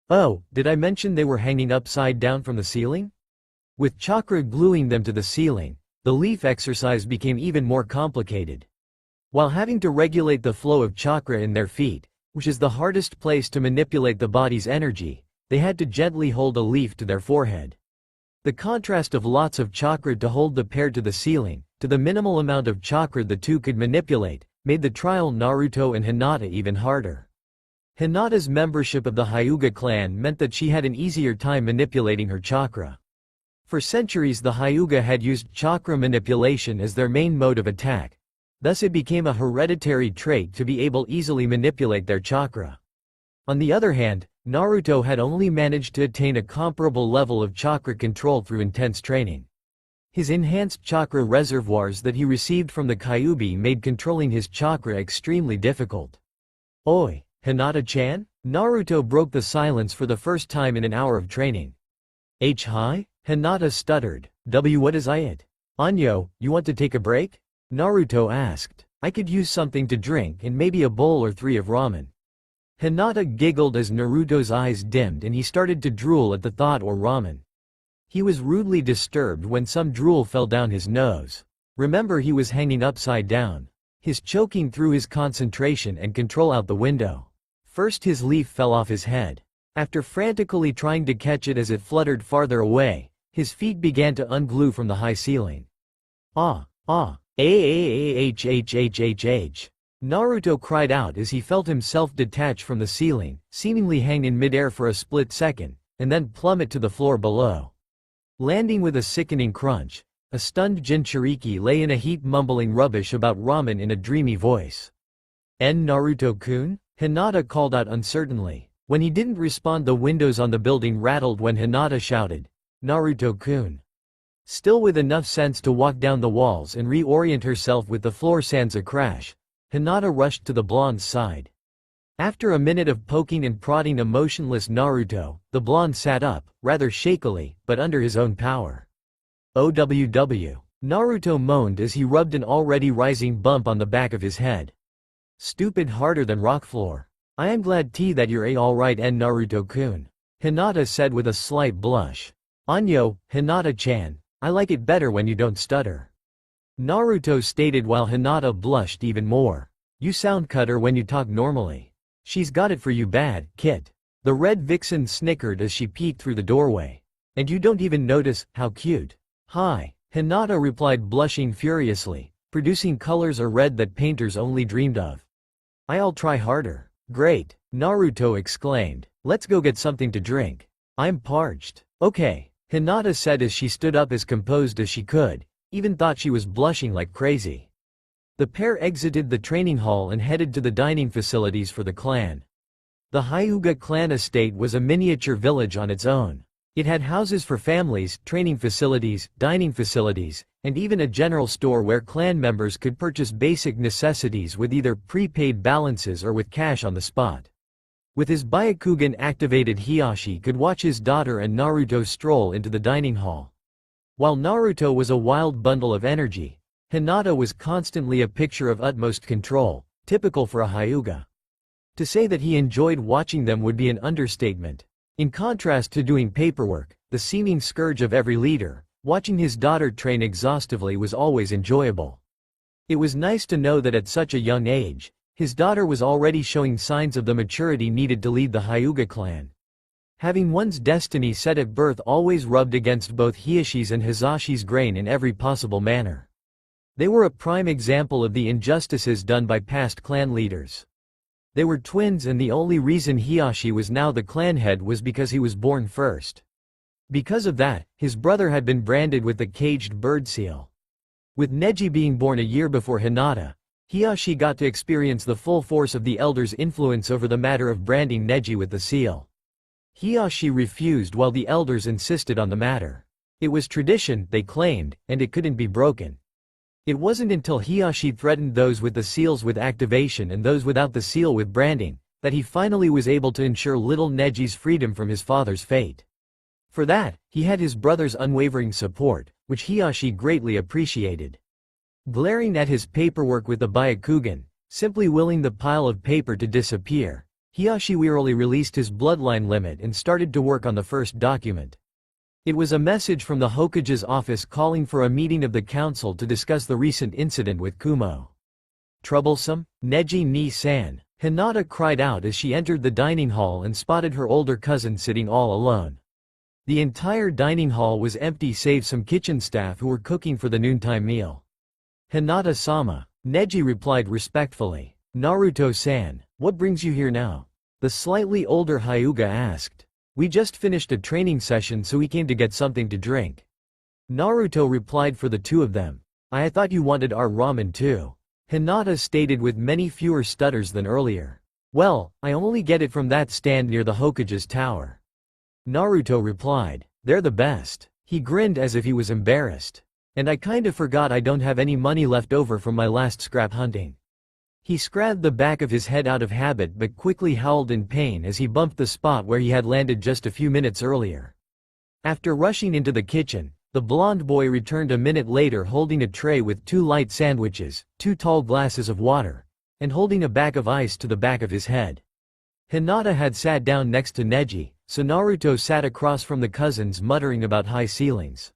Oh, did I mention they were hanging upside down from the ceiling? With chakra gluing them to the ceiling, the leaf exercise became even more complicated. While having to regulate the flow of chakra in their feet, which is the hardest place to manipulate the body's energy, they had to gently hold a leaf to their forehead. The contrast of lots of chakra to hold the pair to the ceiling, to the minimal amount of chakra the two could manipulate, made the trial Naruto and Hinata even harder. Hinata's membership of the Hyuga clan meant that she had an easier time manipulating her chakra. For centuries the Hyuga had used chakra manipulation as their main mode of attack. Thus it became a hereditary trait to be able easily manipulate their chakra. On the other hand, Naruto had only managed to attain a comparable level of chakra control through intense training. His enhanced chakra reservoirs that he received from the Kyuubi made controlling his chakra extremely difficult. Oi, Hinata-chan? Naruto broke the silence for the first time in an hour of training. Hi? Hinata stuttered. What is it? Anyo, you want to take a break? Naruto asked. I could use something to drink and maybe a bowl or 3 of ramen. Hinata giggled as Naruto's eyes dimmed and he started to drool at the thought or ramen. He was rudely disturbed when some drool fell down his nose. Remember, he was hanging upside down. his choking threw his concentration and control out the window. First his leaf fell off his head. After frantically trying to catch it as it fluttered farther away, his feet began to unglue from the high ceiling. Ah! Ah! Ah! Naruto cried out as he felt himself detach from the ceiling, seemingly hang in midair for a split second, and then plummet to the floor below. Landing with a sickening crunch, a stunned Jinchuriki lay in a heap mumbling rubbish about ramen in a dreamy voice. Naruto-kun? Hinata called out uncertainly. When he didn't respond, the windows on the building rattled when Hinata shouted, "Naruto-kun." Still with enough sense to walk down the walls and reorient herself with the floor sans a crash, Hinata rushed to the blonde's side. After a minute of poking and prodding a motionless Naruto, the blonde sat up, rather shakily, but under his own power. OWW. Naruto moaned as he rubbed an already rising bump on the back of his head. Stupid, harder than rock floor. I am glad that you're alright, Naruto-kun. Hinata said with a slight blush. Anyo, Hinata-chan, I like it better when you don't stutter. Naruto stated while Hinata blushed even more. You sound cutter when you talk normally. She's got it for you bad, kid. The red vixen snickered as she peeked through the doorway. And you don't even notice, how cute. Hi, Hinata replied, blushing furiously, producing colors or red that painters only dreamed of. I'll try harder. Great, Naruto exclaimed. Let's go get something to drink. I'm parched. Okay, Hinata said as she stood up as composed as she could, even thought she was blushing like crazy. The pair exited the training hall and headed to the dining facilities for the clan. The Hyuga clan estate was a miniature village on its own. It had houses for families, training facilities, dining facilities, and even a general store where clan members could purchase basic necessities with either prepaid balances or with cash on the spot. With his Byakugan activated, Hiyashi could watch his daughter and Naruto stroll into the dining hall. While Naruto was a wild bundle of energy, Hinata was constantly a picture of utmost control, typical for a Hyuga. To say that he enjoyed watching them would be an understatement. In contrast to doing paperwork, the seeming scourge of every leader, watching his daughter train exhaustively was always enjoyable. It was nice to know that at such a young age, his daughter was already showing signs of the maturity needed to lead the Hyuga clan. Having one's destiny set at birth always rubbed against both Hiyashi's and Hisashi's grain in every possible manner. They were a prime example of the injustices done by past clan leaders. They were twins, and the only reason Hiyashi was now the clan head was because he was born first. Because of that, his brother had been branded with the caged bird seal. With Neji being born a year before Hinata, Hiyashi got to experience the full force of the elders' influence over the matter of branding Neji with the seal. Hiyashi refused while the elders insisted on the matter. It was tradition, they claimed, and it couldn't be broken. It wasn't until Hiyashi threatened those with the seals with activation and those without the seal with branding, that he finally was able to ensure little Neji's freedom from his father's fate. For that, he had his brother's unwavering support, which Hiyashi greatly appreciated. Glaring at his paperwork with the Byakugan, simply willing the pile of paper to disappear, Hiyashi wearily released his bloodline limit and started to work on the first document. It was a message from the Hokage's office calling for a meeting of the council to discuss the recent incident with Kumo. Troublesome? Neji ni-san, Hinata cried out as she entered the dining hall and spotted her older cousin sitting all alone. The entire dining hall was empty save some kitchen staff who were cooking for the noontime meal. Hinata-sama, Neji replied respectfully. Naruto-san, what brings you here now? The slightly older Hyuga asked. We just finished a training session, so we came to get something to drink. Naruto replied for the two of them. I thought you wanted our ramen too. Hinata stated with many fewer stutters than earlier. Well, I only get it from that stand near the Hokage's tower. Naruto replied. They're the best. He grinned as if he was embarrassed. And I kinda forgot I don't have any money left over from my last scrap hunting. He scratched the back of his head out of habit but quickly howled in pain as he bumped the spot where he had landed just a few minutes earlier. After rushing into the kitchen, the blonde boy returned a minute later holding a tray with 2 light sandwiches, 2 tall glasses of water, and holding a bag of ice to the back of his head. Hinata had sat down next to Neji, so Naruto sat across from the cousins muttering about high ceilings.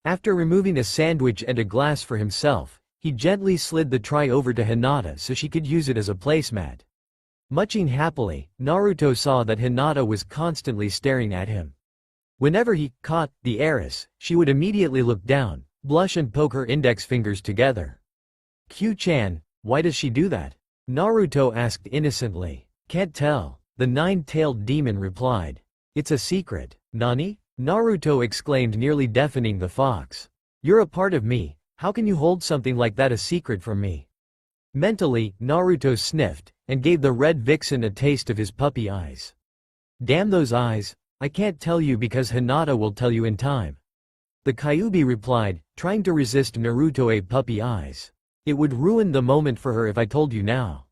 After removing a sandwich and a glass for himself, He gently slid the tray over to Hinata so she could use it as a placemat. Muching happily, Naruto saw that Hinata was constantly staring at him. Whenever he caught the heiress, she would immediately look down, blush and poke her index fingers together. Q-chan, why does she do that? Naruto asked innocently. Can't tell, the nine-tailed demon replied. It's a secret. Nani? Naruto exclaimed, nearly deafening the fox. You're a part of me, how can you hold something like that a secret from me? Mentally, Naruto sniffed, and gave the red vixen a taste of his puppy eyes. Damn those eyes, I can't tell you because Hinata will tell you in time. The Kyuubi replied, trying to resist Naruto. Puppy eyes. It would ruin the moment for her if I told you now.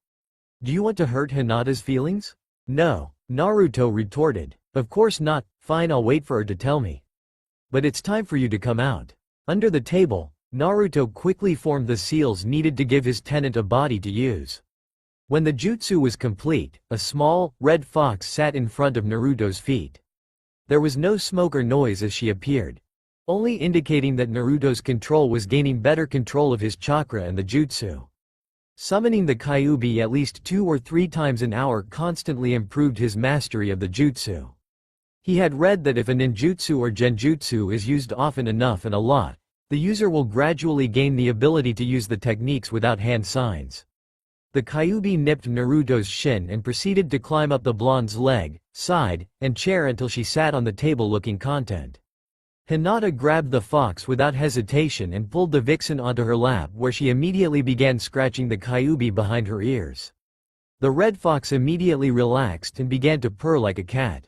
Do you want to hurt Hinata's feelings? No, Naruto retorted. Of course not, fine, I'll wait for her to tell me. But it's time for you to come out. Under the table, Naruto quickly formed the seals needed to give his tenant a body to use. When the jutsu was complete, a small, red fox sat in front of Naruto's feet. There was no smoke or noise as she appeared, only indicating that Naruto's control was gaining better control of his chakra and the jutsu. Summoning the Kyuubi at least 2 or 3 times an hour constantly improved his mastery of the jutsu. He had read that if a ninjutsu or genjutsu is used often enough and a lot, the user will gradually gain the ability to use the techniques without hand signs. The Kyuubi nipped Naruto's shin and proceeded to climb up the blonde's leg, side, and chair until she sat on the table looking content. Hinata grabbed the fox without hesitation and pulled the vixen onto her lap, where she immediately began scratching the Kyuubi behind her ears. The red fox immediately relaxed and began to purr like a cat.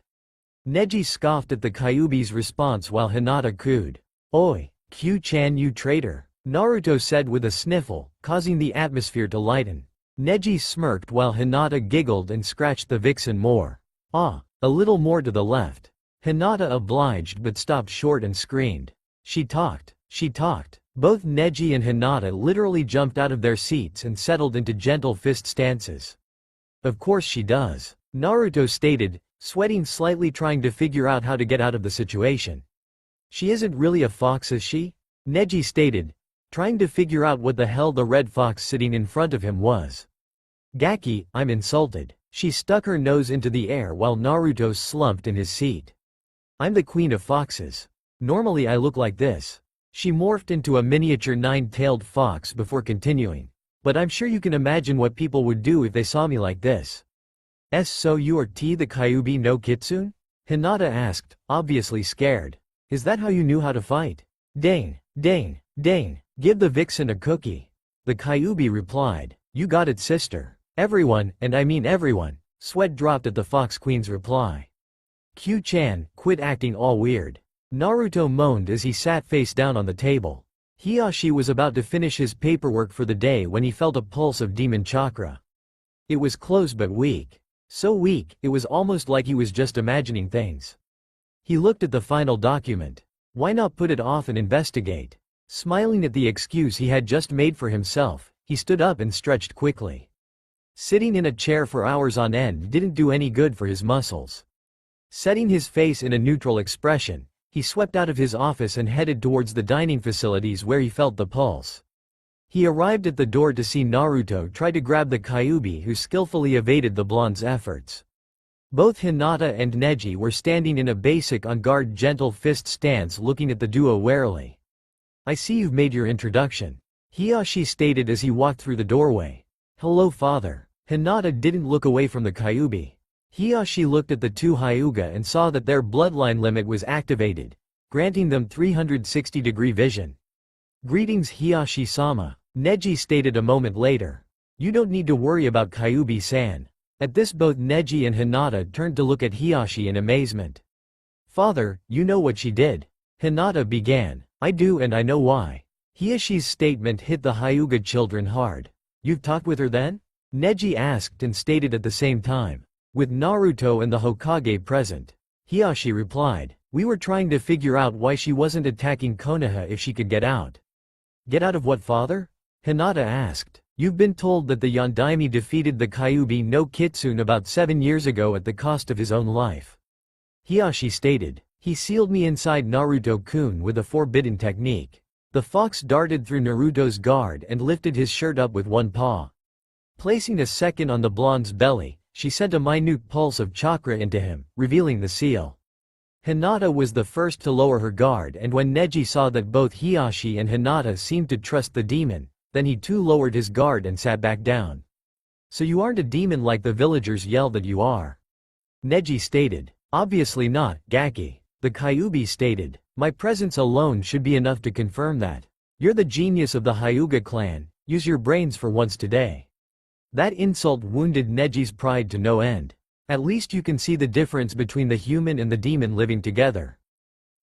Neji scoffed at the Kyuubi's response while Hinata cooed. Oi, Q-chan, you traitor, Naruto said with a sniffle, causing the atmosphere to lighten. Neji smirked while Hinata giggled and scratched the vixen more. Ah, a little more to the left. Hinata obliged but stopped short and screamed. She talked. Both Neji and Hinata literally jumped out of their seats and settled into gentle fist stances. Of course she does, Naruto stated, sweating slightly, trying to figure out how to get out of the situation. She isn't really a fox, is she? Neji stated, trying to figure out what the hell the red fox sitting in front of him was. Gaki, I'm insulted. She stuck her nose into the air while Naruto slumped in his seat. I'm the queen of foxes. Normally I look like this. She morphed into a miniature 9-tailed fox before continuing. But I'm sure you can imagine what people would do if they saw me like this. So you are the Kyuubi no Kitsune? Hinata asked, obviously scared. Is that how you knew how to fight? Dane, give the vixen a cookie. The Kyuubi replied, you got it, sister. Everyone, and I mean everyone, sweat dropped at the Fox Queen's reply. Q-chan, quit acting all weird. Naruto moaned as he sat face down on the table. Hiyashi was about to finish his paperwork for the day when he felt a pulse of demon chakra. It was close but weak. So weak, it was almost like he was just imagining things. He looked at the final document. Why not put it off and investigate? Smiling at the excuse he had just made for himself, he stood up and stretched quickly. Sitting in a chair for hours on end didn't do any good for his muscles. Setting his face in a neutral expression, he swept out of his office and headed towards the dining facilities where he felt the pulse. He arrived at the door to see Naruto try to grab the Kyuubi, who skillfully evaded the blonde's efforts. Both Hinata and Neji were standing in a basic on-guard gentle fist stance looking at the duo warily. I see you've made your introduction, Hiyashi stated as he walked through the doorway. Hello, father. Hinata didn't look away from the Kyuubi. Hiyashi looked at the two Hyuga and saw that their bloodline limit was activated, granting them 360-degree vision. Greetings, Hiyashi-sama, Neji stated a moment later. You don't need to worry about Kyuubi-san. At this, both Neji and Hinata turned to look at Hiyashi in amazement. Father, you know what she did? Hinata began. I do, and I know why. Hiyashi's statement hit the Hyuga children hard. You've talked with her then? Neji asked and stated at the same time. With Naruto and the Hokage present. Hiyashi replied. We were trying to figure out why she wasn't attacking Konoha if she could get out. Get out of what, father? Hinata asked. You've been told that the Yondaime defeated the Kyuubi no Kitsune about 7 years ago at the cost of his own life. Hiyashi stated. He sealed me inside Naruto-kun with a forbidden technique. The fox darted through Naruto's guard and lifted his shirt up with one paw. Placing a second on the blonde's belly, she sent a minute pulse of chakra into him, revealing the seal. Hinata was the first to lower her guard, and when Neji saw that both Hiashi and Hinata seemed to trust the demon, then he too lowered his guard and sat back down. "So you aren't a demon like the villagers yell that you are?" Neji stated. "Obviously not, Gaki." The Kyuubi stated. "My presence alone should be enough to confirm that. You're the genius of the Hyuga clan, use your brains for once today." That insult wounded Neji's pride to no end. "At least you can see the difference between the human and the demon living together,"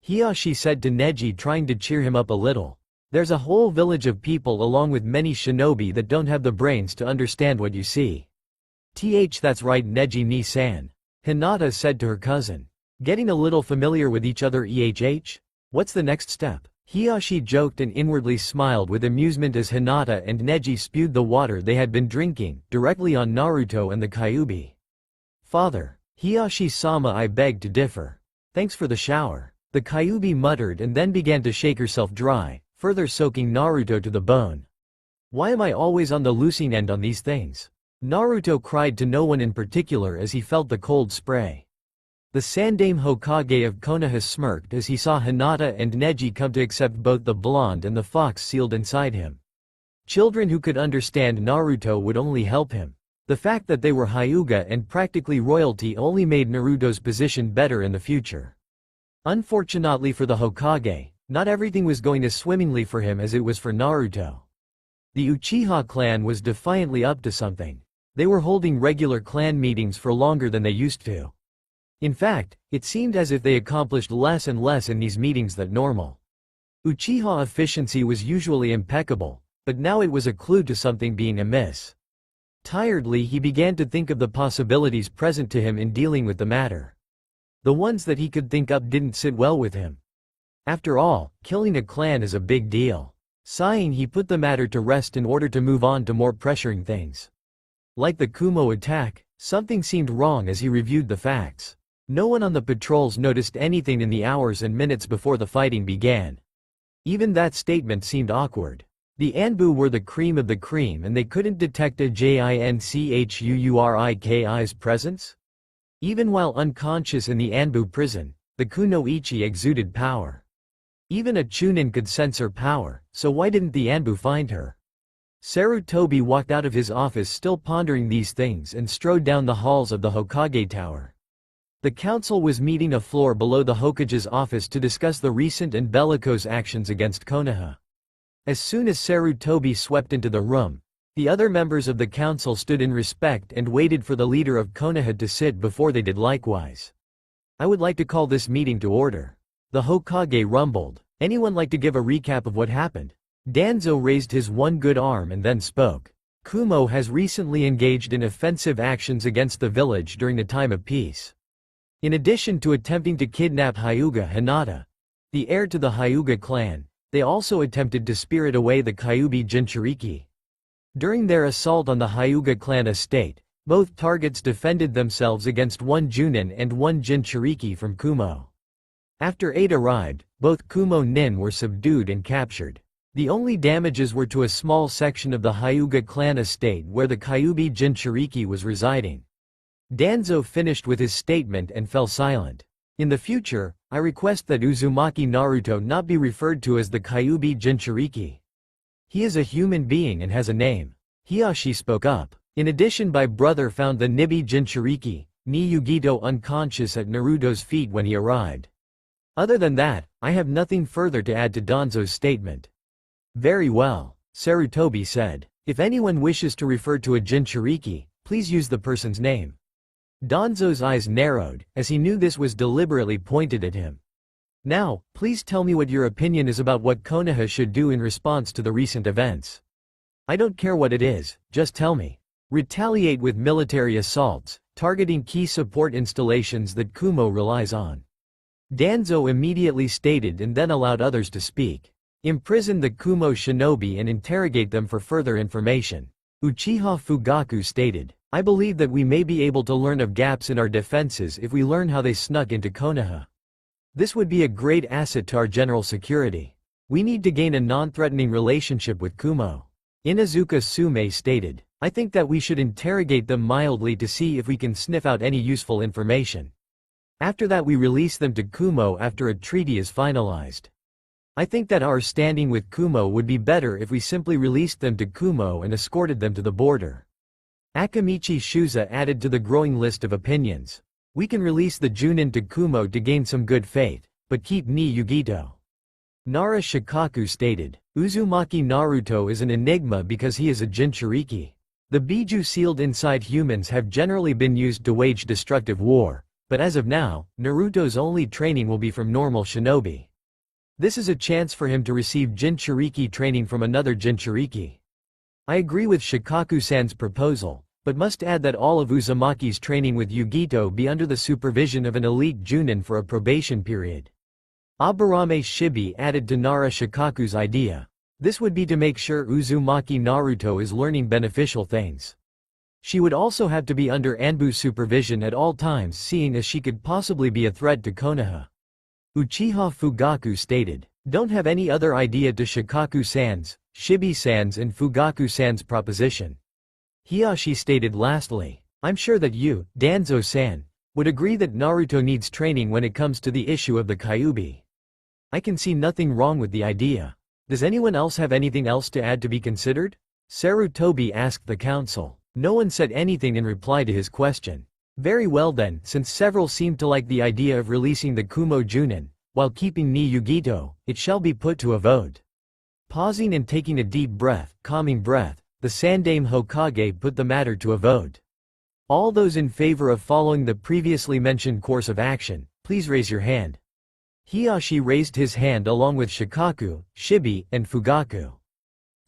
Hiashi said to Neji, trying to cheer him up a little. "There's a whole village of people along with many shinobi that don't have the brains to understand what you see." That's right, Neji ni-san," Hinata said to her cousin. "Getting a little familiar with each other What's the next step?" Hiashi joked and inwardly smiled with amusement as Hinata and Neji spewed the water they had been drinking, directly on Naruto and the Kyuubi. "Father, Hiashi-sama, I beg to differ. Thanks for the shower." The Kyuubi muttered and then began to shake herself dry, further soaking Naruto to the bone. "Why am I always on the losing end on these things?" Naruto cried to no one in particular as he felt the cold spray. The Sandaime Hokage of Konoha smirked as he saw Hinata and Neji come to accept both the blonde and the fox sealed inside him. Children who could understand Naruto would only help him. The fact that they were Hyuga and practically royalty only made Naruto's position better in the future. Unfortunately for the Hokage, not everything was going as swimmingly for him as it was for Naruto. The Uchiha clan was defiantly up to something. They were holding regular clan meetings for longer than they used to. In fact, it seemed as if they accomplished less and less in these meetings than normal. Uchiha efficiency was usually impeccable, but now it was a clue to something being amiss. Tiredly, he began to think of the possibilities present to him in dealing with the matter. The ones that he could think up didn't sit well with him. After all, killing a clan is a big deal. Sighing, he put the matter to rest in order to move on to more pressuring things. Like the Kumo attack, something seemed wrong as he reviewed the facts. No one on the patrols noticed anything in the hours and minutes before the fighting began. Even that statement seemed awkward. The Anbu were the cream of the cream and they couldn't detect a Jinchuuriki's presence? Even while unconscious in the Anbu prison, the kunoichi exuded power. Even a Chunin could sense her power, so why didn't the Anbu find her? Sarutobi walked out of his office still pondering these things and strode down the halls of the Hokage Tower. The council was meeting a floor below the Hokage's office to discuss the recent and bellicose actions against Konoha. As soon as Sarutobi swept into the room, the other members of the council stood in respect and waited for the leader of Konoha to sit before they did likewise. "I would like to call this meeting to order." The Hokage rumbled. "Anyone like to give a recap of what happened?" Danzo raised his one good arm and then spoke. "Kumo has recently engaged in offensive actions against the village during the time of peace. In addition to attempting to kidnap Hyuga Hinata, the heir to the Hyuga clan, they also attempted to spirit away the Kyuubi Jinchuuriki. During their assault on the Hyuga clan estate, both targets defended themselves against one Junin and one Jinchuuriki from Kumo. After aid arrived, both Kumo Nin were subdued and captured. The only damages were to a small section of the Hyuga clan estate where the Kyuubi Jinchuuriki was residing." Danzo finished with his statement and fell silent. "In the future, I request that Uzumaki Naruto not be referred to as the Kyuubi Jinchuuriki. He is a human being and has a name." Hiashi spoke up. "In addition, my brother found the Nibi Jinchuuriki, Niyugito, unconscious at Naruto's feet when he arrived. Other than that, I have nothing further to add to Danzo's statement." "Very well," Sarutobi said. "If anyone wishes to refer to a Jinchuuriki, please use the person's name." Danzo's eyes narrowed, as he knew this was deliberately pointed at him. "Now, please tell me what your opinion is about what Konoha should do in response to the recent events. I don't care what it is, just tell me. Retaliate with military assaults, targeting key support installations that Kumo relies on." Danzo immediately stated and then allowed others to speak. "Imprison the Kumo shinobi and interrogate them for further information." Uchiha Fugaku stated, "I believe that we may be able to learn of gaps in our defenses if we learn how they snuck into Konoha. This would be a great asset to our general security." We need to gain a non-threatening relationship with Kumo. Inuzuka Sume stated, I think that we should interrogate them mildly to see if we can sniff out any useful information. After that we release them to Kumo after a treaty is finalized. I think that our standing with Kumo would be better if we simply released them to Kumo and escorted them to the border. Akamichi Shuza added to the growing list of opinions. We can release the Junin to Kumo to gain some good faith, but keep ni Yugito. Nara Shikaku stated, Uzumaki Naruto is an enigma because he is a Jinchuriki. The Biju sealed inside humans have generally been used to wage destructive war, but as of now, Naruto's only training will be from normal shinobi. This is a chance for him to receive Jinchuriki training from another Jinchuriki. I agree with Shikaku-san's proposal, but must add that all of Uzumaki's training with Yugito be under the supervision of an elite Junin for a probation period. Aburame Shibi added to Nara Shikaku's idea. This would be to make sure Uzumaki Naruto is learning beneficial things. She would also have to be under Anbu's supervision at all times, seeing as she could possibly be a threat to Konoha. Uchiha Fugaku stated, don't have any other idea to Shikaku-san's, Shibi-san's and Fugaku-san's proposition. Hiyashi stated lastly, I'm sure that you, Danzo-san, would agree that Naruto needs training when it comes to the issue of the Kyuubi. I can see nothing wrong with the idea. Does anyone else have anything else to add to be considered? Sarutobi asked the council. No one said anything in reply to his question. Very well then, since several seemed to like the idea of releasing the Kumo Junin, while keeping ni Yugito, it shall be put to a vote. Pausing and taking a deep breath, calming breath, the Sandaime Hokage put the matter to a vote. All those in favor of following the previously mentioned course of action, please raise your hand. Hiyashi raised his hand along with Shikaku, Shibi, and Fugaku.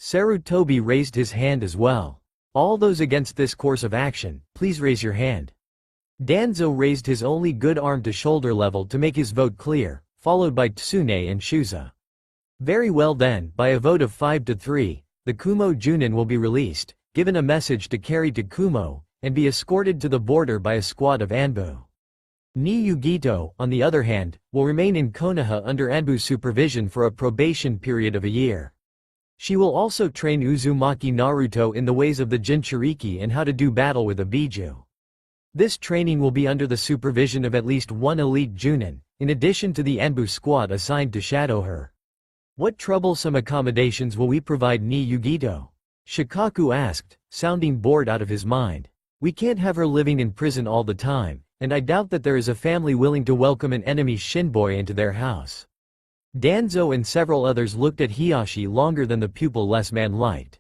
Sarutobi raised his hand as well. All those against this course of action, please raise your hand. Danzo raised his only good arm to shoulder level to make his vote clear, followed by Tsune and Shuza. Very well then, by a vote of 5-3, the Kumo Junin will be released, given a message to carry to Kumo, and be escorted to the border by a squad of Anbu. Ni Yugito, on the other hand, will remain in Konoha under Anbu's supervision for a probation period of a year. She will also train Uzumaki Naruto in the ways of the Jinchuriki and how to do battle with a Biju. This training will be under the supervision of at least one elite Junin, in addition to the Anbu squad assigned to shadow her. What troublesome accommodations will we provide ni Yugito? Shikaku asked, sounding bored out of his mind. We can't have her living in prison all the time, and I doubt that there is a family willing to welcome an enemy shinboy into their house. Danzo and several others looked at Hiyashi longer than the pupil less man liked.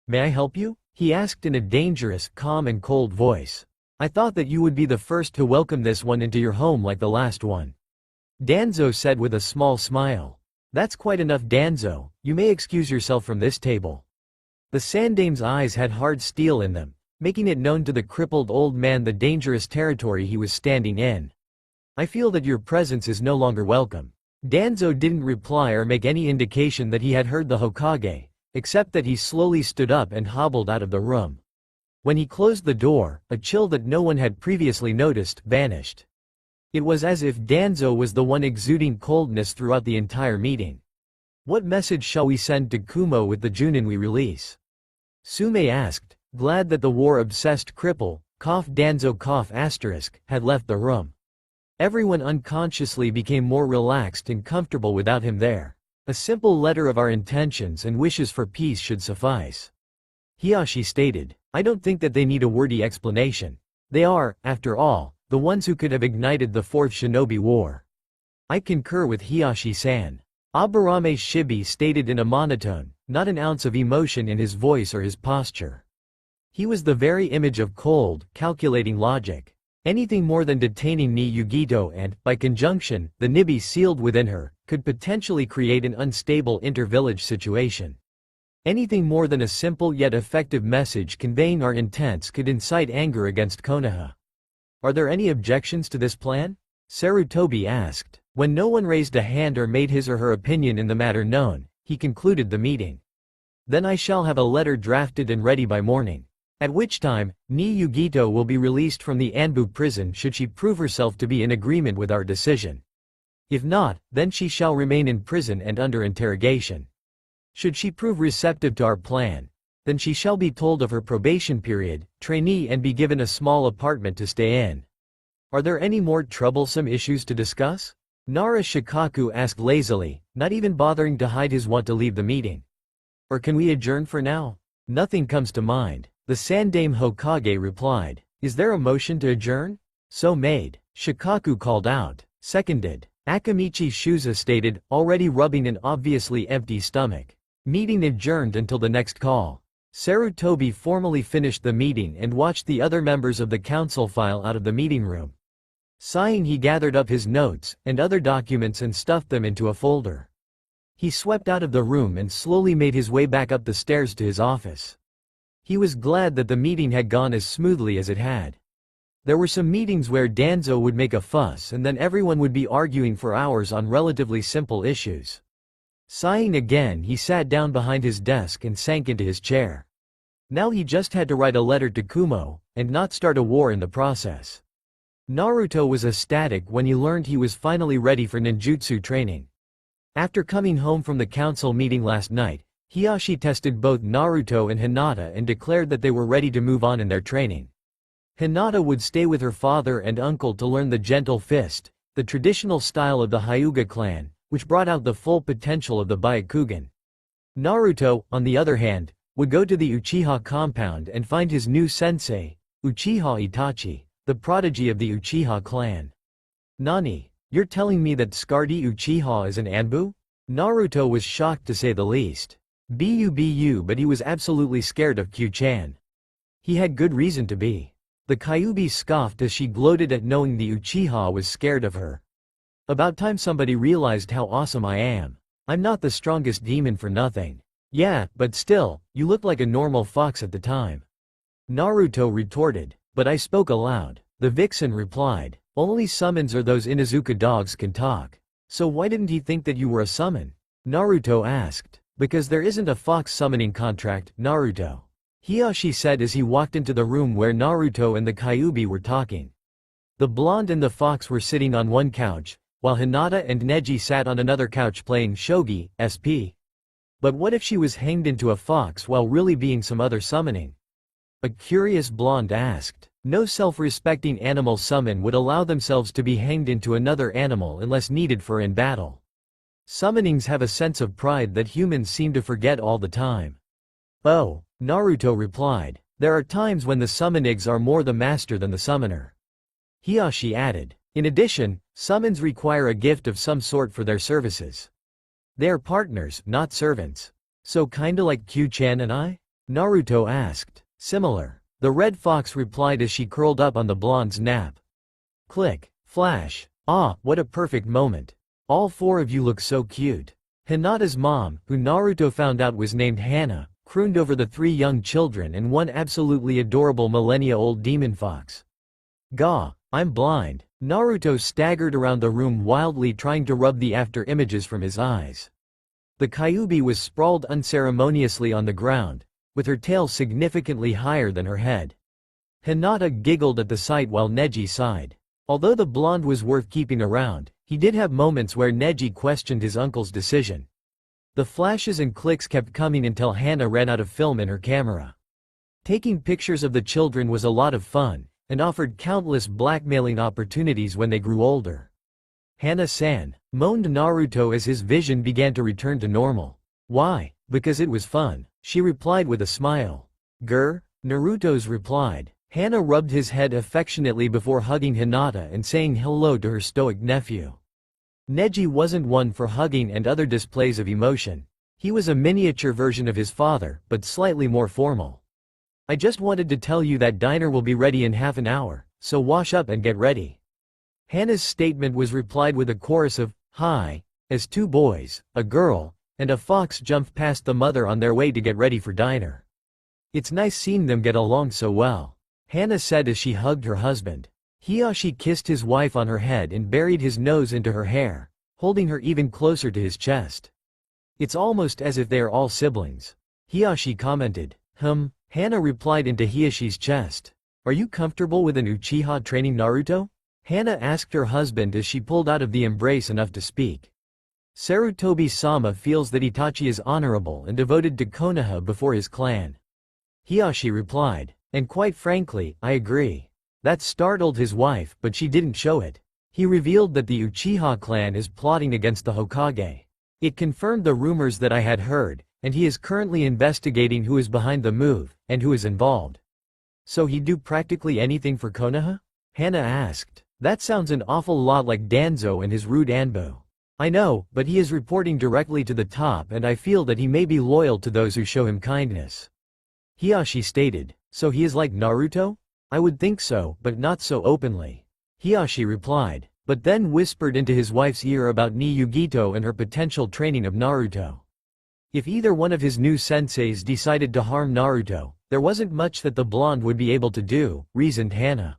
May I help you? He asked in a dangerous, calm and cold voice. I thought that you would be the first to welcome this one into your home like the last one. Danzo said with a small smile. That's quite enough, Danzo, you may excuse yourself from this table. The Sandaime's eyes had hard steel in them, making it known to the crippled old man the dangerous territory he was standing in. I feel that your presence is no longer welcome. Danzo didn't reply or make any indication that he had heard the Hokage, except that he slowly stood up and hobbled out of the room. When he closed the door, a chill that no one had previously noticed vanished. It was as if Danzo was the one exuding coldness throughout the entire meeting. What message shall we send to Kumo with the Junin we release? Sume asked, glad that the war-obsessed cripple, Danzo had left the room. Everyone unconsciously became more relaxed and comfortable without him there. A simple letter of our intentions and wishes for peace should suffice. Hiyashi stated, I don't think that they need a wordy explanation. They are, after all, the ones who could have ignited the Fourth Shinobi War. I concur with Hiyashi-san. Aburame Shibi stated in a monotone, not an ounce of emotion in his voice or his posture. He was the very image of cold, calculating logic. Anything more than detaining ni Yugito and, by conjunction, the Nibi sealed within her, could potentially create an unstable inter-village situation. Anything more than a simple yet effective message conveying our intents could incite anger against Konoha. Are there any objections to this plan? Sarutobi asked. When no one raised a hand or made his or her opinion in the matter known, he concluded the meeting. Then I shall have a letter drafted and ready by morning. At which time, ni Yugito will be released from the Anbu prison should she prove herself to be in agreement with our decision. If not, then she shall remain in prison and under interrogation. Should she prove receptive to our plan, then she shall be told of her probation period, trainee, and be given a small apartment to stay in. Are there any more troublesome issues to discuss? Nara Shikaku asked lazily, not even bothering to hide his want to leave the meeting. Or can we adjourn for now? Nothing comes to mind. The Sandame Hokage replied. Is there a motion to adjourn? So made. Shikaku called out. Seconded. Akamichi Shuza stated, already rubbing an obviously empty stomach. Meeting adjourned until the next call. Sarutobi formally finished the meeting and watched the other members of the council file out of the meeting room. Sighing, he gathered up his notes and other documents and stuffed them into a folder. He swept out of the room and slowly made his way back up the stairs to his office. He was glad that the meeting had gone as smoothly as it had. There were some meetings where Danzo would make a fuss and then everyone would be arguing for hours on relatively simple issues. Sighing again, he sat down behind his desk and sank into his chair. Now he just had to write a letter to Kumo, and not start a war in the process. Naruto was ecstatic when he learned he was finally ready for ninjutsu training. After coming home from the council meeting last night, Hiyashi tested both Naruto and Hinata and declared that they were ready to move on in their training. Hinata would stay with her father and uncle to learn the gentle fist, the traditional style of the Hyuga clan, which brought out the full potential of the Byakugan. Naruto, on the other hand, would go to the Uchiha compound and find his new sensei, Uchiha Itachi, the prodigy of the Uchiha clan. Nani? You're telling me that Scardy Uchiha is an Anbu? Naruto was shocked to say the least. Bu, but he was absolutely scared of Q-chan. He had good reason to be. The Kyuubi scoffed as she gloated at knowing the Uchiha was scared of her. About time somebody realized how awesome I am. I'm not the strongest demon for nothing. Yeah, but still, you looked like a normal fox at the time. Naruto retorted, but I spoke aloud. The vixen replied, only summons or those Inuzuka dogs can talk. So why didn't he think that you were a summon? Naruto asked. Because there isn't a fox summoning contract, Naruto. Hiyashi said as he walked into the room where Naruto and the Kyuubi were talking. The blonde and the fox were sitting on one couch, while Hinata and Neji sat on another couch playing shogi, SP. But what if she was hanged into a fox while really being some other summoning? A curious blonde asked. No self-respecting animal summon would allow themselves to be hanged into another animal unless needed for in battle. Summonings have a sense of pride that humans seem to forget all the time. Oh, Naruto replied. There are times when the summonigs are more the master than the summoner. Hiyashi added. In addition, summons require a gift of some sort for their services. They are partners, not servants. So kinda like Q-chan and I? Naruto asked. Similar. The red fox replied as she curled up on the blonde's nap. Click. Flash. Ah, what a perfect moment. All four of you look so cute. Hinata's mom, who Naruto found out was named Hana, crooned over the three young children and one absolutely adorable millennia-old demon fox. Gah, I'm blind. Naruto staggered around the room wildly trying to rub the after images from his eyes. The Kyuubi was sprawled unceremoniously on the ground, with her tail significantly higher than her head. Hinata giggled at the sight while Neji sighed. Although the blonde was worth keeping around, he did have moments where Neji questioned his uncle's decision. The flashes and clicks kept coming until Hana ran out of film in her camera. Taking pictures of the children was a lot of fun, and offered countless blackmailing opportunities when they grew older. Hana-san, moaned Naruto as his vision began to return to normal. Why? Because it was fun, she replied with a smile. Grr, Naruto's replied. Hana rubbed his head affectionately before hugging Hinata and saying hello to her stoic nephew. Neji wasn't one for hugging and other displays of emotion. He was a miniature version of his father, but slightly more formal. I just wanted to tell you that dinner will be ready in half an hour, so wash up and get ready. Hana's statement was replied with a chorus of, hi, as two boys, a girl, and a fox jumped past the mother on their way to get ready for dinner. It's nice seeing them get along so well, Hana said as she hugged her husband. Hiyashi kissed his wife on her head and buried his nose into her hair, holding her even closer to his chest. It's almost as if they are all siblings. Hiyashi commented. Hana replied into Hiyashi's chest. Are you comfortable with an Uchiha training Naruto? Hana asked her husband as she pulled out of the embrace enough to speak. Sarutobi-sama feels that Itachi is honorable and devoted to Konoha before his clan. Hiyashi replied, and quite frankly, I agree. That startled his wife, but she didn't show it. He revealed that the Uchiha clan is plotting against the Hokage. It confirmed the rumors that I had heard, and he is currently investigating who is behind the move, and who is involved. So he'd do practically anything for Konoha? Hana asked. That sounds an awful lot like Danzo and his rude Anbo. I know, but he is reporting directly to the top and I feel that he may be loyal to those who show him kindness. Hiyashi stated, so he is like Naruto? I would think so, but not so openly. Hiyashi replied, but then whispered into his wife's ear about Ni-Yugito and her potential training of Naruto. If either one of his new senseis decided to harm Naruto, there wasn't much that the blonde would be able to do, reasoned Hana.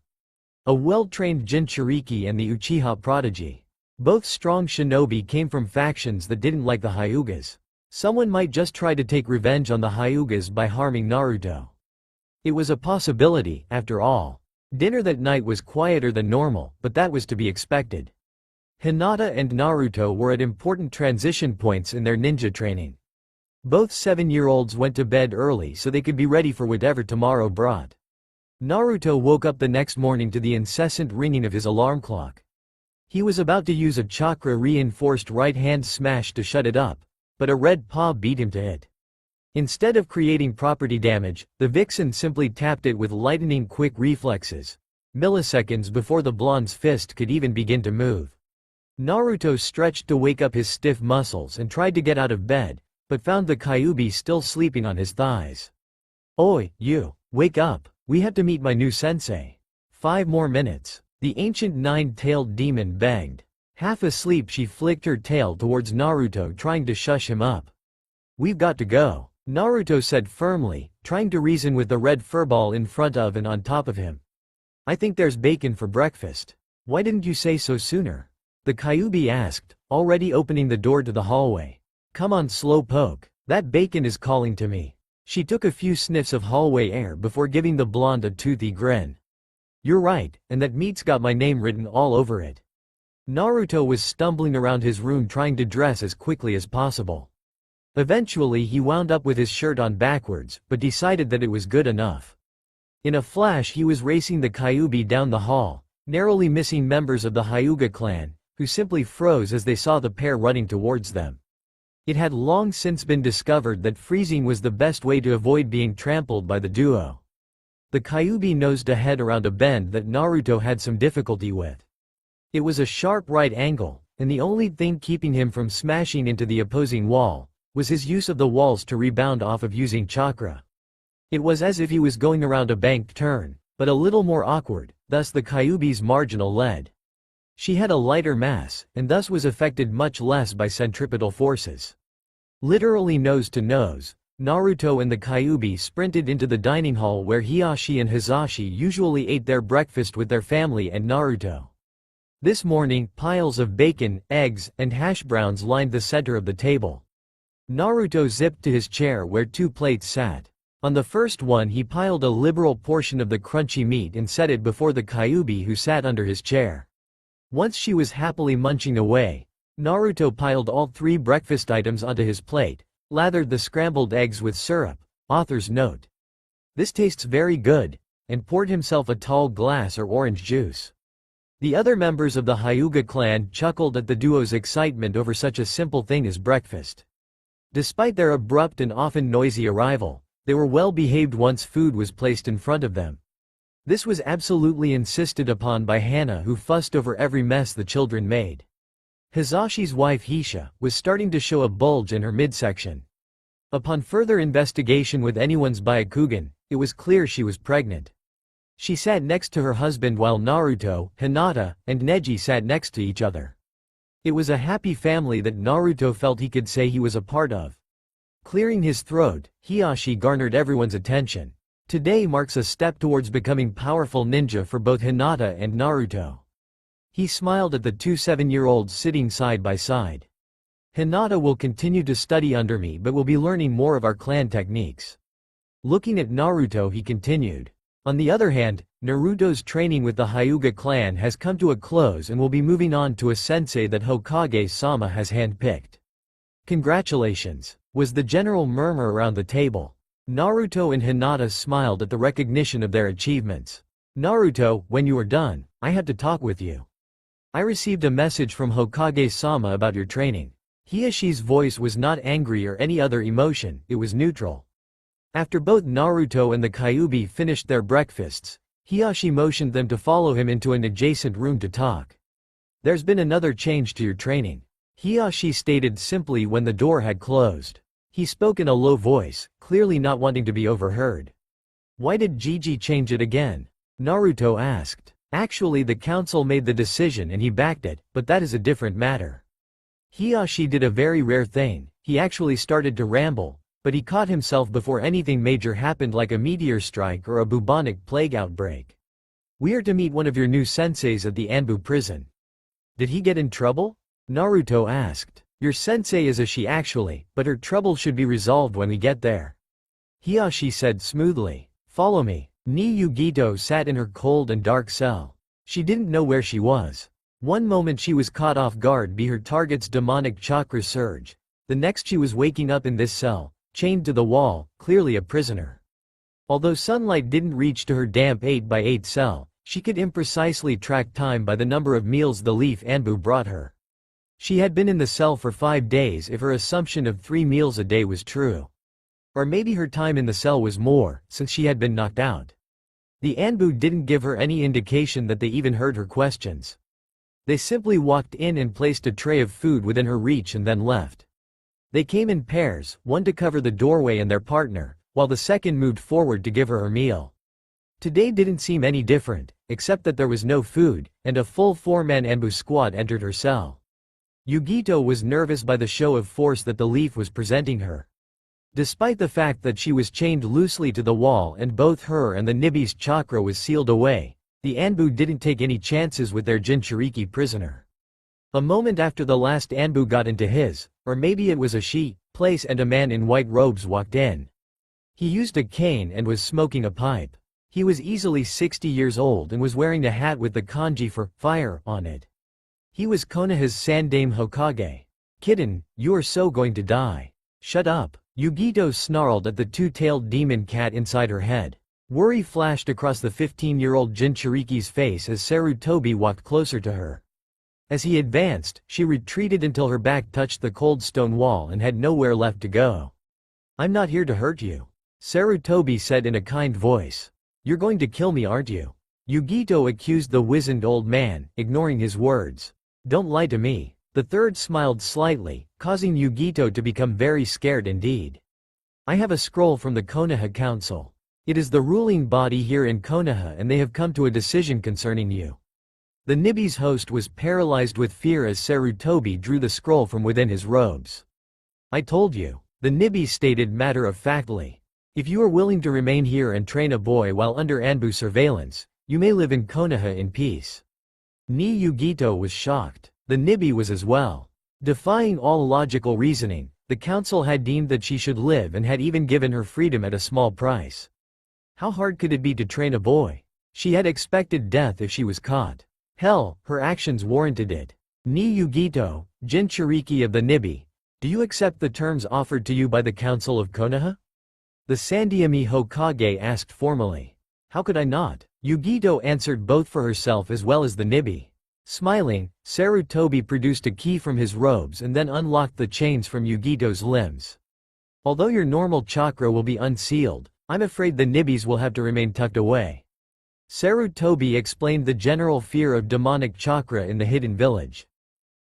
A well-trained Jinchuriki and the Uchiha prodigy. Both strong shinobi came from factions that didn't like the Hyugas. Someone might just try to take revenge on the Hyugas by harming Naruto. It was a possibility, after all. Dinner that night was quieter than normal, but that was to be expected. Hinata and Naruto were at important transition points in their ninja training. Both 7-year-olds went to bed early so they could be ready for whatever tomorrow brought. Naruto woke up the next morning to the incessant ringing of his alarm clock. He was about to use a chakra-reinforced right-hand smash to shut it up, but a red paw beat him to it. Instead of creating property damage, the vixen simply tapped it with lightning-quick reflexes, milliseconds before the blonde's fist could even begin to move. Naruto stretched to wake up his stiff muscles and tried to get out of bed, but found the Kyuubi still sleeping on his thighs. Oi, you, wake up, we have to meet my new sensei. 5 more minutes. The ancient 9-tailed demon begged. Half asleep she flicked her tail towards Naruto trying to shush him up. We've got to go, Naruto said firmly, trying to reason with the red furball in front of and on top of him. I think there's bacon for breakfast. Why didn't you say so sooner? The Kyuubi asked, already opening the door to the hallway. Come on slowpoke, that bacon is calling to me. She took a few sniffs of hallway air before giving the blonde a toothy grin. You're right, and that meat's got my name written all over it. Naruto was stumbling around his room trying to dress as quickly as possible. Eventually he wound up with his shirt on backwards, but decided that it was good enough. In a flash he was racing the Kyuubi down the hall, narrowly missing members of the Hyuga clan, who simply froze as they saw the pair running towards them. It had long since been discovered that freezing was the best way to avoid being trampled by the duo. The Kyuubi nosed ahead around a bend that Naruto had some difficulty with. It was a sharp right angle, and the only thing keeping him from smashing into the opposing wall was his use of the walls to rebound off of using chakra. It was as if he was going around a banked turn, but a little more awkward, thus the Kyuubi's marginal lead. She had a lighter mass, and thus was affected much less by centripetal forces. Literally nose to nose, Naruto and the Kyuubi sprinted into the dining hall where Hiyashi and Hizashi usually ate their breakfast with their family and Naruto. This morning, piles of bacon, eggs, and hash browns lined the center of the table. Naruto zipped to his chair where 2 plates sat. On the first one he piled a liberal portion of the crunchy meat and set it before the Kyuubi who sat under his chair. Once she was happily munching away, Naruto piled all 3 breakfast items onto his plate, lathered the scrambled eggs with syrup, author's note. This tastes very good, and poured himself a tall glass or orange juice. The other members of the Hyuga clan chuckled at the duo's excitement over such a simple thing as breakfast. Despite their abrupt and often noisy arrival, they were well behaved once food was placed in front of them. This was absolutely insisted upon by Hana, who fussed over every mess the children made. Hizashi's wife Hisha was starting to show a bulge in her midsection. Upon further investigation with anyone's Byakugan, it was clear she was pregnant. She sat next to her husband while Naruto, Hinata, and Neji sat next to each other. It was a happy family that Naruto felt he could say he was a part of. Clearing his throat, Hiyashi garnered everyone's attention. Today marks a step towards becoming powerful ninja for both Hinata and Naruto. He smiled at the 2 7-year-olds sitting side by side. Hinata will continue to study under me but will be learning more of our clan techniques. Looking at Naruto he continued. On the other hand, Naruto's training with the Hyuga clan has come to a close and will be moving on to a sensei that Hokage-sama has handpicked. Congratulations, was the general murmur around the table. Naruto and Hinata smiled at the recognition of their achievements. Naruto, when you are done, I have to talk with you. I received a message from Hokage-sama about your training. Hiyashi's voice was not angry or any other emotion, it was neutral. After both Naruto and the Kyuubi finished their breakfasts, Hiyashi motioned them to follow him into an adjacent room to talk. There's been another change to your training, Hiyashi stated simply when the door had closed. He spoke in a low voice, clearly not wanting to be overheard. Why did Gigi change it again? Naruto asked. Actually, the council made the decision and he backed it, but that is a different matter. Hiyashi did a very rare thing, he actually started to ramble, but he caught himself before anything major happened, like a meteor strike or a bubonic plague outbreak. We are to meet one of your new senseis at the Anbu prison. Did he get in trouble? Naruto asked. Your sensei is a she actually, but her trouble should be resolved when we get there. Hiyashi said smoothly. Follow me. Ni Yugito sat in her cold and dark cell. She didn't know where she was. One moment she was caught off guard by her target's demonic chakra surge. The next she was waking up in this cell, chained to the wall, clearly a prisoner. Although sunlight didn't reach to her damp 8x8 cell, she could imprecisely track time by the number of meals the leaf Anbu brought her. She had been in the cell for 5 days if her assumption of 3 meals a day was true. Or maybe her time in the cell was more, since she had been knocked out. The Anbu didn't give her any indication that they even heard her questions. They simply walked in and placed a tray of food within her reach and then left. They came in pairs, one to cover the doorway and their partner, while the second moved forward to give her her meal. Today didn't seem any different, except that there was no food, and a full 4-man Anbu squad entered her cell. Yugito was nervous by the show of force that the leaf was presenting her. Despite the fact that she was chained loosely to the wall and both her and the Nibi's chakra was sealed away, the Anbu didn't take any chances with their Jinchuriki prisoner. A moment after the last Anbu got into his, or maybe it was a she, place and a man in white robes walked in. He used a cane and was smoking a pipe. He was easily 60 years old and was wearing a hat with the kanji for fire on it. He was Konoha's Sandaime Hokage. Kitten, you are so going to die. Shut up. Yugito snarled at the two-tailed demon cat inside her head. Worry flashed across the 15-year-old Jinchuriki's face as Sarutobi walked closer to her. As he advanced, she retreated until her back touched the cold stone wall and had nowhere left to go. I'm not here to hurt you, Sarutobi said in a kind voice. You're going to kill me, aren't you? Yugito accused the wizened old man, ignoring his words. Don't lie to me. The third smiled slightly, causing Yugito to become very scared indeed. I have a scroll from the Konoha Council. It is the ruling body here in Konoha and they have come to a decision concerning you. The Nibi's host was paralyzed with fear as Sarutobi drew the scroll from within his robes. I told you, the Nibi stated matter-of-factly. If you are willing to remain here and train a boy while under Anbu surveillance, you may live in Konoha in peace. Ni Yugito was shocked. The Nibi was as well. Defying all logical reasoning, the council had deemed that she should live and had even given her freedom at a small price. How hard could it be to train a boy? She had expected death if she was caught. Hell, her actions warranted it. Ni Yugito, Jinchuriki of the Nibi, do you accept the terms offered to you by the Council of Konoha? The Sandaime Hokage asked formally. How could I not? Yugito answered both for herself as well as the Nibi. Smiling, Sarutobi produced a key from his robes and then unlocked the chains from Yugito's limbs. Although your normal chakra will be unsealed, I'm afraid the Nibis will have to remain tucked away. Sarutobi explained the general fear of demonic chakra in the hidden village.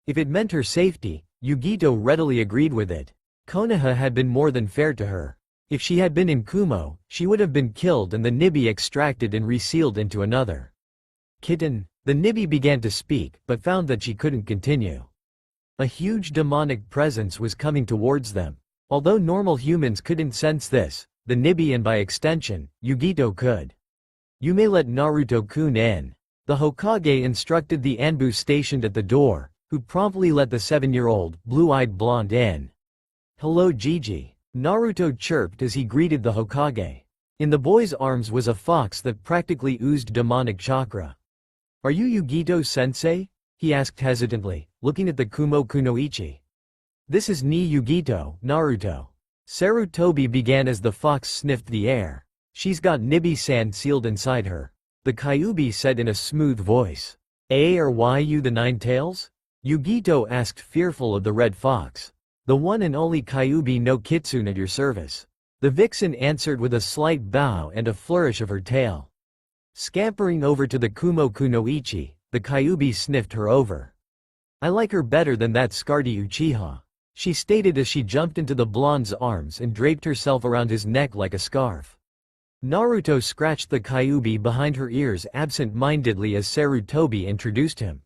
If it meant her safety, Yugito readily agreed with it. Konoha had been more than fair to her. If she had been in Kumo, she would have been killed and the Nibi extracted and resealed into another. Kitten, the Nibi began to speak, but found that she couldn't continue. A huge demonic presence was coming towards them. Although normal humans couldn't sense this, the Nibi and by extension, Yugito could. You may let Naruto-kun in. The Hokage instructed the Anbu stationed at the door, who promptly let the 7-year-old, blue-eyed blonde in. Hello Gigi. Naruto chirped as he greeted the Hokage. In the boy's arms was a fox that practically oozed demonic chakra. "Are you Yugito sensei?" he asked hesitantly, looking at the Kumo kunoichi. "This is ni Yugito, Naruto." Sarutobi began as the fox sniffed the air. "She's got Nibi-san sealed inside her," the Kyuubi said in a smooth voice. Or why you the Nine Tails?" Yugito asked, fearful of the red fox. "The one and only Kyuubi no Kitsune at your service." The vixen answered with a slight bow and a flourish of her tail. Scampering over to the Kumo kunoichi, the Kyuubi sniffed her over. "I like her better than that Scardy Uchiha," she stated as she jumped into the blonde's arms and draped herself around his neck like a scarf. Naruto scratched the Kyuubi behind her ears absent-mindedly as Sarutobi introduced him.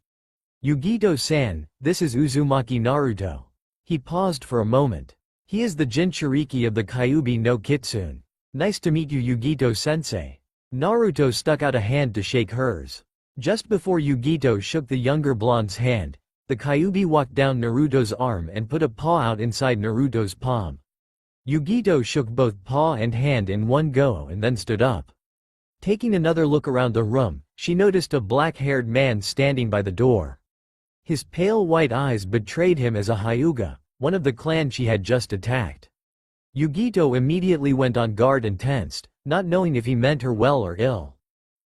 "Yugito-san, this is Uzumaki Naruto." He paused for a moment. "He is the Jinchuriki of the Kyuubi no Kitsune. Nice to meet you, Yugito-sensei." Naruto stuck out a hand to shake hers. Just before Yugito shook the younger blonde's hand, the Kyuubi walked down Naruto's arm and put a paw out inside Naruto's palm. Yugito shook both paw and hand in one go and then stood up. Taking another look around the room, she noticed a black-haired man standing by the door. His pale white eyes betrayed him as a Hyuga, one of the clan she had just attacked. Yugito immediately went on guard and tensed, not knowing if he meant her well or ill.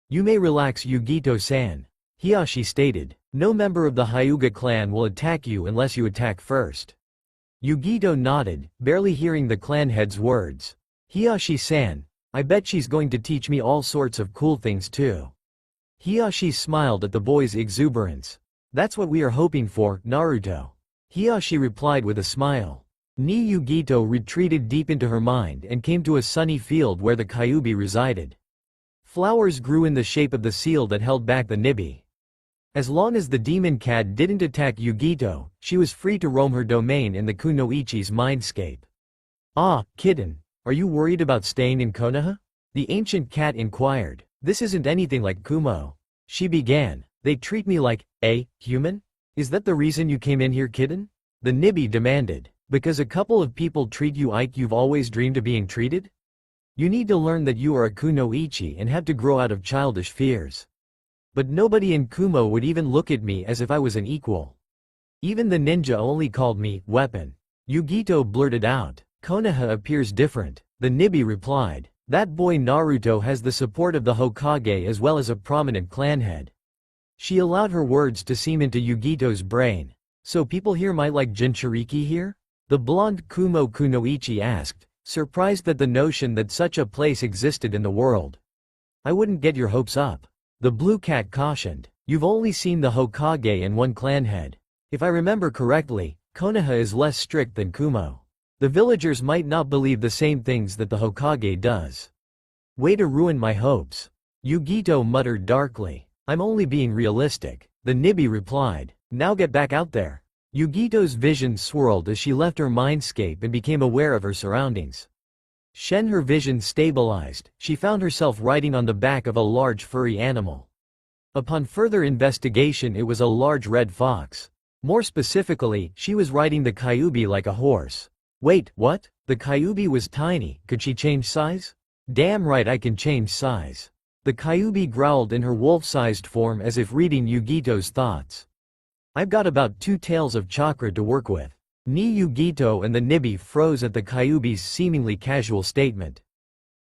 "You may relax, Yugito-san," Hiashi stated. "No member of the Hyuga clan will attack you unless you attack first." Yugito nodded, barely hearing the clan head's words. "Hiashi-san, I bet she's going to teach me all sorts of cool things too." Hiashi smiled at the boy's exuberance. "That's what we are hoping for, Naruto." Hiashi replied with a smile. Ni Yugito retreated deep into her mind and came to a sunny field where the Kyuubi resided. Flowers grew in the shape of the seal that held back the Nibi. As long as the demon cat didn't attack Yugito, she was free to roam her domain in the kunoichi's mindscape. "Ah, kitten, are you worried about staying in Konoha?" the ancient cat inquired. "This isn't anything like Kumo," she began. "They treat me like a human? Is that the reason you came in here, kitten?" the Nibi demanded. "Because a couple of people treat you like you've always dreamed of being treated? You need to learn that you are a kunoichi and have to grow out of childish fears." "But nobody in Kumo would even look at me as if I was an equal. Even the ninja only called me weapon." Yugito blurted out. "Konoha appears different," the Nibi replied. "That boy Naruto has the support of the Hokage as well as a prominent clan head." She allowed her words to seep into Yugito's brain. "So people here might like Jinchuriki here?" the blonde Kumo kunoichi asked, surprised at the notion that such a place existed in the world. "I wouldn't get your hopes up," the blue cat cautioned. "You've only seen the Hokage and one clan head. If I remember correctly, Konoha is less strict than Kumo. The villagers might not believe the same things that the Hokage does." "Way to ruin my hopes," Yugito muttered darkly. "I'm only being realistic," the Nibi replied. "Now get back out there." Yugito's vision swirled as she left her mindscape and became aware of her surroundings. Her vision stabilized, she found herself riding on the back of a large furry animal. Upon further investigation, it was a large red fox. More specifically, she was riding the Kyuubi like a horse. "Wait, what? The Kyuubi was tiny, could she change size?" "Damn right I can change size." The Kyuubi growled in her wolf-sized form as if reading Yugito's thoughts. "I've got about 2 tails of chakra to work with." Ni Yugito and the Nibi froze at the Kyuubi's seemingly casual statement.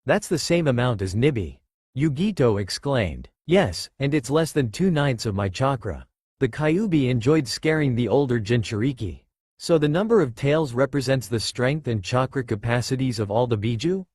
"That's the same amount as Nibi," Yugito exclaimed. "Yes, and it's less than 2/9 of my chakra." The Kyuubi enjoyed scaring the older Jinchuriki. "So the number of tails represents the strength and chakra capacities of all the Biju?"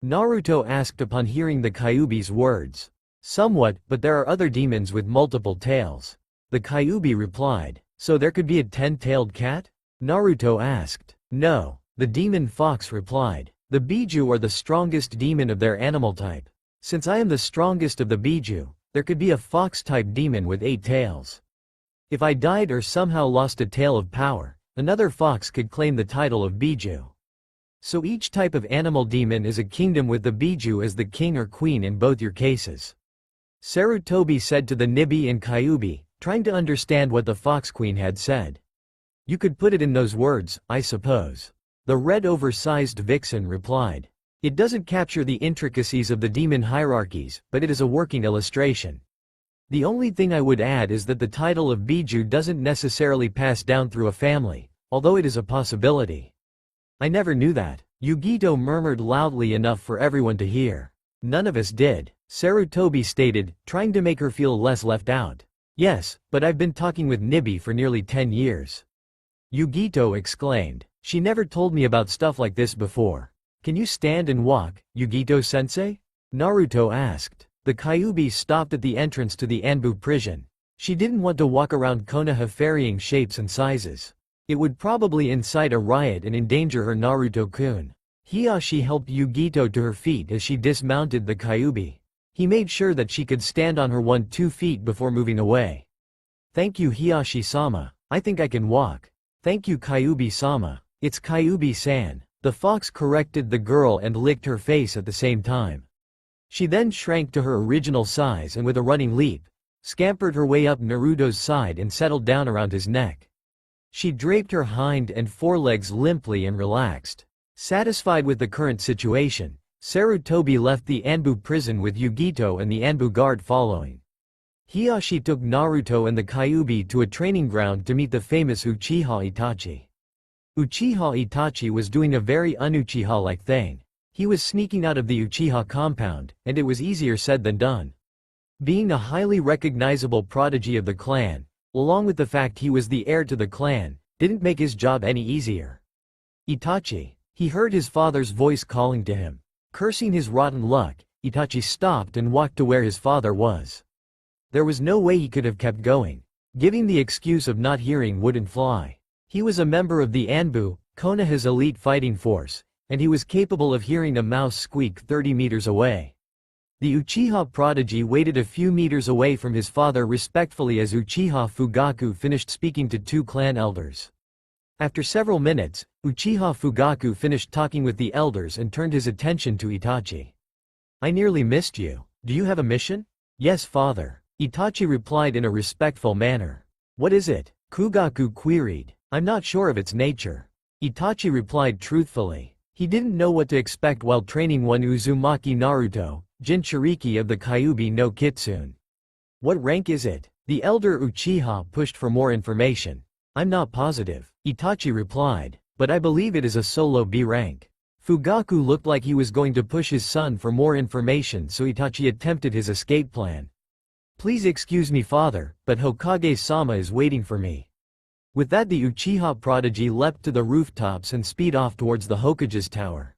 Naruto asked upon hearing the Kyuubi's words. "Somewhat, but there are other demons with multiple tails," the Kyuubi replied. "So there could be a 10-tailed cat?" Naruto asked. "No," the demon fox replied. "The Biju are the strongest demon of their animal type. Since I am the strongest of the Biju, there could be a fox-type demon with 8 tails. If I died or somehow lost a tail of power, another fox could claim the title of Biju. So each type of animal demon is a kingdom with the Biju as the king or queen in both your cases," Sarutobi said to the Nibi and Kyuubi, trying to understand what the fox queen had said. "You could put it in those words, I suppose," the red oversized vixen replied. It doesn't capture the intricacies of the demon hierarchies, but it is a working illustration. The only thing I would add is that the title of Biju doesn't necessarily pass down through a family, although it is a possibility. I never knew that. Yugito murmured loudly enough for everyone to hear. None of us did, Sarutobi stated, trying to make her feel less left out. Yes, but I've been talking with Nibi for nearly 10 years. Yugito exclaimed. She never told me about stuff like this before. Can you stand and walk, Yugito-sensei? Naruto asked. The Kyuubi stopped at the entrance to the Anbu prison. She didn't want to walk around Konoha varying shapes and sizes. It would probably incite a riot and endanger her Naruto-kun. Hiyashi helped Yugito to her feet as she dismounted the Kyuubi. He made sure that she could stand on her 2 feet before moving away. Thank you Hiyashi-sama, I think I can walk. Thank you Kyuubi-sama, it's Kyuubi-san. The fox corrected the girl and licked her face at the same time. She then shrank to her original size and with a running leap, scampered her way up Naruto's side and settled down around his neck. She draped her hind and forelegs limply and relaxed. Satisfied with the current situation, Sarutobi left the Anbu prison with Yugito and the Anbu guard following. Hiyashi took Naruto and the Kyuubi to a training ground to meet the famous Uchiha Itachi. Uchiha Itachi was doing a very un-Uchiha-like thing. He was sneaking out of the Uchiha compound, and it was easier said than done. Being a highly recognizable prodigy of the clan, along with the fact he was the heir to the clan, didn't make his job any easier. Itachi. He heard his father's voice calling to him. Cursing his rotten luck, Itachi stopped and walked to where his father was. There was no way he could have kept going. Giving the excuse of not hearing wouldn't fly. He was a member of the Anbu, Konoha's elite fighting force, and he was capable of hearing a mouse squeak 30 meters away. The Uchiha prodigy waited a few meters away from his father respectfully as Uchiha Fugaku finished speaking to 2 clan elders. After several minutes, Uchiha Fugaku finished talking with the elders and turned his attention to Itachi. I nearly missed you. Do you have a mission? Yes, father. Itachi replied in a respectful manner. What is it? Fugaku queried. I'm not sure of its nature. Itachi replied truthfully. He didn't know what to expect while training one Uzumaki Naruto, Jinchuriki of the Kyuubi no Kitsune. What rank is it? The elder Uchiha pushed for more information. I'm not positive, Itachi replied, but I believe it is a solo B rank. Fugaku looked like he was going to push his son for more information, so Itachi attempted his escape plan. Please excuse me father, but Hokage-sama is waiting for me. With that the Uchiha prodigy leapt to the rooftops and speed off towards the Hokage's tower.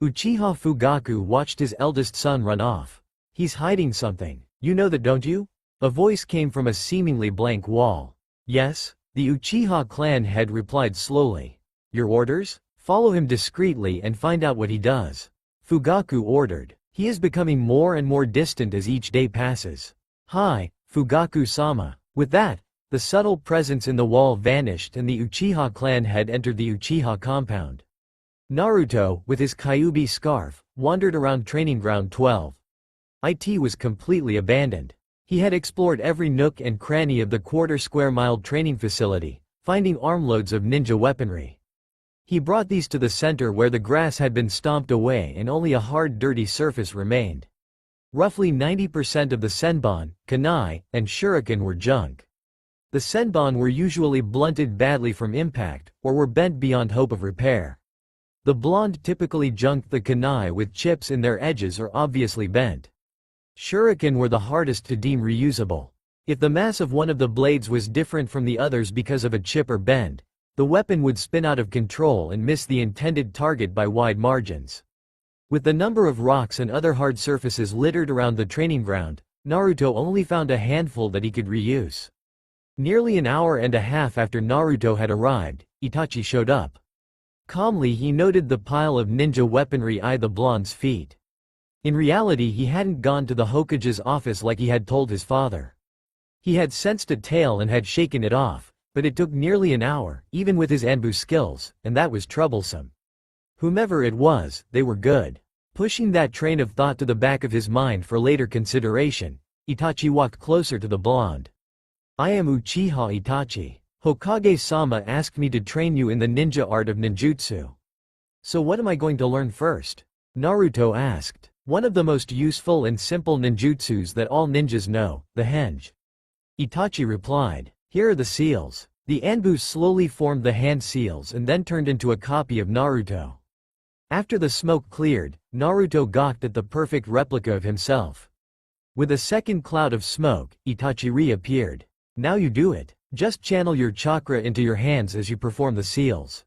Uchiha Fugaku watched his eldest son run off. He's hiding something. You know that, don't you? A voice came from a seemingly blank wall. Yes, the Uchiha clan head replied slowly. Your orders? Follow him discreetly and find out what he does. Fugaku ordered. He is becoming more and more distant as each day passes. Hi, Fugaku-sama. With that, the subtle presence in the wall vanished and the Uchiha clan head entered the Uchiha compound. Naruto, with his Kyuubi scarf, wandered around Training Ground 12. It was completely abandoned. He had explored every nook and cranny of the quarter-square-mile training facility, finding armloads of ninja weaponry. He brought these to the center where the grass had been stomped away and only a hard dirty surface remained. Roughly 90% of the senbon, kunai, and shuriken were junk. The senbon were usually blunted badly from impact, or were bent beyond hope of repair. The blonde typically junked the kunai with chips in their edges or obviously bent. Shuriken were the hardest to deem reusable. If the mass of one of the blades was different from the others because of a chip or bend, the weapon would spin out of control and miss the intended target by wide margins. With the number of rocks and other hard surfaces littered around the training ground, Naruto only found a handful that he could reuse. Nearly an hour and a half after Naruto had arrived, Itachi showed up. Calmly he noted the pile of ninja weaponry at the blonde's feet. In reality he hadn't gone to the Hokage's office like he had told his father. He had sensed a tail and had shaken it off, but it took nearly an hour, even with his Anbu skills, and that was troublesome. Whomever it was, they were good. Pushing that train of thought to the back of his mind for later consideration, Itachi walked closer to the blonde. I am Uchiha Itachi. Hokage-sama asked me to train you in the ninja art of ninjutsu. So what am I going to learn first? Naruto asked. One of the most useful and simple ninjutsus that all ninjas know, the henge. Itachi replied. Here are the seals. The Anbu slowly formed the hand seals and then turned into a copy of Naruto. After the smoke cleared, Naruto gawked at the perfect replica of himself. With a second cloud of smoke, Itachi reappeared. Now you do it. Just channel your chakra into your hands as you perform the seals.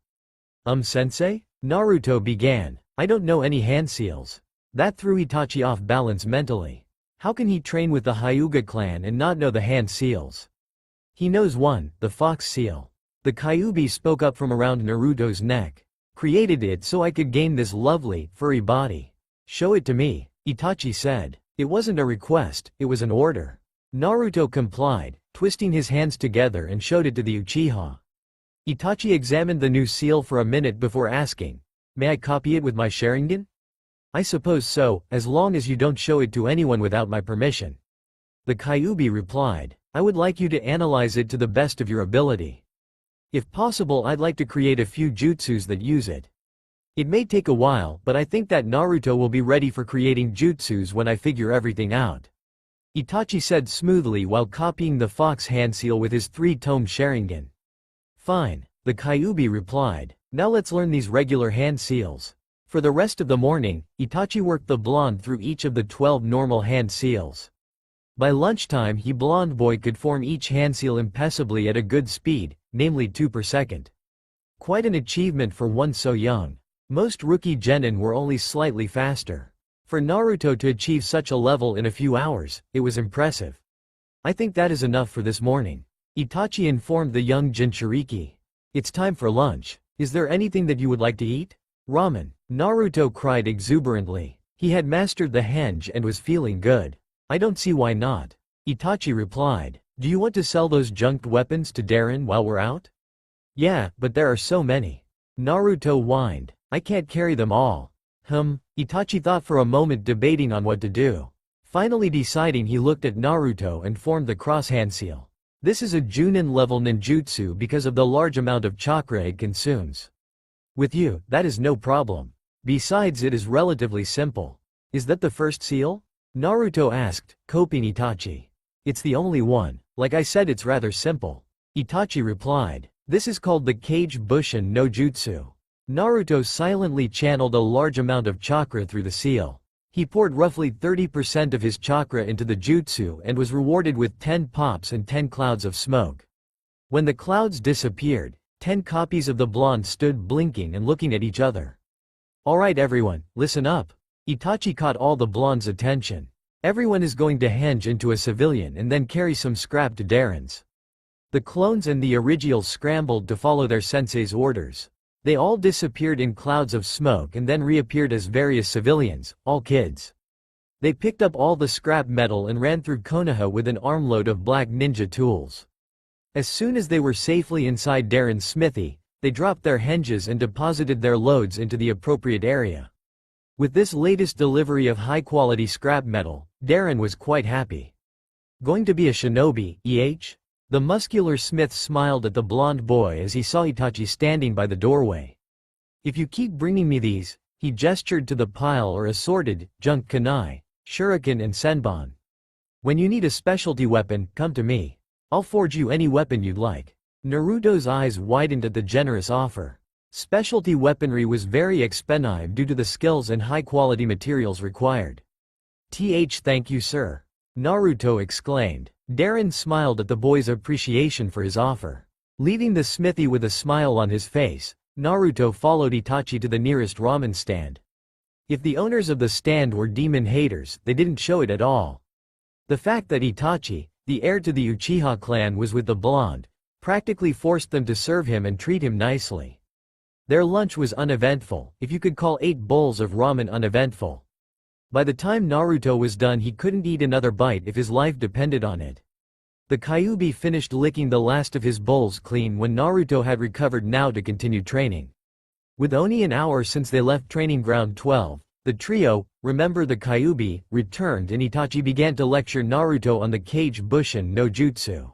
Sensei? Naruto began. I don't know any hand seals. That threw Itachi off balance mentally. How can he train with the Hyuga clan and not know the hand seals? He knows one, the fox seal. The Kyuubi spoke up from around Naruto's neck. Created it so I could gain this lovely, furry body. Show it to me, Itachi said. It wasn't a request, it was an order. Naruto complied, twisting his hands together and showed it to the Uchiha. Itachi examined the new seal for a minute before asking, may I copy it with my Sharingan? I suppose so, as long as you don't show it to anyone without my permission. The Kyuubi replied, I would like you to analyze it to the best of your ability. If possible, I'd like to create a few jutsus that use it. It may take a while, but I think that Naruto will be ready for creating jutsus when I figure everything out. Itachi said smoothly while copying the fox hand seal with his 3-tome Sharingan. Fine, the Kyuubi replied. Now let's learn these regular hand seals. For the rest of the morning, Itachi worked the blonde through each of the 12 normal hand seals. By lunchtime, blonde boy could form each hand seal impeccably at a good speed, namely 2 per second. Quite an achievement for one so young. Most rookie genin were only slightly faster. For Naruto to achieve such a level in a few hours, it was impressive. I think that is enough for this morning. Itachi informed the young Jinchuriki. It's time for lunch. Is there anything that you would like to eat? Ramen. Naruto cried exuberantly. He had mastered the henge and was feeling good. I don't see why not. Itachi replied. Do you want to sell those junked weapons to Darren while we're out? Yeah, but there are so many. Naruto whined. I can't carry them all. Itachi thought for a moment, debating on what to do. Finally deciding, he looked at Naruto and formed the cross hand seal. This is a Chunin level ninjutsu because of the large amount of chakra it consumes. With you, that is no problem. Besides, it is relatively simple. Is that the first seal? Naruto asked, copying Itachi. It's the only one. Like I said, it's rather simple. Itachi replied. This is called the Kage Bushin no Jutsu. Naruto silently channeled a large amount of chakra through the seal. He poured roughly 30% of his chakra into the jutsu and was rewarded with 10 pops and 10 clouds of smoke. When the clouds disappeared, 10 copies of the blonde stood blinking and looking at each other. Alright everyone, listen up. Itachi caught all the blonde's attention. Everyone is going to henge into a civilian and then carry some scrap to Darren's. The clones and the originals scrambled to follow their sensei's orders. They all disappeared in clouds of smoke and then reappeared as various civilians, all kids. They picked up all the scrap metal and ran through Konoha with an armload of black ninja tools. As soon as they were safely inside Darren's smithy, they dropped their henges and deposited their loads into the appropriate area. With this latest delivery of high-quality scrap metal, Darren was quite happy. Going to be a shinobi, The muscular smith smiled at the blonde boy as he saw Itachi standing by the doorway. If you keep bringing me these, he gestured to the pile or assorted, junk kunai, shuriken and senbon. When you need a specialty weapon, come to me. I'll forge you any weapon you'd like. Naruto's eyes widened at the generous offer. Specialty weaponry was very expensive due to the skills and high-quality materials required. Thank you, sir. Naruto exclaimed. Darren smiled at the boy's appreciation for his offer. Leaving the smithy with a smile on his face, Naruto followed Itachi to the nearest ramen stand. If the owners of the stand were demon haters, they didn't show it at all. The fact that Itachi, the heir to the Uchiha clan, was with the blonde, practically forced them to serve him and treat him nicely. Their lunch was uneventful, if you could call 8 bowls of ramen uneventful. By the time Naruto was done, he couldn't eat another bite if his life depended on it. The Kyuubi finished licking the last of his bowls clean when Naruto had recovered now to continue training. With only an hour since they left training ground 12, the trio, remember the Kyuubi, returned and Itachi began to lecture Naruto on the Kage Bushin no Jutsu.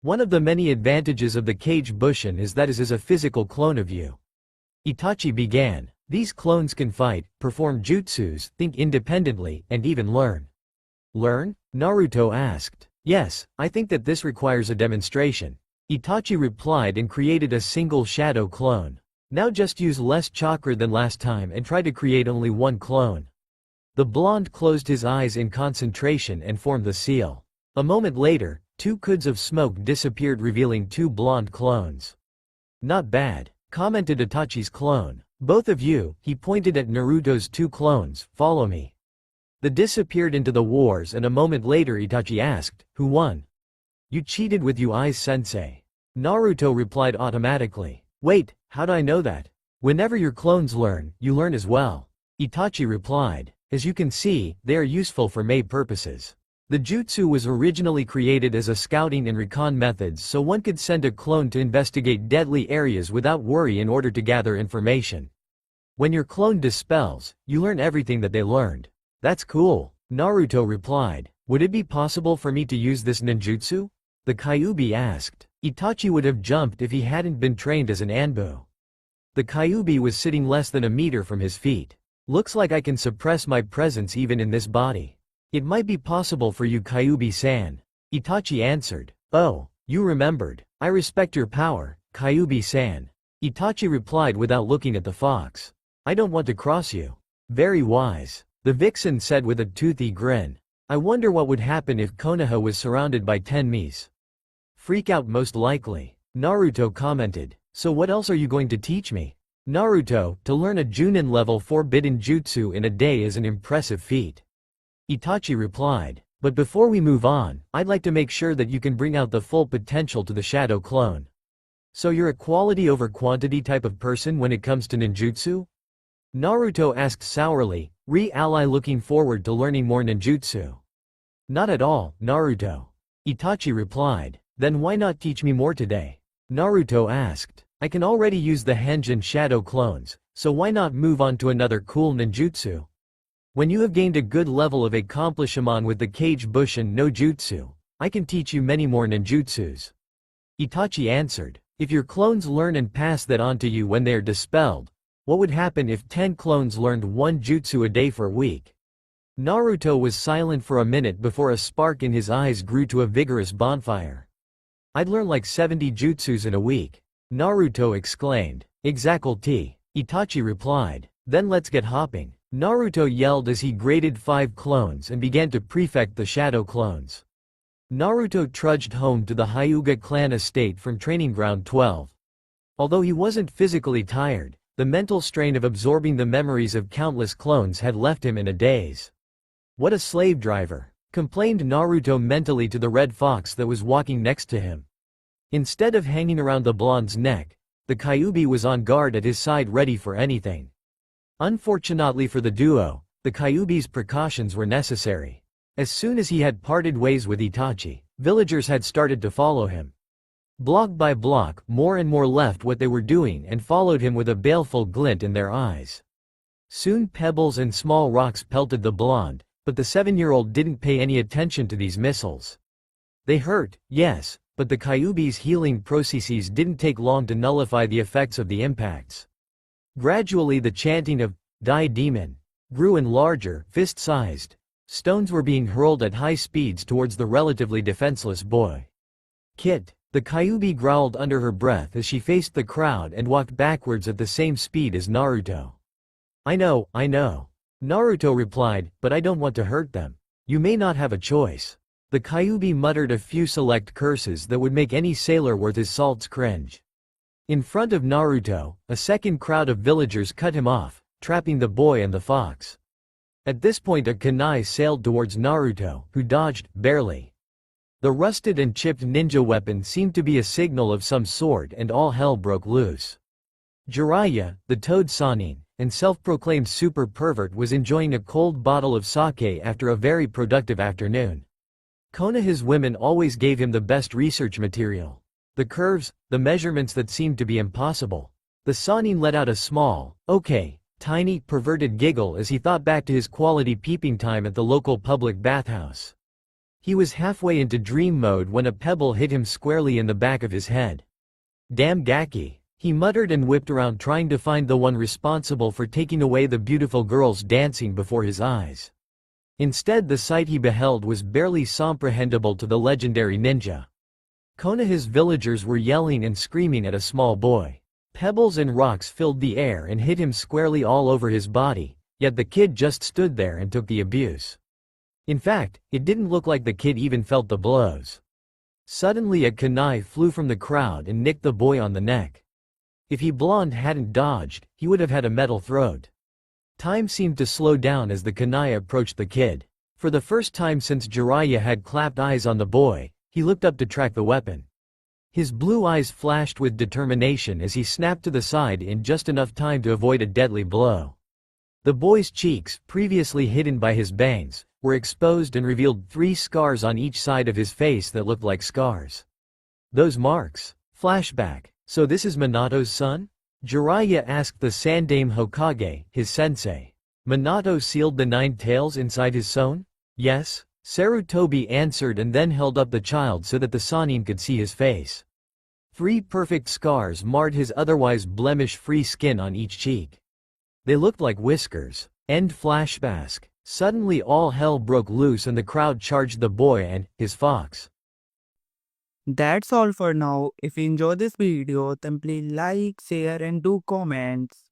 One of the many advantages of the Kage Bushin is that it is a physical clone of you. Itachi began. These clones can fight, perform jutsus, think independently, and even learn. Learn? Naruto asked. Yes, I think that this requires a demonstration. Itachi replied and created a single shadow clone. Now just use less chakra than last time and try to create only one clone. The blonde closed his eyes in concentration and formed the seal. A moment later, 2 kuds of smoke disappeared, revealing 2 blonde clones. Not bad, commented Itachi's clone. Both of you, he pointed at Naruto's 2 clones, follow me. They disappeared into the wars, and a moment later Itachi asked, who won? You cheated with your eyes, sensei. Naruto replied automatically. Wait, how do I know that? Whenever your clones learn, you learn as well. Itachi replied. As you can see, they are useful for Mei purposes. The jutsu was originally created as a scouting and recon methods, so one could send a clone to investigate deadly areas without worry in order to gather information. When your clone dispels, you learn everything that they learned. That's cool, Naruto replied. Would it be possible for me to use this ninjutsu? The Kyuubi asked. Itachi would have jumped if he hadn't been trained as an Anbu. The Kyuubi was sitting less than a meter from his feet. Looks like I can suppress my presence even in this body. It might be possible for you, Kyuubi-san. Itachi answered. Oh, you remembered. I respect your power, Kyuubi-san. Itachi replied without looking at the fox. I don't want to cross you. Very wise. The vixen said with a toothy grin. I wonder what would happen if Konoha was surrounded by 10 Mis. Freak out most likely. Naruto commented. So what else are you going to teach me? Naruto, to learn a Chunin level forbidden jutsu in a day is an impressive feat. Itachi replied. But before we move on, I'd like to make sure that you can bring out the full potential to the shadow clone. So you're a quality over quantity type of person when it comes to ninjutsu? Naruto asked sourly, re-ally looking forward to learning more ninjutsu. Not at all, Naruto. Itachi replied. Then why not teach me more today? Naruto asked. I can already use the henge and shadow clones, so why not move on to another cool ninjutsu? When you have gained a good level of accomplishment with the Kage Bushin no Jutsu, I can teach you many more ninjutsus. Itachi answered. If your clones learn and pass that on to you when they are dispelled, what would happen if 10 clones learned 1 jutsu a day for a week? Naruto was silent for a minute before a spark in his eyes grew to a vigorous bonfire. I'd learn like 70 jutsus in a week. Naruto exclaimed. Exactly. Itachi replied. Then let's get hopping. Naruto yelled as he graded 5 clones and began to prefect the shadow clones. Naruto trudged home to the Hyuga clan estate from training ground 12. Although he wasn't physically tired, the mental strain of absorbing the memories of countless clones had left him in a daze. What a slave driver, complained Naruto mentally to the red fox that was walking next to him. Instead of hanging around the blonde's neck, the Kyuubi was on guard at his side ready for anything. Unfortunately for the duo, the Kyuubi's precautions were necessary. As soon as he had parted ways with Itachi, villagers had started to follow him. Block by block, more and more left what they were doing and followed him with a baleful glint in their eyes. Soon pebbles and small rocks pelted the blonde, but the 7-year-old didn't pay any attention to these missiles. They hurt, yes, but the Kyuubi's healing processes didn't take long to nullify the effects of the impacts. Gradually the chanting of "Die Demon" grew and larger, fist-sized. Stones were being hurled at high speeds towards the relatively defenseless boy. Kit, the Kyuubi growled under her breath as she faced the crowd and walked backwards at the same speed as Naruto. I know, Naruto replied, but I don't want to hurt them. You may not have a choice. The Kyuubi muttered a few select curses that would make any sailor worth his salts cringe. In front of Naruto, a second crowd of villagers cut him off, trapping the boy and the fox. At this point a kunai sailed towards Naruto, who dodged, barely. The rusted and chipped ninja weapon seemed to be a signal of some sort and all hell broke loose. Jiraiya, the toad Sannin, and self-proclaimed super pervert was enjoying a cold bottle of sake after a very productive afternoon. Konoha's women always gave him the best research material. The curves, the measurements that seemed to be impossible. The Sannin let out a small, tiny, perverted giggle as he thought back to his quality peeping time at the local public bathhouse. He was halfway into dream mode when a pebble hit him squarely in the back of his head. Damn Gaki. He muttered and whipped around trying to find the one responsible for taking away the beautiful girls dancing before his eyes. Instead, the sight he beheld was barely comprehensible to the legendary ninja. Konoha's villagers were yelling and screaming at a small boy. Pebbles and rocks filled the air and hit him squarely all over his body, yet the kid just stood there and took the abuse. In fact, it didn't look like the kid even felt the blows. Suddenly a kunai flew from the crowd and nicked the boy on the neck. If he blonde hadn't dodged, he would have had a metal throat. Time seemed to slow down as the kunai approached the kid. For the first time since Jiraiya had clapped eyes on the boy, he looked up to track the weapon. His blue eyes flashed with determination as he snapped to the side in just enough time to avoid a deadly blow. The boy's cheeks, previously hidden by his bangs, were exposed and revealed 3 scars on each side of his face that looked like scars. Those marks. Flashback. So this is Minato's son? Jiraiya asked the Sandaime Hokage, his sensei. Minato sealed the 9 tails inside his son? Yes. Sarutobi answered and then held up the child so that the Sannin could see his face. 3 perfect scars marred his otherwise blemish-free skin on each cheek. They looked like whiskers. End flashback. Suddenly all hell broke loose and the crowd charged the boy and his fox. That's all for now. If you enjoy this video, then please like, share and do comments.